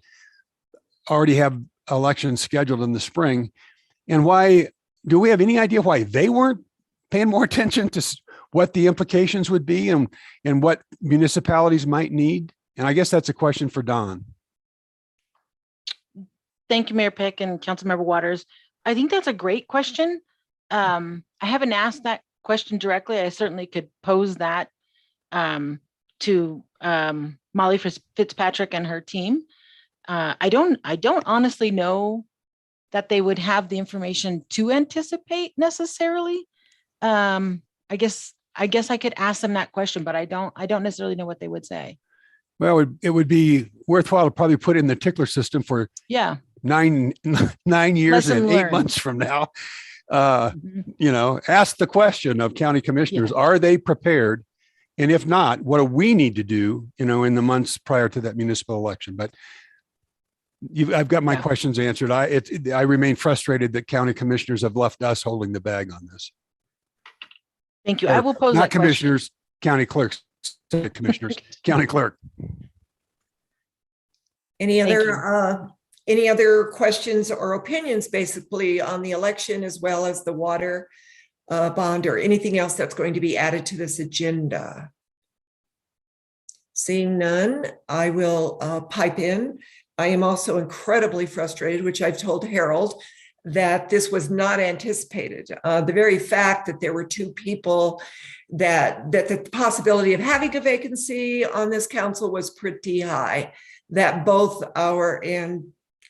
Speaker 6: already have elections scheduled in the spring. And why, do we have any idea why they weren't paying more attention to what the implications would be and what municipalities might need? And I guess that's a question for Don.
Speaker 3: Thank you, Mayor Peck and Councilmember Waters. I think that's a great question. I haven't asked that question directly. I certainly could pose that to Molly Fitzpatrick and her team. I don't honestly know that they would have the information to anticipate necessarily. I guess I could ask them that question, but I don't necessarily know what they would say.
Speaker 6: Well, it would be worthwhile to probably put in the tickler system for
Speaker 3: Yeah.
Speaker 6: 9 years
Speaker 3: Lesson
Speaker 6: and
Speaker 3: learned.
Speaker 6: 8 months from now. Ask the question of county commissioners, are they prepared? And if not, what do we need to do, in the months prior to that municipal election? But I've got my questions answered. I remain frustrated that county commissioners have left us holding the bag on this.
Speaker 3: Thank you. I will pose
Speaker 6: not
Speaker 3: that
Speaker 6: commissioners, county clerks, commissioners, county clerk.
Speaker 1: Any other questions or opinions basically on the election as well as the water bond or anything else that's going to be added to this agenda? Seeing none, I will pipe in. I am also incredibly frustrated, which I've told Herald, that this was not anticipated. The very fact that there were two people that the possibility of having a vacancy on this council was pretty high, that both and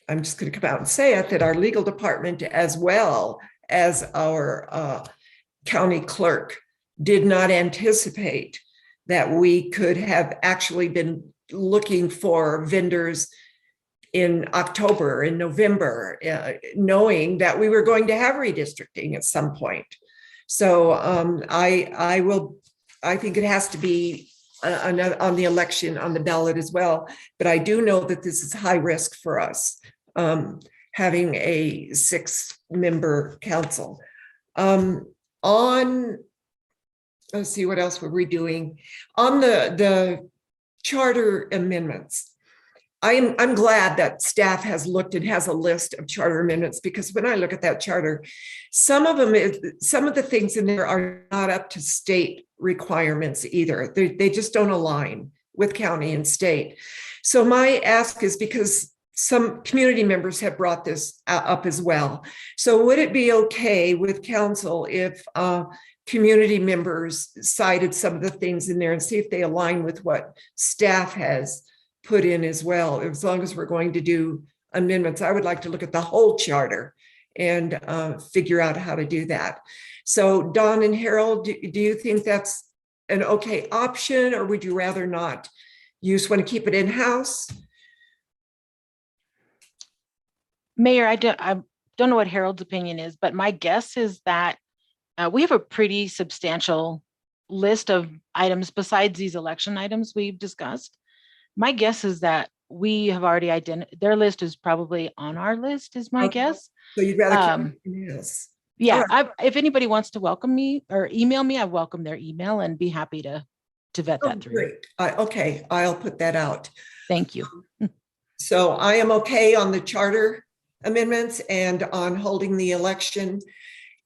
Speaker 1: I'm just going to come out and say it, that our legal department as well as our county clerk did not anticipate that we could have actually been looking for vendors in October, in November, knowing that we were going to have redistricting at some point. So I think it has to be on the election on the ballot as well. But I do know that this is high risk for us, having a 6-member council. Let's see, what else were we doing? On the charter amendments, I'm glad that staff has looked and has a list of charter amendments, because when I look at that charter, some of the things in there are not up to state requirements either. They just don't align with county and state. So my ask is, because some community members have brought this up as well. So would it be okay with council if community members cited some of the things in there and see if they align with what staff has put in as well? As long as we're going to do amendments, I would like to look at the whole charter and figure out how to do that. So Don and Harold, do you think that's an okay option, or would you rather not? You just want to keep it in-house?
Speaker 3: Mayor, I don't know what Harold's opinion is, but my guess is that we have a pretty substantial list of items besides these election items we've discussed. My guess is that we have already identified, their list is probably on our list, is my guess.
Speaker 1: So you'd rather keep it in-house?
Speaker 3: Yeah, if anybody wants to welcome me or email me, I welcome their email and be happy to vet that through.
Speaker 1: Great. Okay, I'll put that out.
Speaker 3: Thank you.
Speaker 1: So I am okay on the charter amendments and on holding the election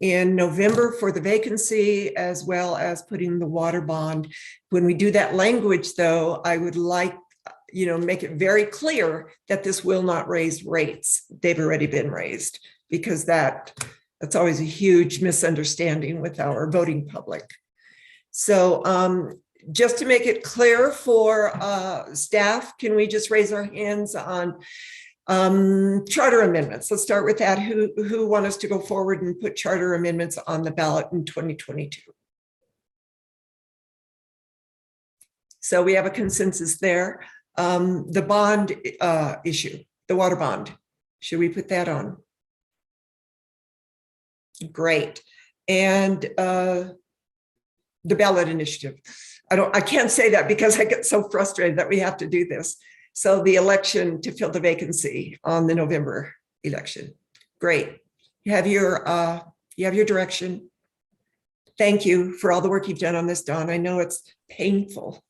Speaker 1: in November for the vacancy, as well as putting the water bond. When we do that language, though, I would like, make it very clear that this will not raise rates. They've already been raised, because that's always a huge misunderstanding with our voting public. So just to make it clear for staff, can we just raise our hands on charter amendments? Let's start with that. Who want us to go forward and put charter amendments on the ballot in 2022? So we have a consensus there. The bond issue, the water bond, should we put that on? Great. And the ballot initiative. I can't say that because I get so frustrated that we have to do this. So the election to fill the vacancy on the November election. Great. You have your direction. Thank you for all the work you've done on this, Dawn. I know it's painful.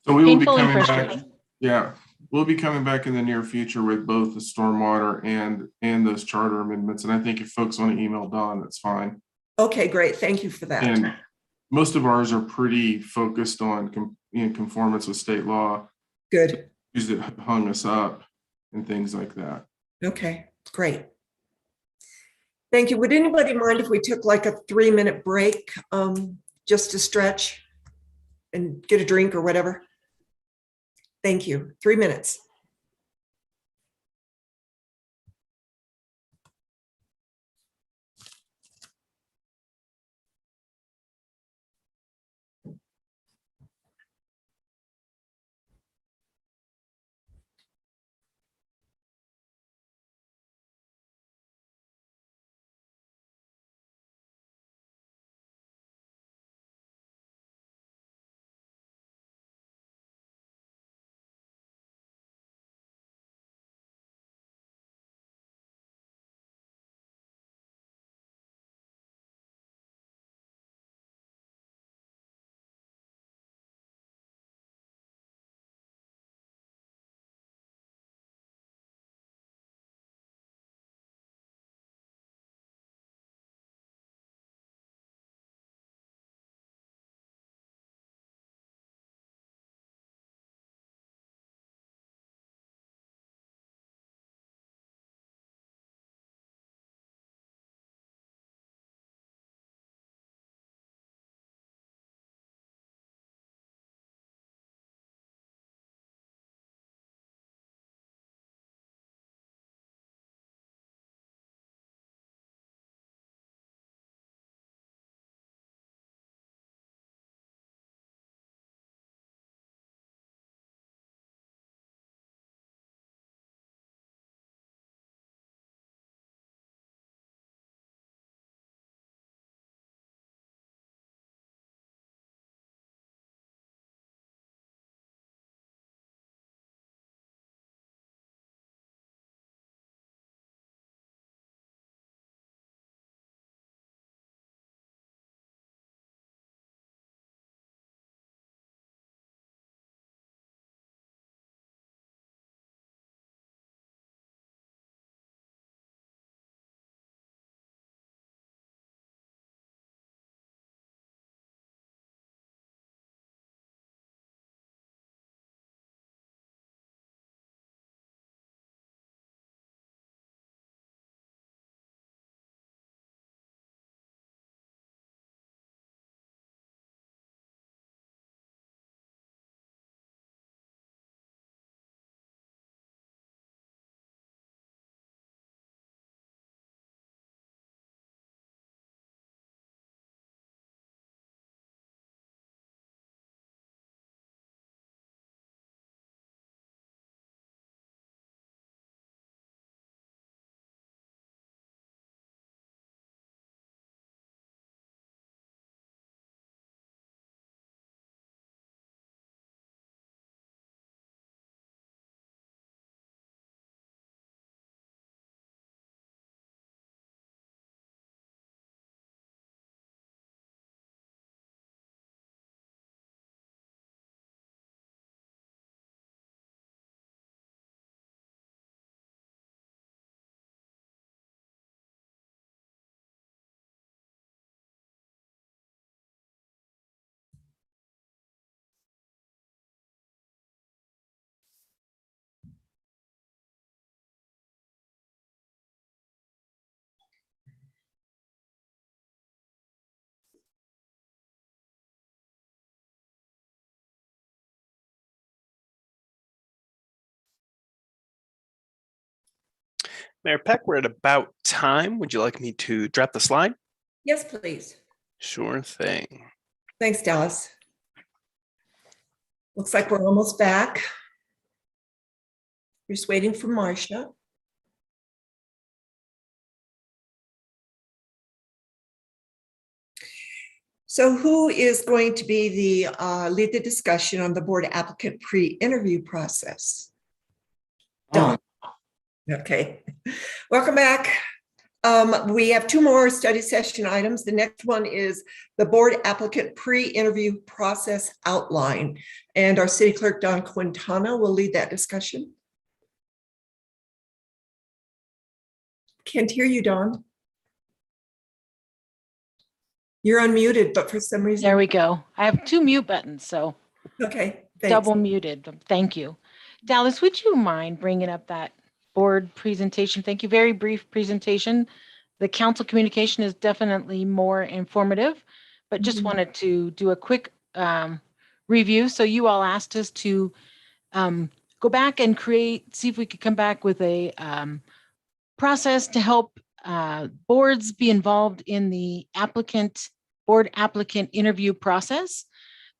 Speaker 4: So we will be coming back. Yeah, we'll be coming back in the near future with both the stormwater and those charter amendments. And I think if folks want to email Dawn, that's fine.
Speaker 1: Okay, great. Thank you for that.
Speaker 4: And most of ours are pretty focused on conformance with state law.
Speaker 1: Good.
Speaker 4: That hung us up and things like that.
Speaker 1: Okay, great. Thank you. Would anybody mind if we took like a 3-minute break just to stretch and get a drink or whatever? Thank you. 3 minutes.
Speaker 2: Mayor Peck, we're at about time. Would you like me to drop the slide?
Speaker 1: Yes, please.
Speaker 2: Sure thing.
Speaker 1: Thanks, Dallas. Looks like we're almost back. We're just waiting for Marcia. So who is going to be the lead the discussion on the board applicant pre-interview process? Don. Okay, welcome back. We have 2 more study session items. The next one is the board applicant pre-interview process outline. And our city clerk, Don Quintana, will lead that discussion. Can't hear you, Don. You're unmuted, but for some reason.
Speaker 3: There we go. I have 2 mute buttons, so.
Speaker 1: Okay, thanks.
Speaker 3: Double muted. Thank you. Dallas, would you mind bringing up that board presentation? Thank you. Very brief presentation The council communication is definitely more informative, but just wanted to do a quick review. So you all asked us to go back and see if we could come back with a process to help boards be involved in the board applicant interview process.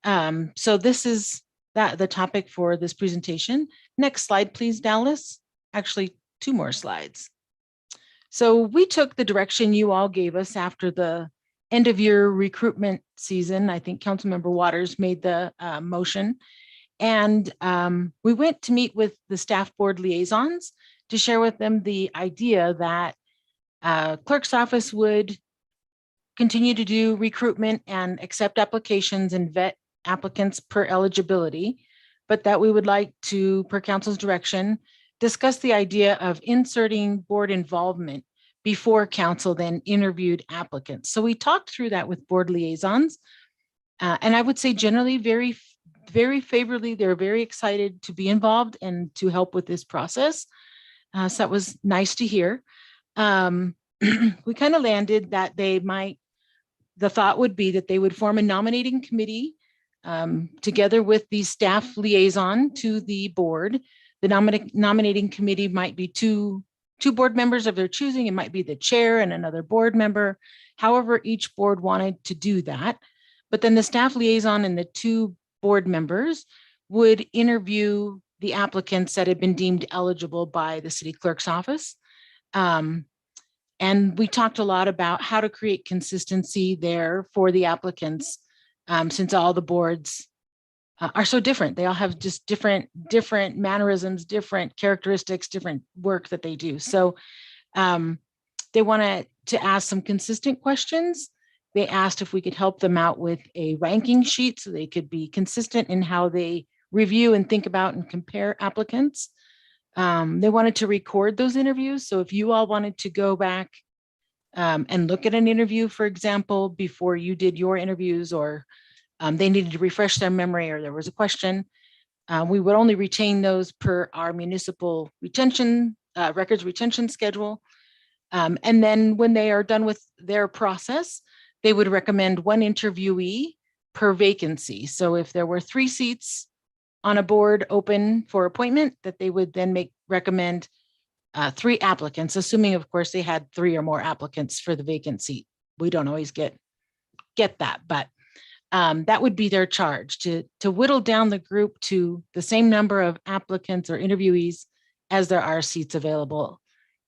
Speaker 3: So this is the topic for this presentation. Next slide, please, Dallas. Actually, 2 more slides. So we took the direction you all gave us after the end of year recruitment season. I think Councilmember Waters made the motion. And we went to meet with the staff board liaisons to share with them the idea that clerk's office would continue to do recruitment and accept applications and vet applicants per eligibility, but that we would like to, per council's direction, discuss the idea of inserting board involvement before council then interviewed applicants. So we talked through that with board liaisons. And I would say generally very, very favorably, they're very excited to be involved and to help with this process. So that was nice to hear. We kind of landed that the thought would be that they would form a nominating committee together with the staff liaison to the board. The nominating committee might be two board members of their choosing. It might be the chair and another board member. However, each board wanted to do that. But then the staff liaison and the 2 board members would interview the applicants that had been deemed eligible by the city clerk's office. And we talked a lot about how to create consistency there for the applicants, since all the boards are so different. They all have just different mannerisms, different characteristics, different work that they do. So they wanted to ask some consistent questions. They asked if we could help them out with a ranking sheet so they could be consistent in how they review and think about and compare applicants. They wanted to record those interviews. So if you all wanted to go back and look at an interview, for example, before you did your interviews, or they needed to refresh their memory, or there was a question, we would only retain those per our municipal records retention schedule. And then when they are done with their process, they would recommend 1 interviewee per vacancy. So if there were 3 seats on a board open for appointment, that they would then recommend 3 applicants, assuming of course they had 3 or more applicants for the vacant seat. We don't always get that, but that would be their charge, to whittle down the group to the same number of applicants or interviewees as there are seats available.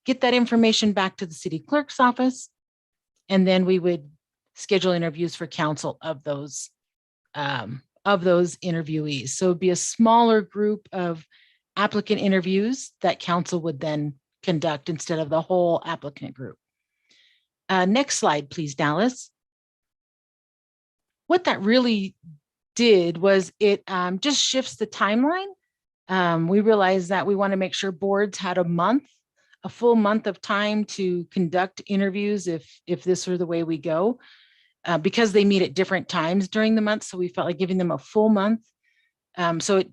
Speaker 3: Get that information back to the city clerk's office, and then we would schedule interviews for council of those interviewees. So it'd be a smaller group of applicant interviews that council would then conduct instead of the whole applicant group. Next slide, please, Dallas. What that really did was it just shifts the timeline. We realized that we want to make sure boards had a full month of time to conduct interviews if this were the way we go, because they meet at different times during the month. So we felt like giving them a full month. So it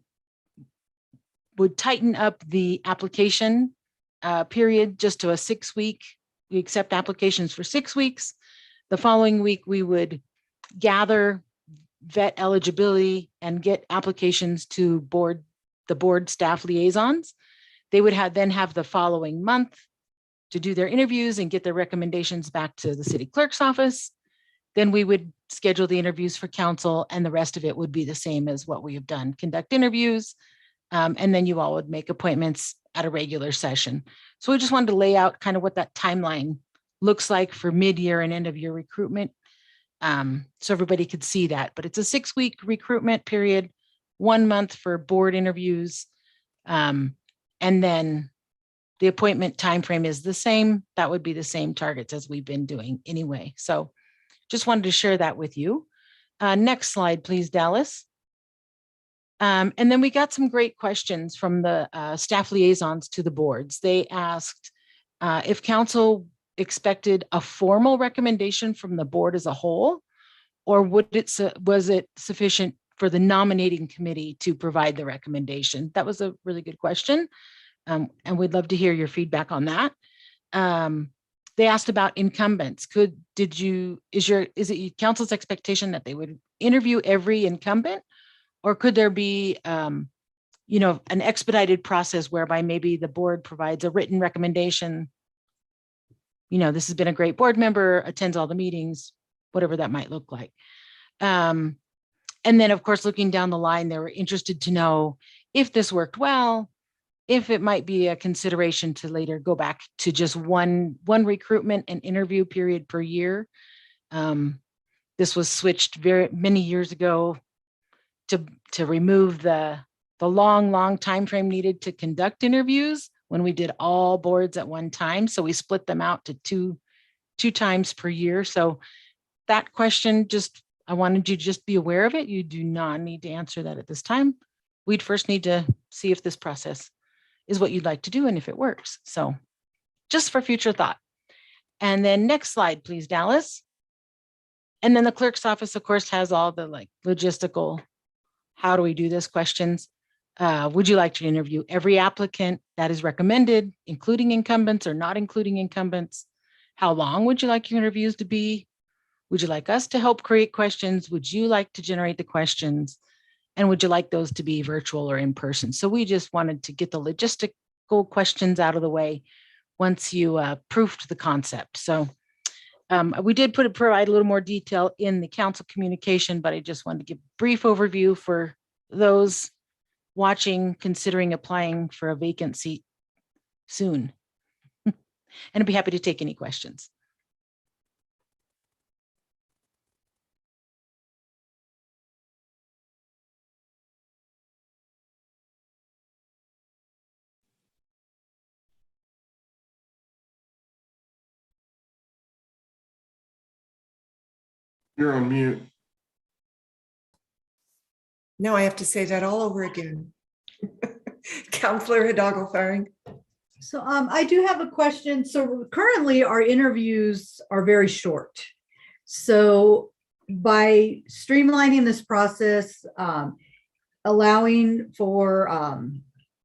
Speaker 3: would tighten up the application period just to a 6-week. We accept applications for 6 weeks. The following week, we would gather vet eligibility and get applications to the board staff liaisons. They would then have the following month to do their interviews and get their recommendations back to the city clerk's office. Then we would schedule the interviews for council, and the rest of it would be the same as what we have done, conduct interviews, and then you all would make appointments at a regular session. So we just wanted to lay out kind of what that timeline looks like for mid-year and end-of-year recruitment, so everybody could see that. But it's a 6-week recruitment period, 1 month for board interviews, and then the appointment timeframe is the same. That would be the same targets as we've been doing anyway. So just wanted to share that with you. Next slide, please, Dallas. And then we got some great questions from the staff liaisons to the boards. They asked if council expected a formal recommendation from the board as a whole, or was it sufficient for the nominating committee to provide the recommendation? That was a really good question. And we'd love to hear your feedback on that. They asked about incumbents. Is it council's expectation that they would interview every incumbent? Or could there be, an expedited process whereby maybe the board provides a written recommendation? This has been a great board member, attends all the meetings, whatever that might look like. And then, of course, looking down the line, they were interested to know if this worked well, if it might be a consideration to later go back to just one recruitment and interview period per year. This was switched very many years ago to remove the long time frame needed to conduct interviews when we did all boards at one time. So we split them out to two times per year. So that question, I wanted you to just be aware of it. You do not need to answer that at this time. We'd first need to see if this process is what you'd like to do and if it works. So just for future thought. And then next slide, please, Dallas. And then the clerk's office, of course, has all the logistical, how do we do this questions. Would you like to interview every applicant that is recommended, including incumbents or not including incumbents? How long would you like your interviews to be? Would you like us to help create questions? Would you like to generate the questions? And would you like those to be virtual or in person? So we just wanted to get the logistical questions out of the way once you proofed the concept. So we did provide a little more detail in the council communication, but I just wanted to give a brief overview for those watching, considering applying for a vacant seat soon. And I'd be happy to take any questions.
Speaker 4: You're on mute.
Speaker 1: No, I have to say that all over again. Counselor Hidalgo-Faring.
Speaker 7: So I do have a question. So currently our interviews are very short. So by streamlining this process, allowing for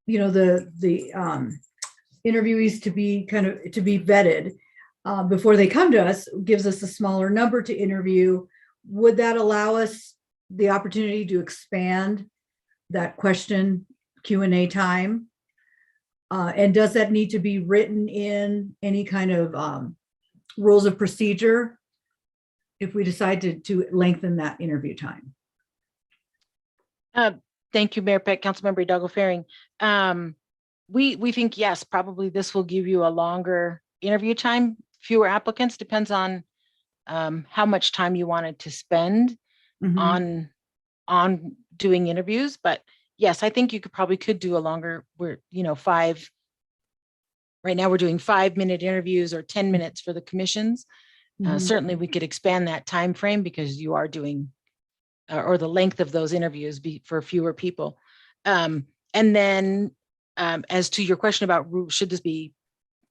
Speaker 7: the interviewees to be vetted before they come to us, gives us a smaller number to interview. Would that allow us the opportunity to expand that question Q&A time? And does that need to be written in any kind of rules of procedure if we decide to lengthen that interview time?
Speaker 3: Thank you, Mayor Peck, Councilmember Hidalgo-Faring. We think, yes, probably this will give you a longer interview time, fewer applicants, depends on how much time you wanted to spend on doing interviews. But yes, I think you could do a longer, right now we're doing 5-minute interviews or 10 minutes for the commissions. Certainly we could expand that time frame because you are doing, or the length of those interviews for fewer people. And then as to your question about should this be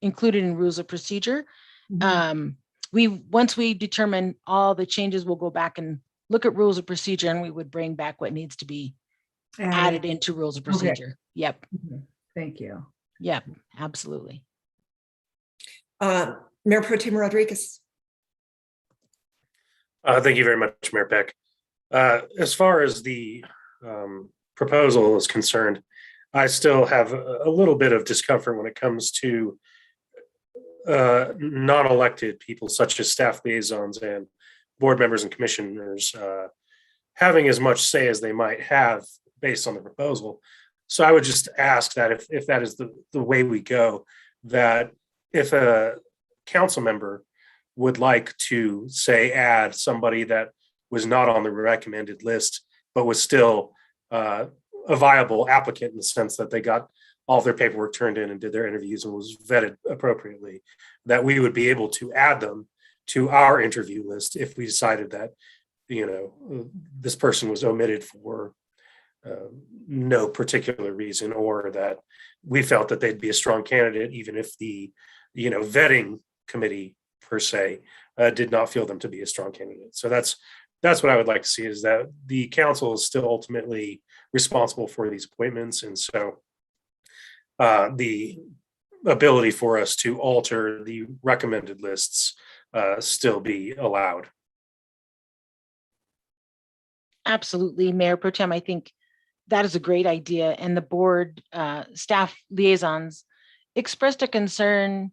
Speaker 3: included in rules of procedure, once we determine all the changes, we'll go back and look at rules of procedure and we would bring back what needs to be added into rules of procedure.
Speaker 7: Okay.
Speaker 3: Yep.
Speaker 7: Thank you.
Speaker 3: Yep, absolutely.
Speaker 1: Mayor Pro Tem Rodriguez.
Speaker 20: Thank you very much, Mayor Peck. As far as the proposal is concerned, I still have a little bit of discomfort when it comes to non-elected people such as staff liaisons and board members and commissioners having as much say as they might have based on the proposal. So I would just ask that if that is the way we go, that if a council member would like to say add somebody that was not on the recommended list, but was still a viable applicant in the sense that they got all of their paperwork turned in and did their interviews and was vetted appropriately, that we would be able to add them to our interview list if we decided that, this person was omitted for no particular reason, or that we felt that they'd be a strong candidate, even if the, vetting committee per se did not feel them to be a strong candidate. So that's what I would like to see, is that the council is still ultimately responsible for these appointments. And so the ability for us to alter the recommended lists still be allowed.
Speaker 3: Absolutely, Mayor Pro Tem. I think that is a great idea. And the board staff liaisons expressed a concern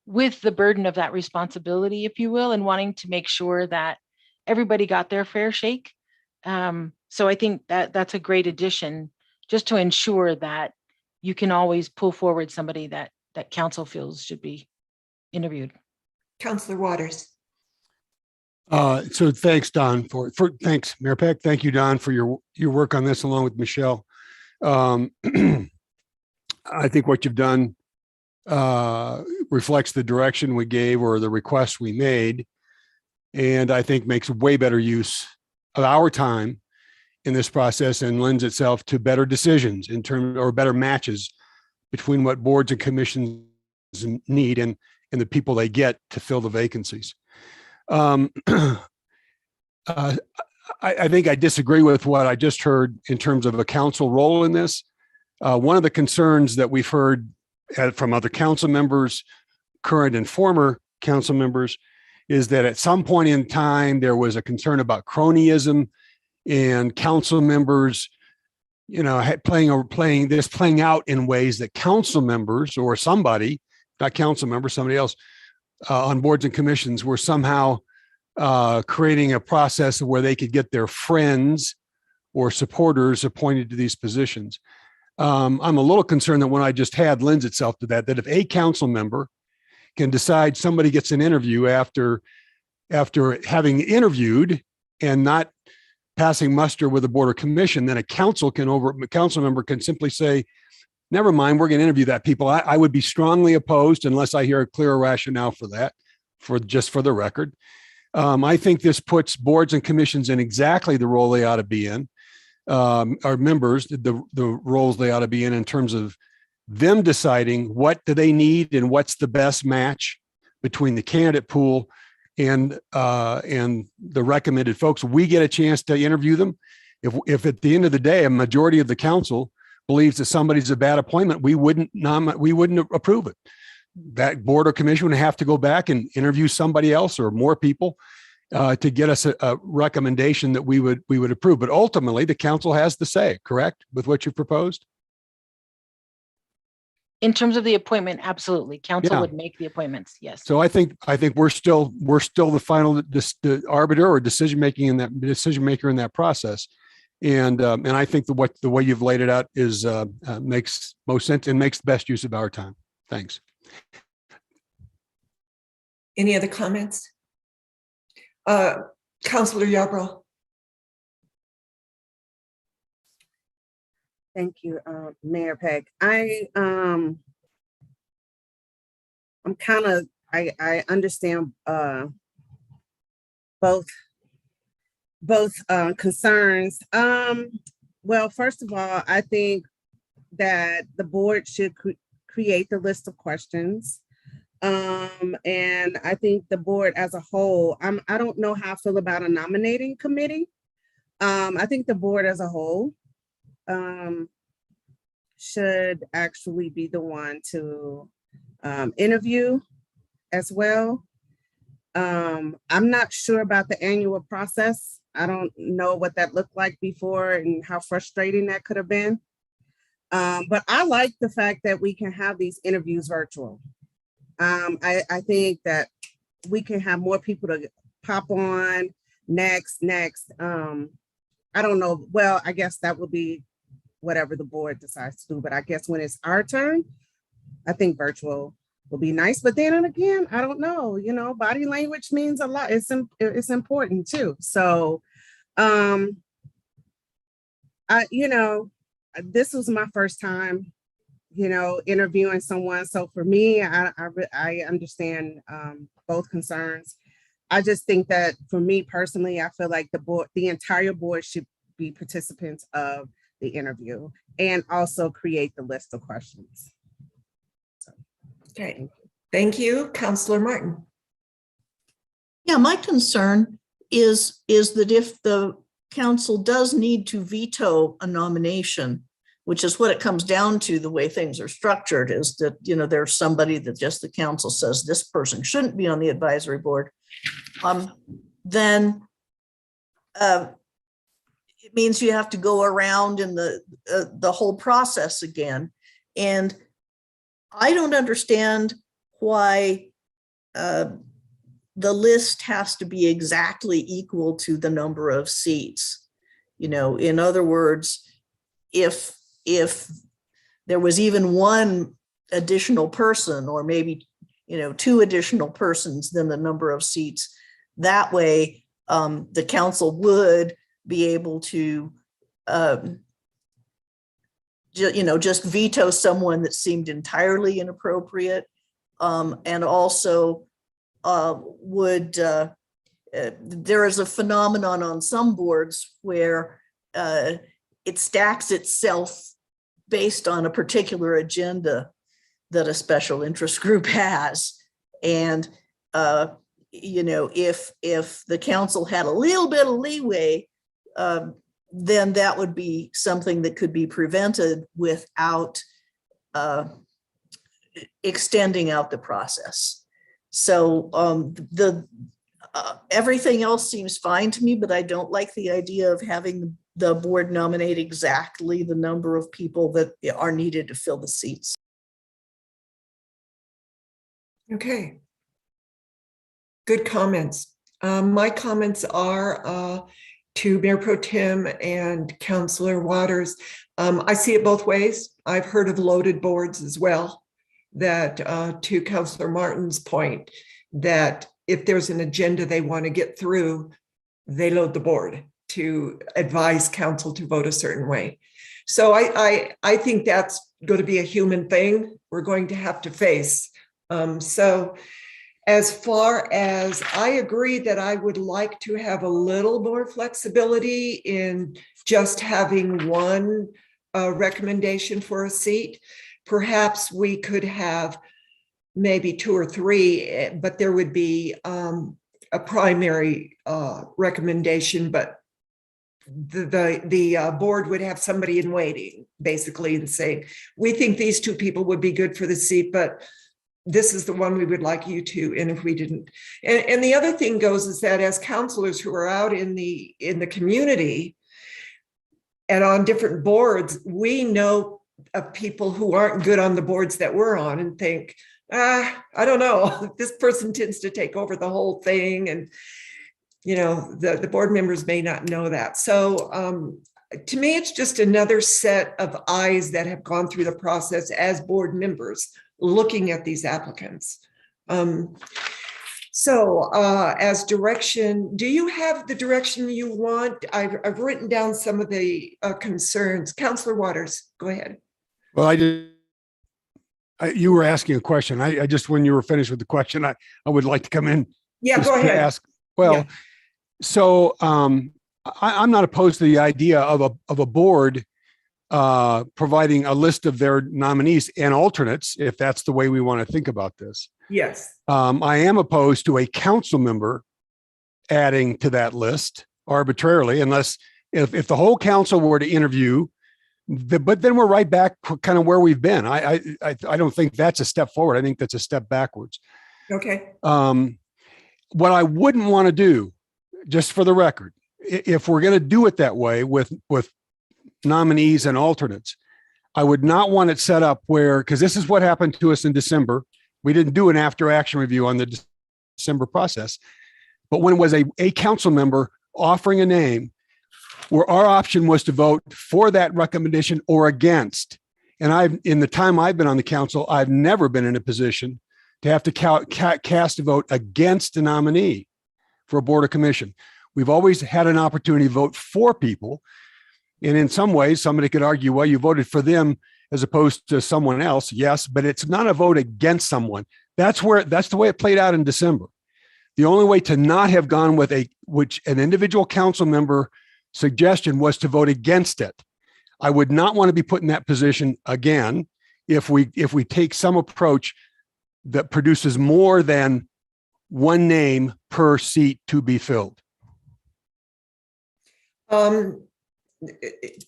Speaker 3: with the burden of that responsibility, if you will, and wanting to make sure that everybody got their fair shake. So I think that that's a great addition, just to ensure that you can always pull forward somebody that council feels should be interviewed.
Speaker 1: Councillor Waters.
Speaker 6: So thanks, Don, thanks, Mayor Peck. Thank you, Don, for your work on this along with Michelle. I think what you've done reflects the direction we gave or the request we made, and I think makes way better use of our time in this process and lends itself to better decisions in terms, or better matches between what boards and commissions need and the people they get to fill the vacancies. I think I disagree with what I just heard in terms of a council role in this. One of the concerns that we've heard from other council members, current and former council members, is that at some point in time, there was a concern about cronyism and council members, playing out in ways that council members or somebody, not council members, somebody else on boards and commissions were somehow creating a process where they could get their friends or supporters appointed to these positions. I'm a little concerned that what I just had lends itself to that if a council member can decide somebody gets an interview after having interviewed and not passing muster with a board or commission, then a council member can simply say, never mind, we're going to interview that people. I would be strongly opposed unless I hear a clear rationale for that, for the record. I think this puts boards and commissions in exactly the role they ought to be in. Our members, the roles they ought to be in terms of them deciding what do they need and what's the best match between the candidate pool and the recommended folks. We get a chance to interview them. If at the end of the day, a majority of the council believes that somebody's a bad appointment, we wouldn't approve it. That board or commission would have to go back and interview somebody else or more people to get us a recommendation that we would approve. But ultimately, the council has the say, correct, with what you proposed?
Speaker 3: In terms of the appointment, absolutely. Council
Speaker 6: Yeah.
Speaker 3: would make the appointments. Yes.
Speaker 6: So I think we're still the final the arbiter or decision maker in that process. And I think the way you've laid it out is makes most sense and makes the best use of our time. Thanks.
Speaker 1: Any other comments? Councillor Yarbrough.
Speaker 18: Thank you, Mayor Peck. I understand both concerns. Well, first of all, I think that the board should create the list of questions. And I think the board as a whole, I don't know how I feel about a nominating committee. I think the board as a whole should actually be the one to interview as well. I'm not sure about the annual process. I don't know what that looked like before and how frustrating that could have been. But I like the fact that we can have these interviews virtual. I think that we can have more people to pop on next. I don't know. Well, I guess that would be whatever the board decides to do. But I guess when it's our turn, I think virtual will be nice. But then again, I don't know. Body language means a lot. It's important too. So, this was my first time, interviewing someone. So for me, I understand both concerns. I just think that for me personally, I feel like the entire board should be participants of the interview and also create the list of questions. So,
Speaker 1: okay. Thank you, Councillor Martin.
Speaker 5: Yeah, my concern is that if the council does need to veto a nomination, which is what it comes down to. The way things are structured is that, there's somebody that just the council says this person shouldn't be on the advisory board, then it means you have to go around in the whole process again. And I don't understand why the list has to be exactly equal to the number of seats. In other words, if there was even one additional person, or maybe, 2 additional persons than the number of seats, that way the council would be able to, just veto someone that seemed entirely inappropriate, and also there is a phenomenon on some boards where it stacks itself based on a particular agenda that a special interest group has. And, if the council had a little bit of leeway, then that would be something that could be prevented without extending out the process. So everything else seems fine to me, but I don't like the idea of having the board nominate exactly the number of people that are needed to fill the seats.
Speaker 1: Okay. Good comments. My comments are to Mayor Pro Tem and Councillor Waters. I see it both ways. I've heard of loaded boards as well, that to Councillor Martin's point, that if there's an agenda they want to get through, they load the board to advise council to vote a certain way. So I think that's going to be a human thing we're going to have to face. So as far as, I agree that I would like to have a little more flexibility in just having one recommendation for a seat. Perhaps we could have maybe 2 or 3, but there would be a primary recommendation, but the board would have somebody in waiting, basically, and say, we think these 2 people would be good for the seat, but this is the one we would like you to. And if we didn't, and the other thing goes is that as counselors who are out in the community and on different boards, we know of people who aren't good on the boards that we're on and think, I don't know, this person tends to take over the whole thing. And, the board members may not know that. So to me, it's just another set of eyes that have gone through the process as board members looking at these applicants. So as direction, do you have the direction you want? I've written down some of the concerns. Councillor Waters, go ahead.
Speaker 6: Well, you were asking a question. I just, when you were finished with the question, I would like to come in.
Speaker 1: Yeah, go ahead.
Speaker 6: Ask. Well, yeah. So I'm not opposed to the idea of a board providing a list of their nominees and alternates, if that's the way we want to think about this.
Speaker 1: Yes.
Speaker 6: I am opposed to a council member adding to that list arbitrarily, unless if the whole council were to interview, but then we're right back kind of where we've been. I don't think that's a step forward. I think that's a step backwards.
Speaker 1: Okay.
Speaker 6: What I wouldn't want to do, just for the record, if we're going to do it that way with nominees and alternates, I would not want it set up where, because this is what happened to us in December. We didn't do an after action review on the December process, but when it was a council member offering a name, where our option was to vote for that recommendation or against. And in the time I've been on the council, I've never been in a position to have to cast a vote against a nominee for a board or commission. We've always had an opportunity to vote for people. And in some ways, somebody could argue, well, you voted for them as opposed to someone else. Yes, but it's not a vote against someone. That's the way it played out in December. The only way to not have gone with an individual council member suggestion was to vote against it. I would not want to be put in that position again if we take some approach that produces more than one name per seat to be filled.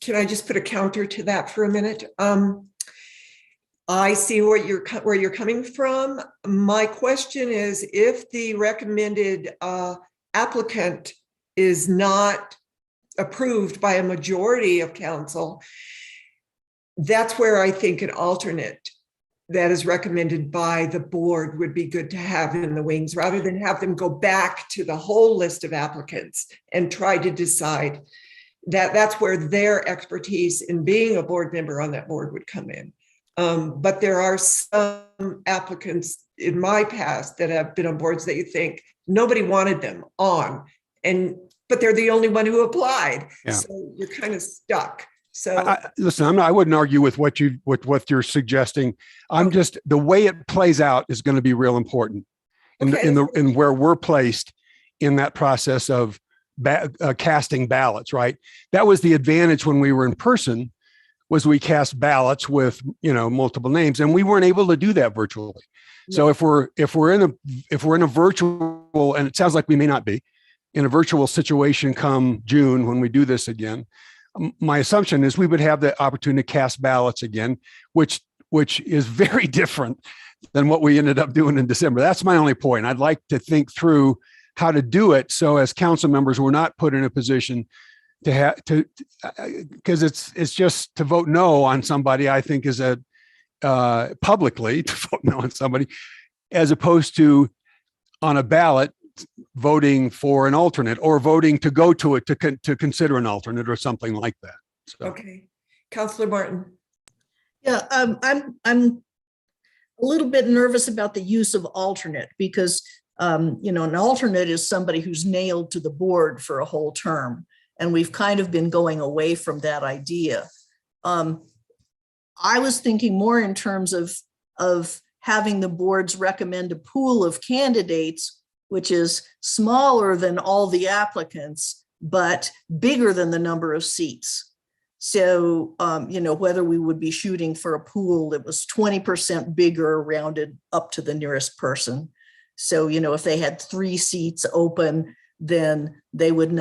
Speaker 1: can I just put a counter to that for a minute? I see where you're coming from. My question is, if the recommended applicant is not approved by a majority of council, that's where I think an alternate that is recommended by the board would be good to have in the wings, rather than have them go back to the whole list of applicants and try to decide. That's where their expertise in being a board member on that board would come in. But there are some applicants in my past that have been on boards that you think nobody wanted them on, but they're the only one who applied.
Speaker 6: Yeah.
Speaker 1: So you're kind of stuck. So
Speaker 6: listen, I wouldn't argue with what you're suggesting. I'm just, the way it plays out is going to be real important in where we're placed in that process of casting ballots, right? That was the advantage when we were in person, was we cast ballots with, multiple names, and we weren't able to do that virtually. Yeah. So if we're in a virtual, and it sounds like we may not be in a virtual situation come June when we do this again, my assumption is we would have the opportunity to cast ballots again, which is very different than what we ended up doing in December. That's my only point. I'd like to think through how to do it so as council members, we're not put in a position to have to, because it's just to vote no on somebody, I think is publicly to vote no on somebody, as opposed to on a ballot voting for an alternate or voting to go to it to consider an alternate or something like that. So.
Speaker 1: Okay, Councillor Martin.
Speaker 5: Yeah, I'm a little bit nervous about the use of alternate because an alternate is somebody who's nailed to the board for a whole term, and we've kind of been going away from that idea. I was thinking more in terms of having the boards recommend a pool of candidates which is smaller than all the applicants, but bigger than the number of seats. So, whether we would be shooting for a pool that was 20% bigger rounded up to the nearest person. So, if they had 3 seats open, then they would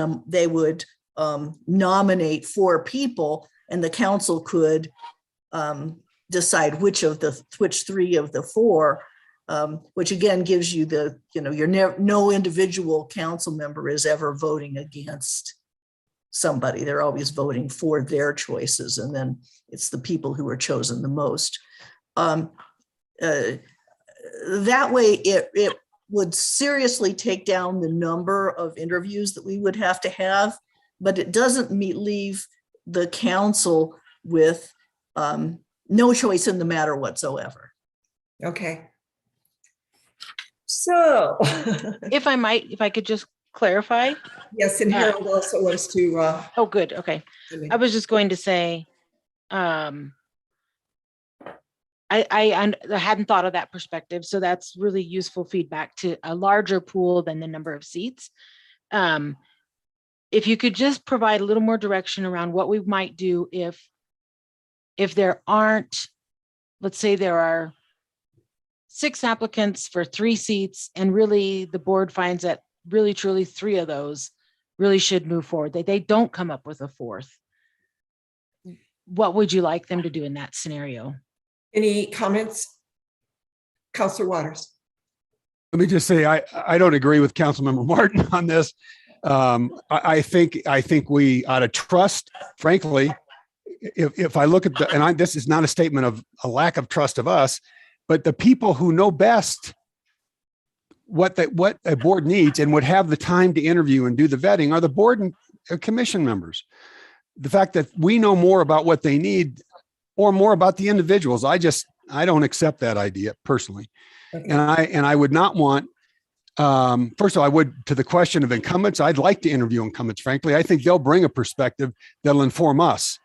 Speaker 5: nominate 4 people, and the council could decide which 3 of the 4. Which again gives you no individual council member is ever voting against somebody. They're always voting for their choices, and then it's the people who are chosen the most. That way it would seriously take down the number of interviews that we would have to have, but it doesn't leave the council with no choice in the matter whatsoever.
Speaker 1: Okay. So,
Speaker 3: if I could just clarify.
Speaker 1: Yes, and Herald also wants to.
Speaker 3: Oh, good. Okay. I was just going to say, I hadn't thought of that perspective. So that's really useful feedback to a larger pool than the number of seats. If you could just provide a little more direction around what we might do if there aren't, let's say there are 6 applicants for 3 seats, and really the board finds that really truly 3 of those really should move forward. They don't come up with a 4th. What would you like them to do in that scenario?
Speaker 1: Any comments? Councillor Waters.
Speaker 6: Let me just say, I don't agree with Councilmember Martin on this. I think we ought to trust, frankly, if I look at this is not a statement of a lack of trust of us, but the people who know best what a board needs and would have the time to interview and do the vetting are the board and commission members. The fact that we know more about what they need or more about the individuals, I don't accept that idea personally. Okay. And I would not want, first of all, to the question of incumbents, I'd like to interview incumbents, frankly. I think they'll bring a perspective that'll inform us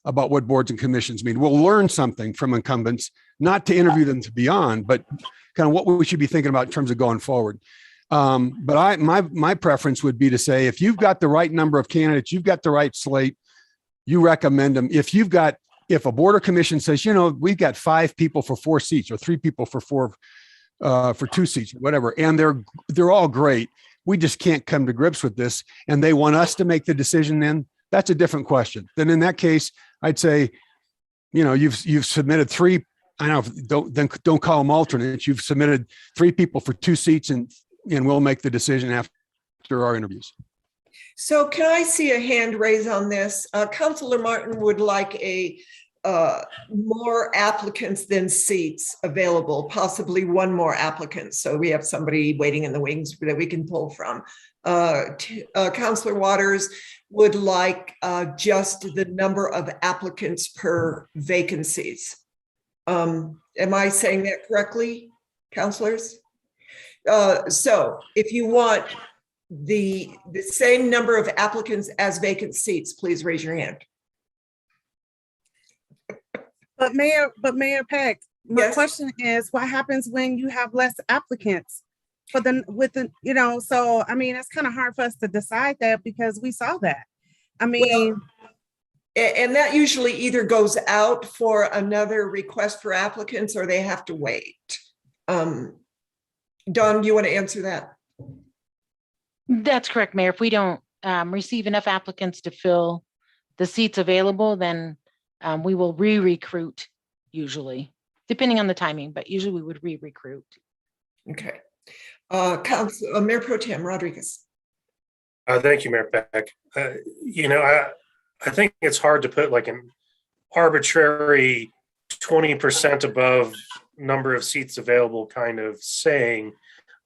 Speaker 6: about what boards and commissions mean. We'll learn something from incumbents, not to interview them to be on, but kind of what we should be thinking about in terms of going forward. But my preference would be to say, if you've got the right number of candidates, you've got the right slate, you recommend them. If a board or commission says, we've got 5 people for 4 seats or 3 people for 2 seats, whatever, and they're all great, we just can't come to grips with this, and they want us to make the decision, then that's a different question. Then in that case, I'd say, you've submitted three. I know, don't call them alternates. You've submitted three people for two seats, and we'll make the decision after our interviews.
Speaker 1: So can I see a hand raise on this? Councilor Martin would like more applicants than seats available, possibly one more applicant. So we have somebody waiting in the wings that we can pull from. Councilor Waters would like just the number of applicants per vacancies. Am I saying that correctly, councilors? So if you want the same number of applicants as vacant seats, please raise your hand.
Speaker 18: But Mayor Peck, my
Speaker 1: Yes.
Speaker 18: question is, what happens when you have less applicants for so I mean, it's kind of hard for us to decide that because we saw that. I mean,
Speaker 1: And that usually either goes out for another request for applicants or they have to wait. Dawn, do you want to answer that?
Speaker 3: That's correct, Mayor. If we don't receive enough applicants to fill the seats available, then we will re-recruit usually, depending on the timing, but usually we would re-recruit.
Speaker 1: Okay. Mayor Pro Tem Rodriguez.
Speaker 20: Thank you, Mayor Peck. I think it's hard to put like an arbitrary 20% above number of seats available kind of saying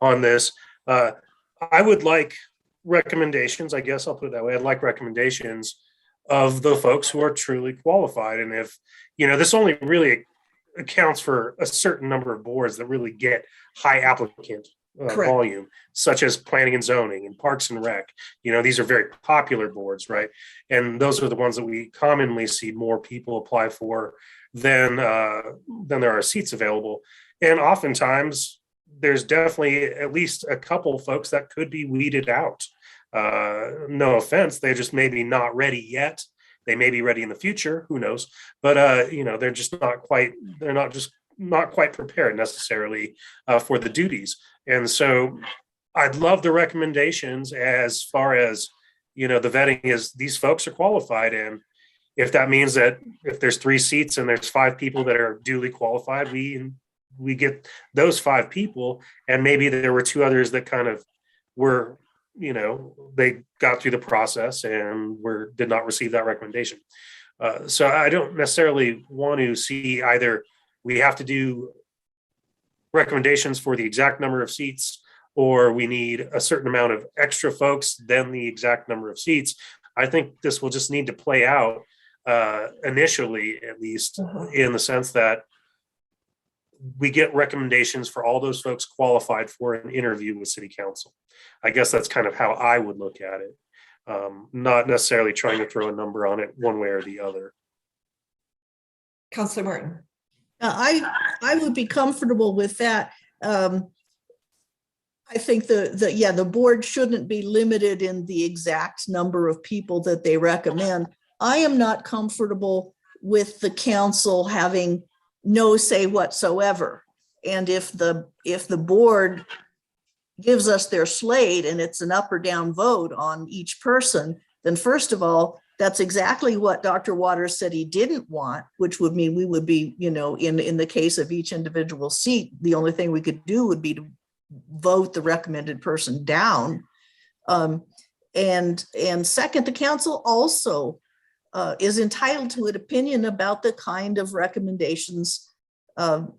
Speaker 20: on this. I would like recommendations, I guess I'll put it that way. I'd like recommendations of the folks who are truly qualified. And if, this only really accounts for a certain number of boards that really get high applicant volume, such as planning and zoning and parks and rec. These are very popular boards, right? And those are the ones that we commonly see more people apply for than there are seats available. And oftentimes there's definitely at least a couple folks that could be weeded out. No offense, they're just maybe not ready yet. They may be ready in the future, who knows? But they're just not quite prepared necessarily for the duties. And so I'd love the recommendations as far as, the vetting is these folks are qualified. And if that means that if there's 3 seats and there's 5 people that are duly qualified, we get those 5 people. And maybe there were 2 others that kind of were, they got through the process and did not receive that recommendation. So I don't necessarily want to see either we have to do recommendations for the exact number of seats, or we need a certain amount of extra folks than the exact number of seats. I think this will just need to play out initially, at least, in the sense that we get recommendations for all those folks qualified for an interview with City Council. I guess that's kind of how I would look at it. Not necessarily trying to throw a number on it one way or the other.
Speaker 1: Councilor Martin.
Speaker 5: I would be comfortable with that. I think the board shouldn't be limited in the exact number of people that they recommend. I am not comfortable with the council having no say whatsoever. And if the board gives us their slate and it's an up or down vote on each person, then first of all, that's exactly what Dr. Waters said he didn't want, which would mean we would be, in the case of each individual seat, the only thing we could do would be to vote the recommended person down. And second, the council also is entitled to an opinion about the kind of recommendations. The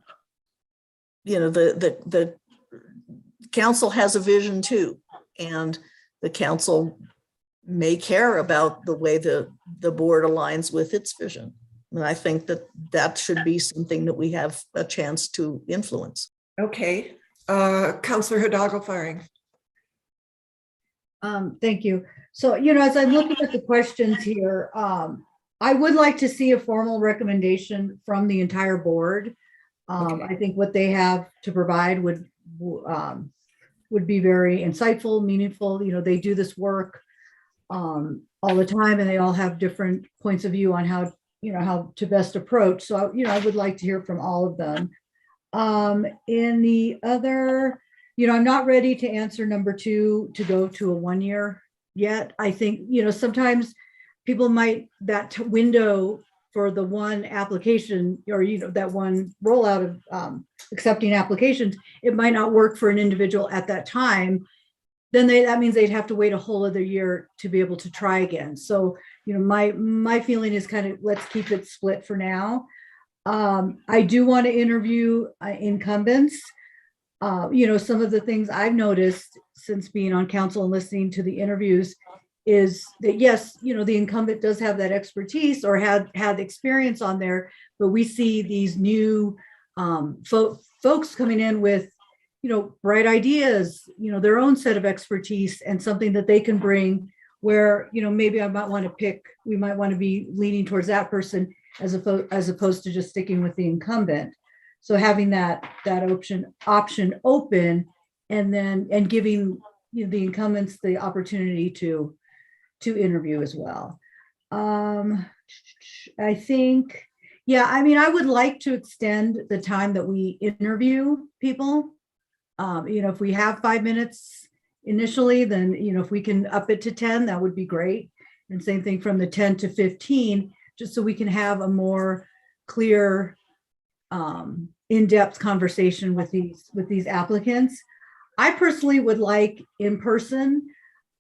Speaker 5: council has a vision too, and the council may care about the way the board aligns with its vision. And I think that should be something that we have a chance to influence.
Speaker 1: Okay. Councilor Hidalgo-Firing.
Speaker 7: Thank you. So, as I'm looking at the questions here, I would like to see a formal recommendation from the entire board. I think what they have to provide would be very insightful, meaningful. They do this work all the time, and they all have different points of view on how to best approach. So, I would like to hear from all of them. In the other, I'm not ready to answer number 2 to go to a 1 year yet. I think, sometimes people might, that window for the one application, or, you know, that one rollout of accepting applications, it might not work for an individual at that time. Then that means they'd have to wait a whole other year to be able to try again. So, you know, my feeling is kind of, let's keep it split for now. I do want to interview incumbents. You know, some of the things I've noticed since being on council and listening to the interviews is that, yes, you know, the incumbent does have that expertise or had experience on there, but we see these new folks coming in with, you know, bright ideas, you know, their own set of expertise and something that they can bring where, you know, maybe I might want to pick, we might want to be leaning towards that person as opposed to just sticking with the incumbent. So having that option open, and giving, you know, the incumbents the opportunity to interview as well. I think, yeah, I mean, I would like to extend the time that we interview people. You know, if we have 5 minutes initially, then, you know, if we can up it to 10, that would be great. And same thing from the 10 to 15, just so we can have a more clear, in-depth conversation with these applicants. I personally would like in person.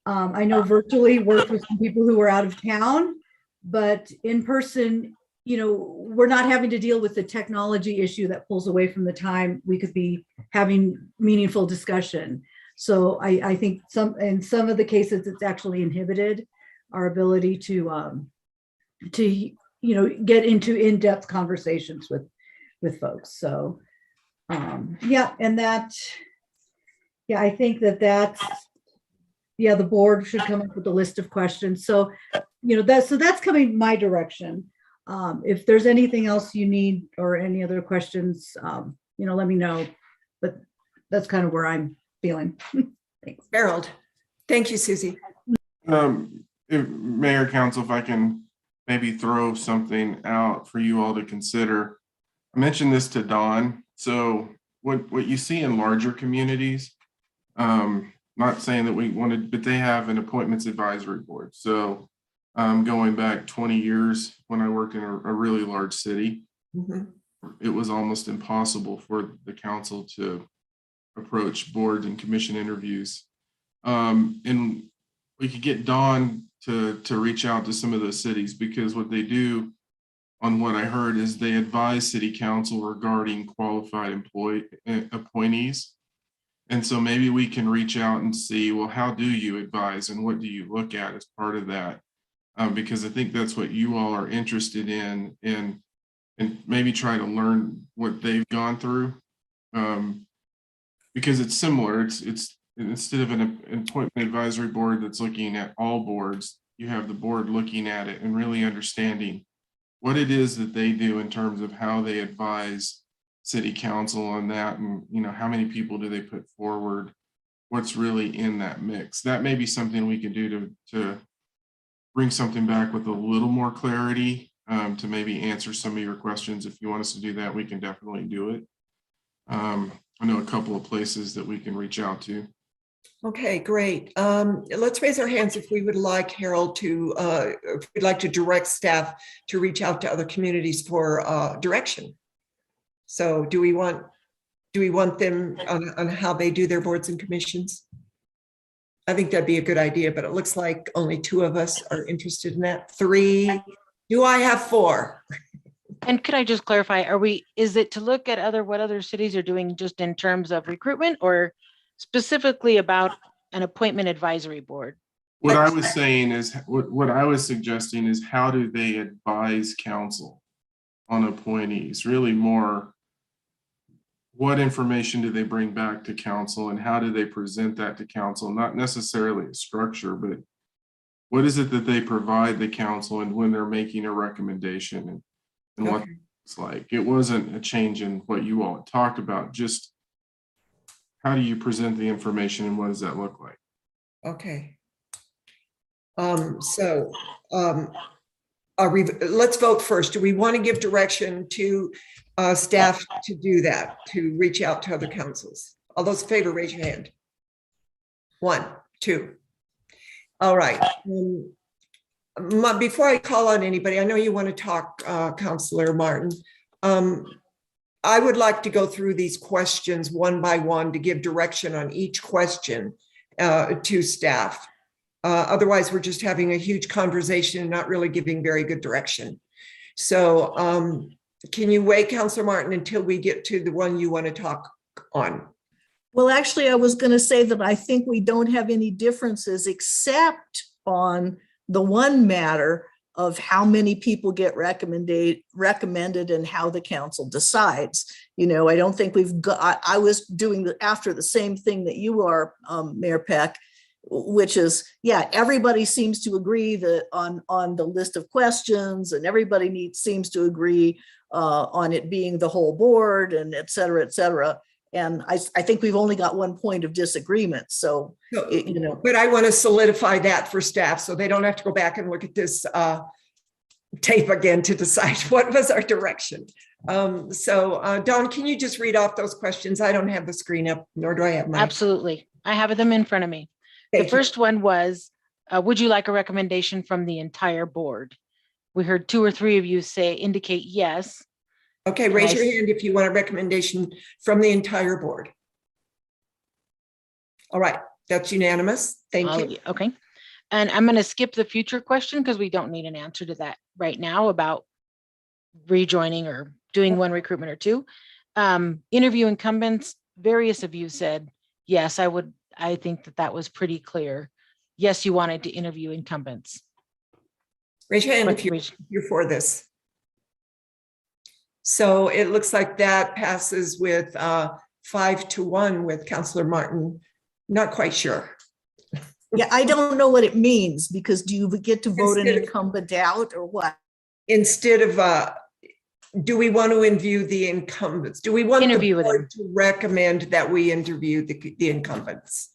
Speaker 7: I know virtually worked with some people who were out of town, but in person, you know, we're not having to deal with the technology issue that pulls away from the time we could be having meaningful discussion. So I think in some of the cases, it's actually inhibited our ability to you know, get into in-depth conversations with folks. So yeah, and that, yeah, I think that's, yeah, the board should come up with a list of questions. So, you know, that's coming my direction. If there's anything else you need or any other questions, you know, let me know. But that's kind of where I'm feeling. Thanks.
Speaker 1: Herald. Thank you, Susie.
Speaker 4: Mayor, Council, if I can maybe throw something out for you all to consider. I mentioned this to Dawn. So what you see in larger communities, not saying that we wanted, but they have an appointments advisory board. So going back 20 years when I worked in a really large city, it was almost impossible for the council to approach board and commission interviews. And we could get Dawn to reach out to some of those cities, because what they do, on what I heard, is they advise city council regarding qualified appointees. And so maybe we can reach out and see, well, how do you advise and what do you look at as part of that? Because I think that's what you all are interested in, and maybe try to learn what they've gone through. Because it's similar. It's instead of an appointment advisory board that's looking at all boards, you have the board looking at it and really understanding what it is that they do in terms of how they advise city council on that, and, you know, how many people do they put forward, what's really in that mix. That may be something we can do to bring something back with a little more clarity, to maybe answer some of your questions. If you want us to do that, we can definitely do it. I know a couple of places that we can reach out to.
Speaker 1: Okay, great. Let's raise our hands if we would like Herald to, if we'd like to direct staff to reach out to other communities for direction. So do we want them on how they do their boards and commissions? I think that'd be a good idea, but it looks like only 2 of us are interested in that. 3. Do I have 4?
Speaker 3: And could I just clarify, is it to look at what other cities are doing just in terms of recruitment, or specifically about an appointment advisory board?
Speaker 4: What I was saying is, what I was suggesting is, how do they advise council on appointees? Really more, what information do they bring back to council and how do they present that to council? Not necessarily a structure, but what is it that they provide the council and when they're making a recommendation, and what it's like. It wasn't a change in what you all talked about, just how do you present the information and what does that look like?
Speaker 1: Okay. Let's vote first. Do we want to give direction to staff to do that, to reach out to other councils? All those in favor, raise your hand. 1, 2. All right. Before I call on anybody, I know you want to talk, Councillor Martin. I would like to go through these questions one by one to give direction on each question to staff. Otherwise, we're just having a huge conversation and not really giving very good direction. So can you wait, Councillor Martin, until we get to the one you want to talk on?
Speaker 5: Well, actually, I was going to say that I think we don't have any differences except on the one matter of how many people get recommended and how the council decides. You know, I don't think we've got, I was doing after the same thing that you are, Mayor Peck, which is, yeah, everybody seems to agree that on the list of questions, and everybody seems to agree on it being the whole board, and et cetera, et cetera. And I think we've only got one point of disagreement. So, you know.
Speaker 1: But I want to solidify that for staff so they don't have to go back and look at this tape again to decide what was our direction. Dawn, can you just read off those questions? I don't have the screen up, nor do I have my.
Speaker 3: Absolutely. I have them in front of me. The first one was, would you like a recommendation from the entire board? We heard 2 or 3 of you indicate yes.
Speaker 1: Okay, raise your hand if you want a recommendation from the entire board. All right, that's unanimous. Thank you.
Speaker 3: Okay. And I'm going to skip the future question because we don't need an answer to that right now about rejoining or doing one recruitment or 2. Interview incumbents, various of you said, yes, I would. I think that was pretty clear. Yes, you wanted to interview incumbents.
Speaker 1: Raise your hand if you're for this. So it looks like that passes with 5-1 with Councillor Martin. Not quite sure.
Speaker 5: Yeah, I don't know what it means, because do you get to vote an incumbent out or what?
Speaker 1: Instead of, do we want to interview the incumbents? Do we want the board to recommend that we interview the incumbents?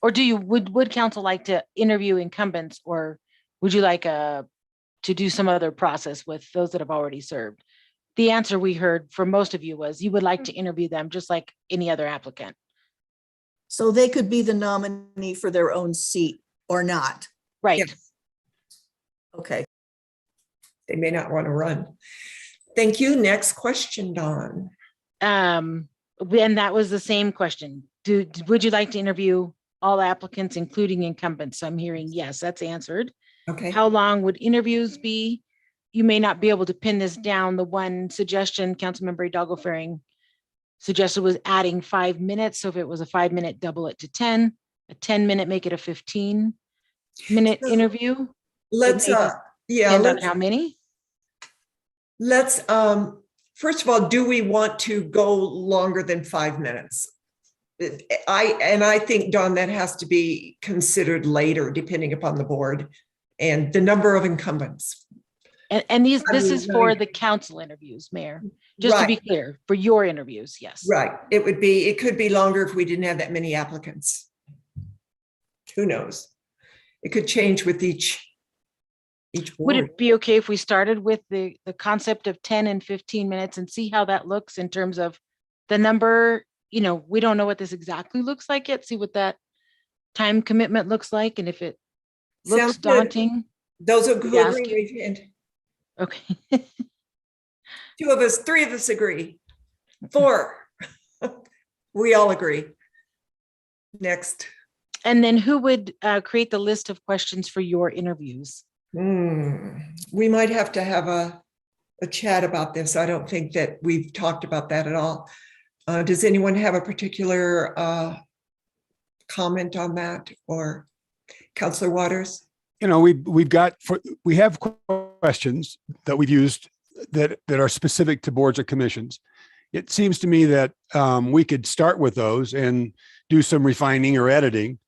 Speaker 3: Or would council like to interview incumbents, or would you like to do some other process with those that have already served? The answer we heard from most of you was you would like to interview them just like any other applicant.
Speaker 5: So they could be the nominee for their own seat or not.
Speaker 3: Right.
Speaker 1: Yes.
Speaker 5: Okay.
Speaker 1: They may not want to run. Thank you. Next question, Dawn.
Speaker 3: And that was the same question. Would you like to interview all applicants, including incumbents? So I'm hearing yes, that's answered.
Speaker 1: Okay.
Speaker 3: How long would interviews be? You may not be able to pin this down. The one suggestion Councilmember Hidalgo Faring suggested was adding 5 minutes. So if it was a 5-minute, double it to 10, a 10-minute, make it a 15-minute interview.
Speaker 1: Let's,
Speaker 3: depend on how many?
Speaker 1: Let's, first of all, do we want to go longer than 5 minutes? I think, Dawn, that has to be considered later, depending upon the board and the number of incumbents.
Speaker 3: And this is for the council interviews, Mayor, just to be clear, for your interviews, yes.
Speaker 1: Right. It could be longer if we didn't have that many applicants. Who knows? It could change with each board.
Speaker 3: Would it be okay if we started with the concept of 10 and 15 minutes and see how that looks in terms of the number? You know, we don't know what this exactly looks like yet. See what that time commitment looks like. And if it looks daunting.
Speaker 1: Those who agree, raise your hand.
Speaker 3: Okay.
Speaker 1: 2 of us, 3 of us agree. 4. We all agree. Next.
Speaker 3: And then who would create the list of questions for your interviews?
Speaker 1: We might have to have a chat about this. I don't think that we've talked about that at all. Does anyone have a particular comment on that, or Councillor Waters?
Speaker 6: You know, we have questions that we've used that are specific to boards or commissions. It seems to me that we could start with those and do some refining or editing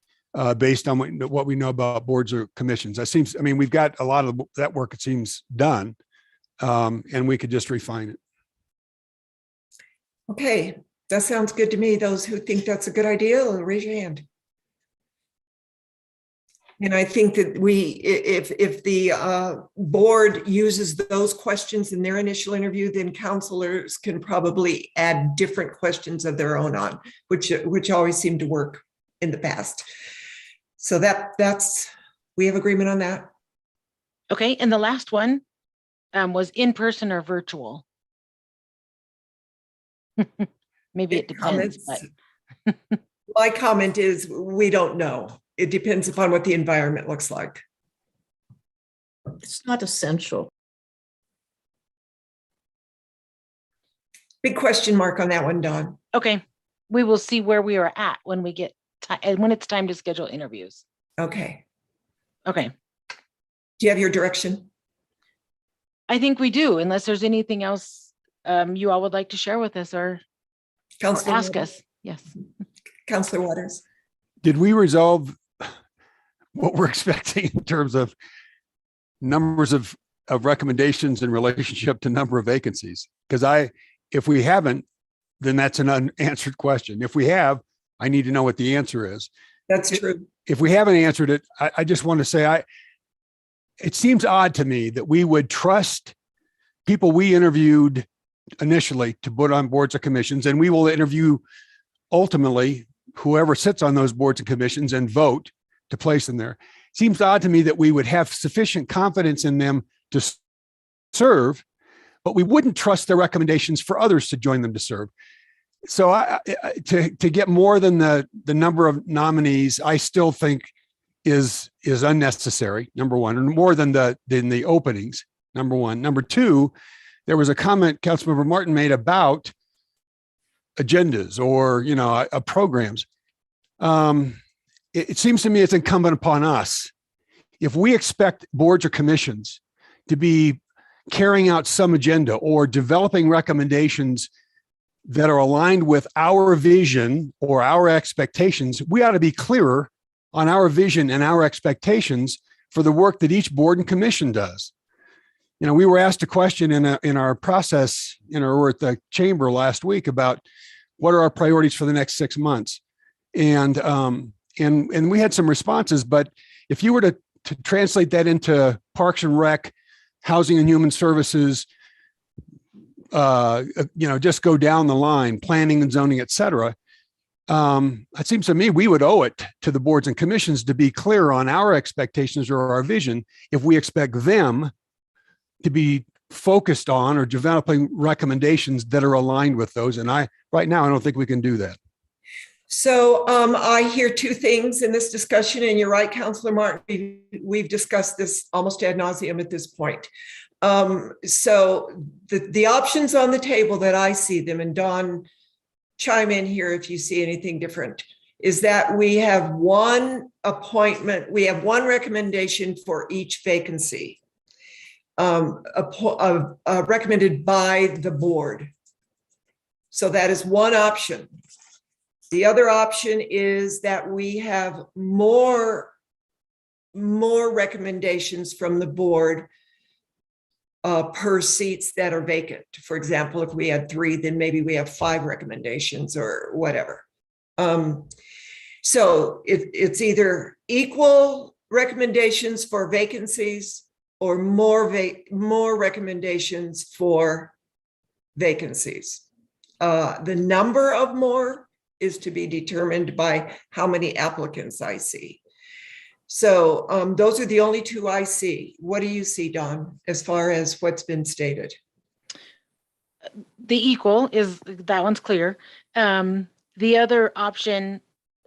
Speaker 6: based on what we know about boards or commissions. I mean, we've got a lot of that work, it seems, done, and we could just refine it.
Speaker 1: Okay, that sounds good to me. Those who think that's a good idea, raise your hand. And I think that if the board uses those questions in their initial interview, then counselors can probably add different questions of their own on, which always seemed to work in the past. So that's, we have agreement on that.
Speaker 3: Okay, and the last one was in person or virtual. Maybe it depends, but
Speaker 1: My comment is we don't know. It depends upon what the environment looks like.
Speaker 5: It's not essential.
Speaker 1: Big question mark on that one, Dawn.
Speaker 3: okay, we will see where we are at when we get when it's time to schedule interviews.
Speaker 1: Okay.
Speaker 3: Okay.
Speaker 1: Do you have your direction?
Speaker 3: I think we do, unless there's anything else you all would like to share with us or
Speaker 1: Councilor
Speaker 3: ask
Speaker 1: Waters?
Speaker 3: us. Yes.
Speaker 1: Councilor Waters.
Speaker 6: Did we resolve what we're expecting in terms of numbers of recommendations in relationship to number of vacancies? Because if we haven't, then that's an unanswered question. If we have, I need to know what the answer is.
Speaker 1: That's true.
Speaker 6: If we haven't answered it, I just want to say, it seems odd to me that we would trust people we interviewed initially to put on boards or commissions, and we will interview ultimately whoever sits on those boards and commissions and vote to place them there. Seems odd to me that we would have sufficient confidence in them to serve, but we wouldn't trust their recommendations for others to join them to serve. So to get more than the number of nominees, I still think is unnecessary, number one, and more than the openings, number one. Number two, there was a comment Councilmember Martin made about agendas or, programs. It seems to me it's incumbent upon us. If we expect boards or commissions to be carrying out some agenda or developing recommendations that are aligned with our vision or our expectations, we ought to be clearer on our vision and our expectations for the work that each board and commission does. We were asked a question in our process, we're at the chamber last week about what are our priorities for the next 6 months. And we had some responses, but if you were to translate that into Parks and Rec, Housing and Human Services, just go down the line, planning and zoning, et cetera. It seems to me we would owe it to the boards and commissions to be clear on our expectations or our vision if we expect them to be focused on or developing recommendations that are aligned with those. And right now, I don't think we can do that.
Speaker 1: So I hear two things in this discussion, and you're right, Councilor Martin, we've discussed this almost ad nauseum at this point. So the options on the table that I see them, and Dawn, chime in here if you see anything different, is that we have one appointment, we have one recommendation for each vacancy, recommended by the board. So that is one option. The other option is that we have more recommendations from the board per seats that are vacant. For example, if we had 3, then maybe we have 5 recommendations or whatever. So it's either equal recommendations for vacancies or more recommendations for vacancies. The number of more is to be determined by how many applicants I see. So those are the only 2 I see. What do you see, Dawn, as far as what's been stated?
Speaker 3: The equal is, that one's clear. The other option,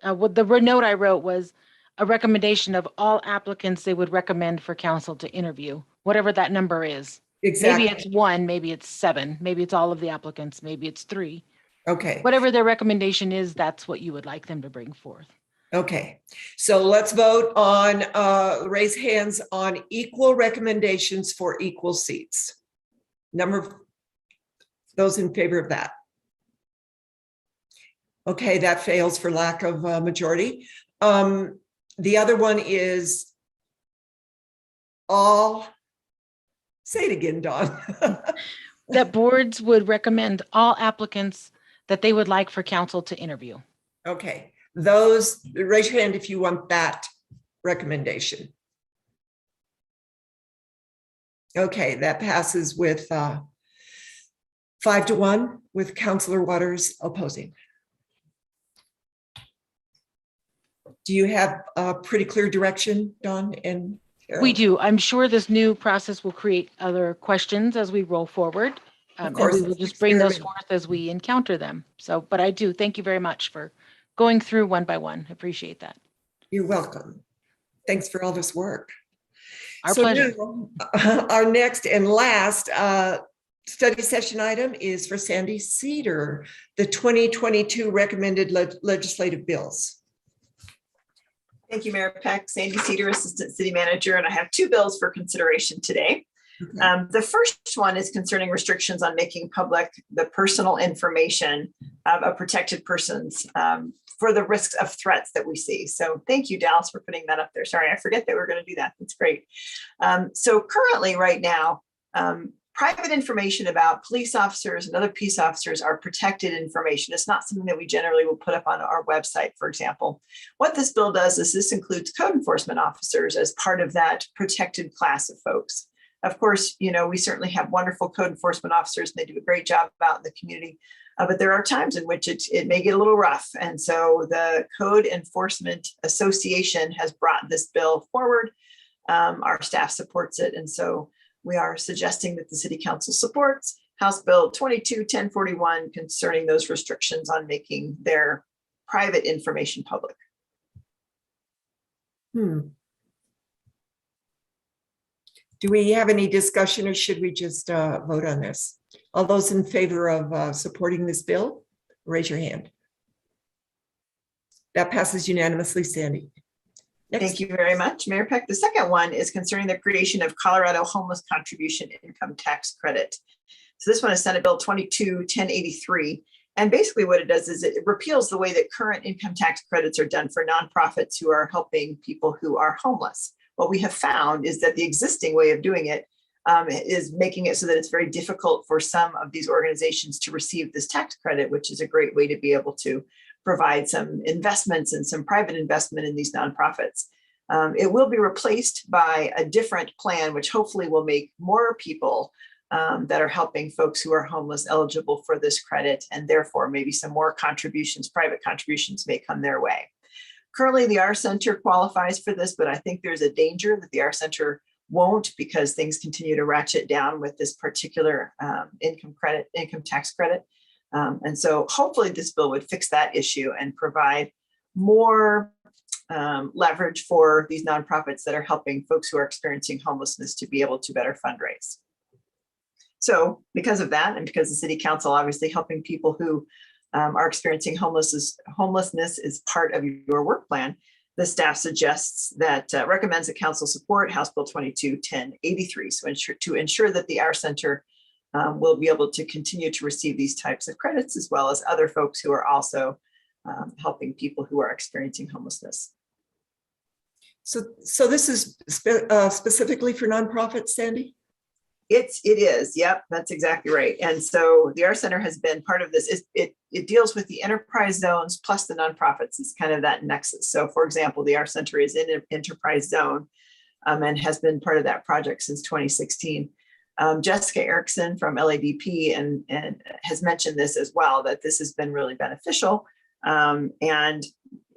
Speaker 3: what the note I wrote was a recommendation of all applicants they would recommend for council to interview, whatever that number is.
Speaker 1: Exactly.
Speaker 3: Maybe it's 1, maybe it's 7, maybe it's all of the applicants, maybe it's 3.
Speaker 1: Okay.
Speaker 3: Whatever their recommendation is, that's what you would like them to bring forth.
Speaker 1: Okay, so let's vote on, raise hands on equal recommendations for equal seats. Number of those in favor of that. Okay, that fails for lack of majority. The other one is all, say it again, Dawn.
Speaker 3: That boards would recommend all applicants that they would like for council to interview.
Speaker 1: Okay, those, raise your hand if you want that recommendation. Okay, that passes with 5-1 with Councilor Waters opposing. Do you have a pretty clear direction, Dawn and
Speaker 3: We do. I'm sure this new process will create other questions as we roll forward. And
Speaker 1: course,
Speaker 3: we will
Speaker 1: it's an
Speaker 3: just bring those
Speaker 1: experiment.
Speaker 3: forth as we encounter them. So, but I do. Thank you very much for going through one by one. Appreciate that.
Speaker 1: You're welcome. Thanks for all this work.
Speaker 3: Our
Speaker 1: So
Speaker 3: pleasure.
Speaker 1: now, our next and last study session item is for Sandy Cedar, the 2022 recommended legislative bills.
Speaker 21: Thank you, Mayor Peck. Sandy Cedar, Assistant City Manager, and I have two bills for consideration today. The first one is concerning restrictions on making public the personal information of protected persons for the risks of threats that we see. So thank you, Dallas, for putting that up there. Sorry, I forget that we were going to do that. That's great. So currently, right now, private information about police officers and other peace officers are protected information. It's not something that we generally will put up on our website, for example. What this bill does is this includes code enforcement officers as part of that protected class of folks. Of course, you know, we certainly have wonderful code enforcement officers and they do a great job out in the community, but there are times in which it may get a little rough. And so the Code Enforcement Association has brought this bill forward. Our staff supports it. And so we are suggesting that the City Council supports House Bill 22-1041 concerning those restrictions on making their private information public.
Speaker 1: Do we have any discussion or should we just vote on this? All those in favor of supporting this bill, raise your hand. That passes unanimously, Sandy. Next.
Speaker 21: Thank you very much, Mayor Peck. The second one is concerning the creation of Colorado Homeless Contribution Income Tax Credit. So this one is Senate Bill 22-1083. And basically what it does is it repeals the way that current income tax credits are done for nonprofits who are helping people who are homeless. What we have found is that the existing way of doing it is making it so that it's very difficult for some of these organizations to receive this tax credit, which is a great way to be able to provide some investments and some private investment in these nonprofits. It will be replaced by a different plan, which hopefully will make more people that are helping folks who are homeless eligible for this credit, and therefore maybe some more contributions, private contributions may come their way. Currently, the R Center qualifies for this, but I think there's a danger that the R Center won't because things continue to ratchet down with this particular income tax credit. And so hopefully this bill would fix that issue and provide more leverage for these nonprofits that are helping folks who are experiencing homelessness to be able to better fundraise. So because of that, and because the City Council obviously helping people who are experiencing homelessness is part of your work plan, the staff suggests that recommends that council support House Bill 22-1083. So to ensure that the R Center will be able to continue to receive these types of credits, as well as other folks who are also helping people who are experiencing homelessness.
Speaker 1: So this is specifically for nonprofits, Sandy?
Speaker 21: It is. Yep, that's exactly right. And so the R Center has been part of this. It deals with the enterprise zones plus the nonprofits. It's kind of that nexus. So for example, the R Center is in an enterprise zone and has been part of that project since 2016. Jessica Erickson from LADP and has mentioned this as well, that this has been really beneficial. And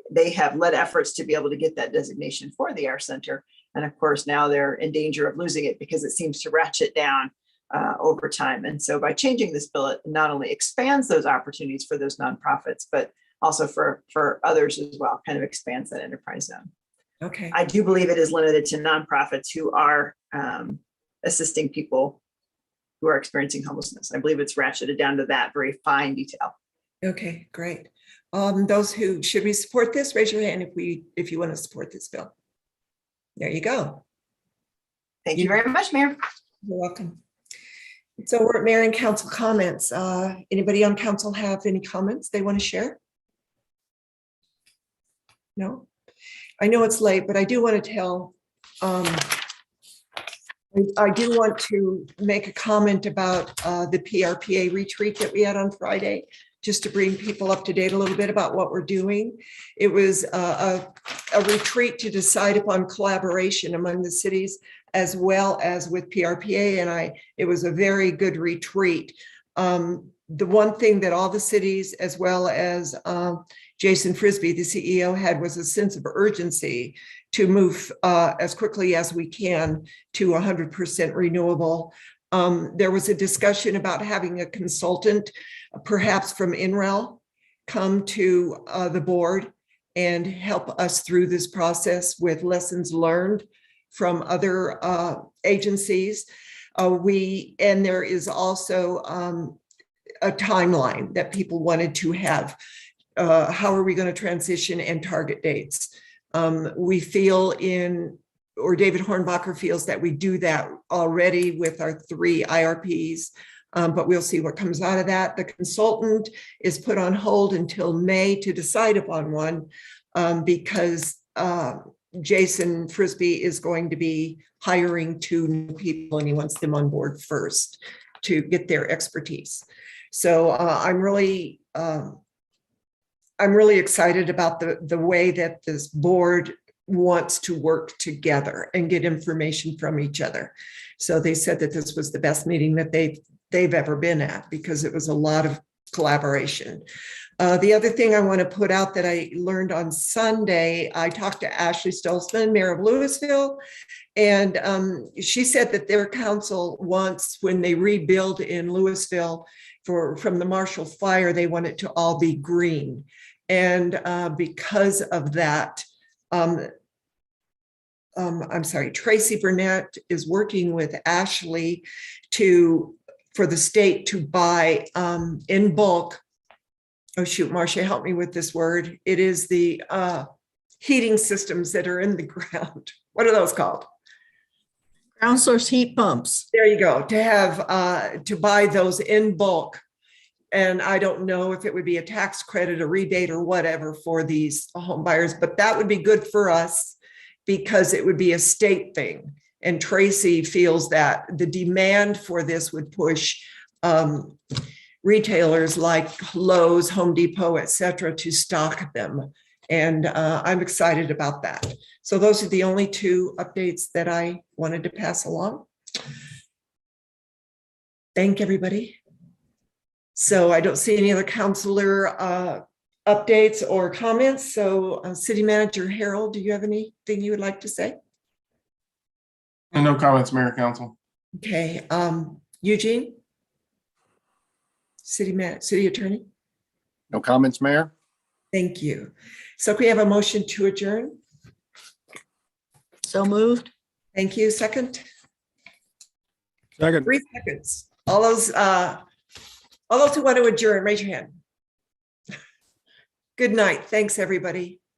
Speaker 21: they have led efforts to be able to get that designation for the R Center. And of course, now they're in danger of losing it because it seems to ratchet down over time. And so by changing this bill, it not only expands those opportunities for those nonprofits, but also for others as well, kind of expands that enterprise zone.
Speaker 1: Okay.
Speaker 21: I do believe it is limited to nonprofits who are assisting people who are experiencing homelessness. I believe it's ratcheted down to that very fine detail.
Speaker 1: Okay, great. Those who, should we support this? Raise your hand if you want to support this bill. There you go.
Speaker 21: Thank you very much, Mayor.
Speaker 1: You're welcome. So we're at Mayor and Council comments. Anybody on council have any comments they want to share? No? I know it's late, but I do want to tell, I do want to make a comment about the PRPA retreat that we had on Friday, just to bring people up to date a little bit about what we're doing. It was a retreat to decide upon collaboration among the cities as well as with PRPA, and it was a very good retreat. The one thing that all the cities, as well as Jason Frisbee, the CEO, had was a sense of urgency to move as quickly as we can to 100% renewable. There was a discussion about having a consultant, perhaps from INREL, come to the board and help us through this process with lessons learned from other agencies. And there is also a timeline that people wanted to have. How are we going to transition and target dates? We feel David Hornbacher feels that we do that already with our 3 IRPs, but we'll see what comes out of that. The consultant is put on hold until May to decide upon one because Jason Frisbee is going to be hiring 2 new people and he wants them on board first to get their expertise. So I'm really excited about the way that this board wants to work together and get information from each other. So they said that this was the best meeting that they've ever been at because it was a lot of collaboration. The other thing I want to put out that I learned on Sunday, I talked to Ashley Stolzman, Mayor of Louisville, and she said that their council wants, when they rebuild in Louisville from the Marshall Fire, they want it to all be green. And because of that, I'm sorry, Tracy Burnett is working with Ashley for the state to buy in bulk. Oh shoot, Marcia, help me with this word. It is the heating systems that are in the ground. What are those called?
Speaker 5: Ground source heat pumps.
Speaker 1: There you go, to have to buy those in bulk. And I don't know if it would be a tax credit, a rebate or whatever for these home buyers, but that would be good for us because it would be a state thing. And Tracy feels that the demand for this would push retailers like Lowe's, Home Depot, et cetera, to stock them. And I'm excited about that. So those are the only 2 updates that I wanted to pass along. Thank everybody. So I don't see any other counselor updates or comments. So City Manager Herald, do you have anything you would like to say?
Speaker 4: And no comments, Mayor, Council.
Speaker 1: Okay, Eugene? City Attorney?
Speaker 8: No comments, Mayor.
Speaker 1: Thank you. So can we have a motion to adjourn?
Speaker 5: So moved.
Speaker 1: Thank you. Second?
Speaker 6: Second.
Speaker 1: 3 seconds. All those who want to adjourn, raise your hand. Good night. Thanks, everybody.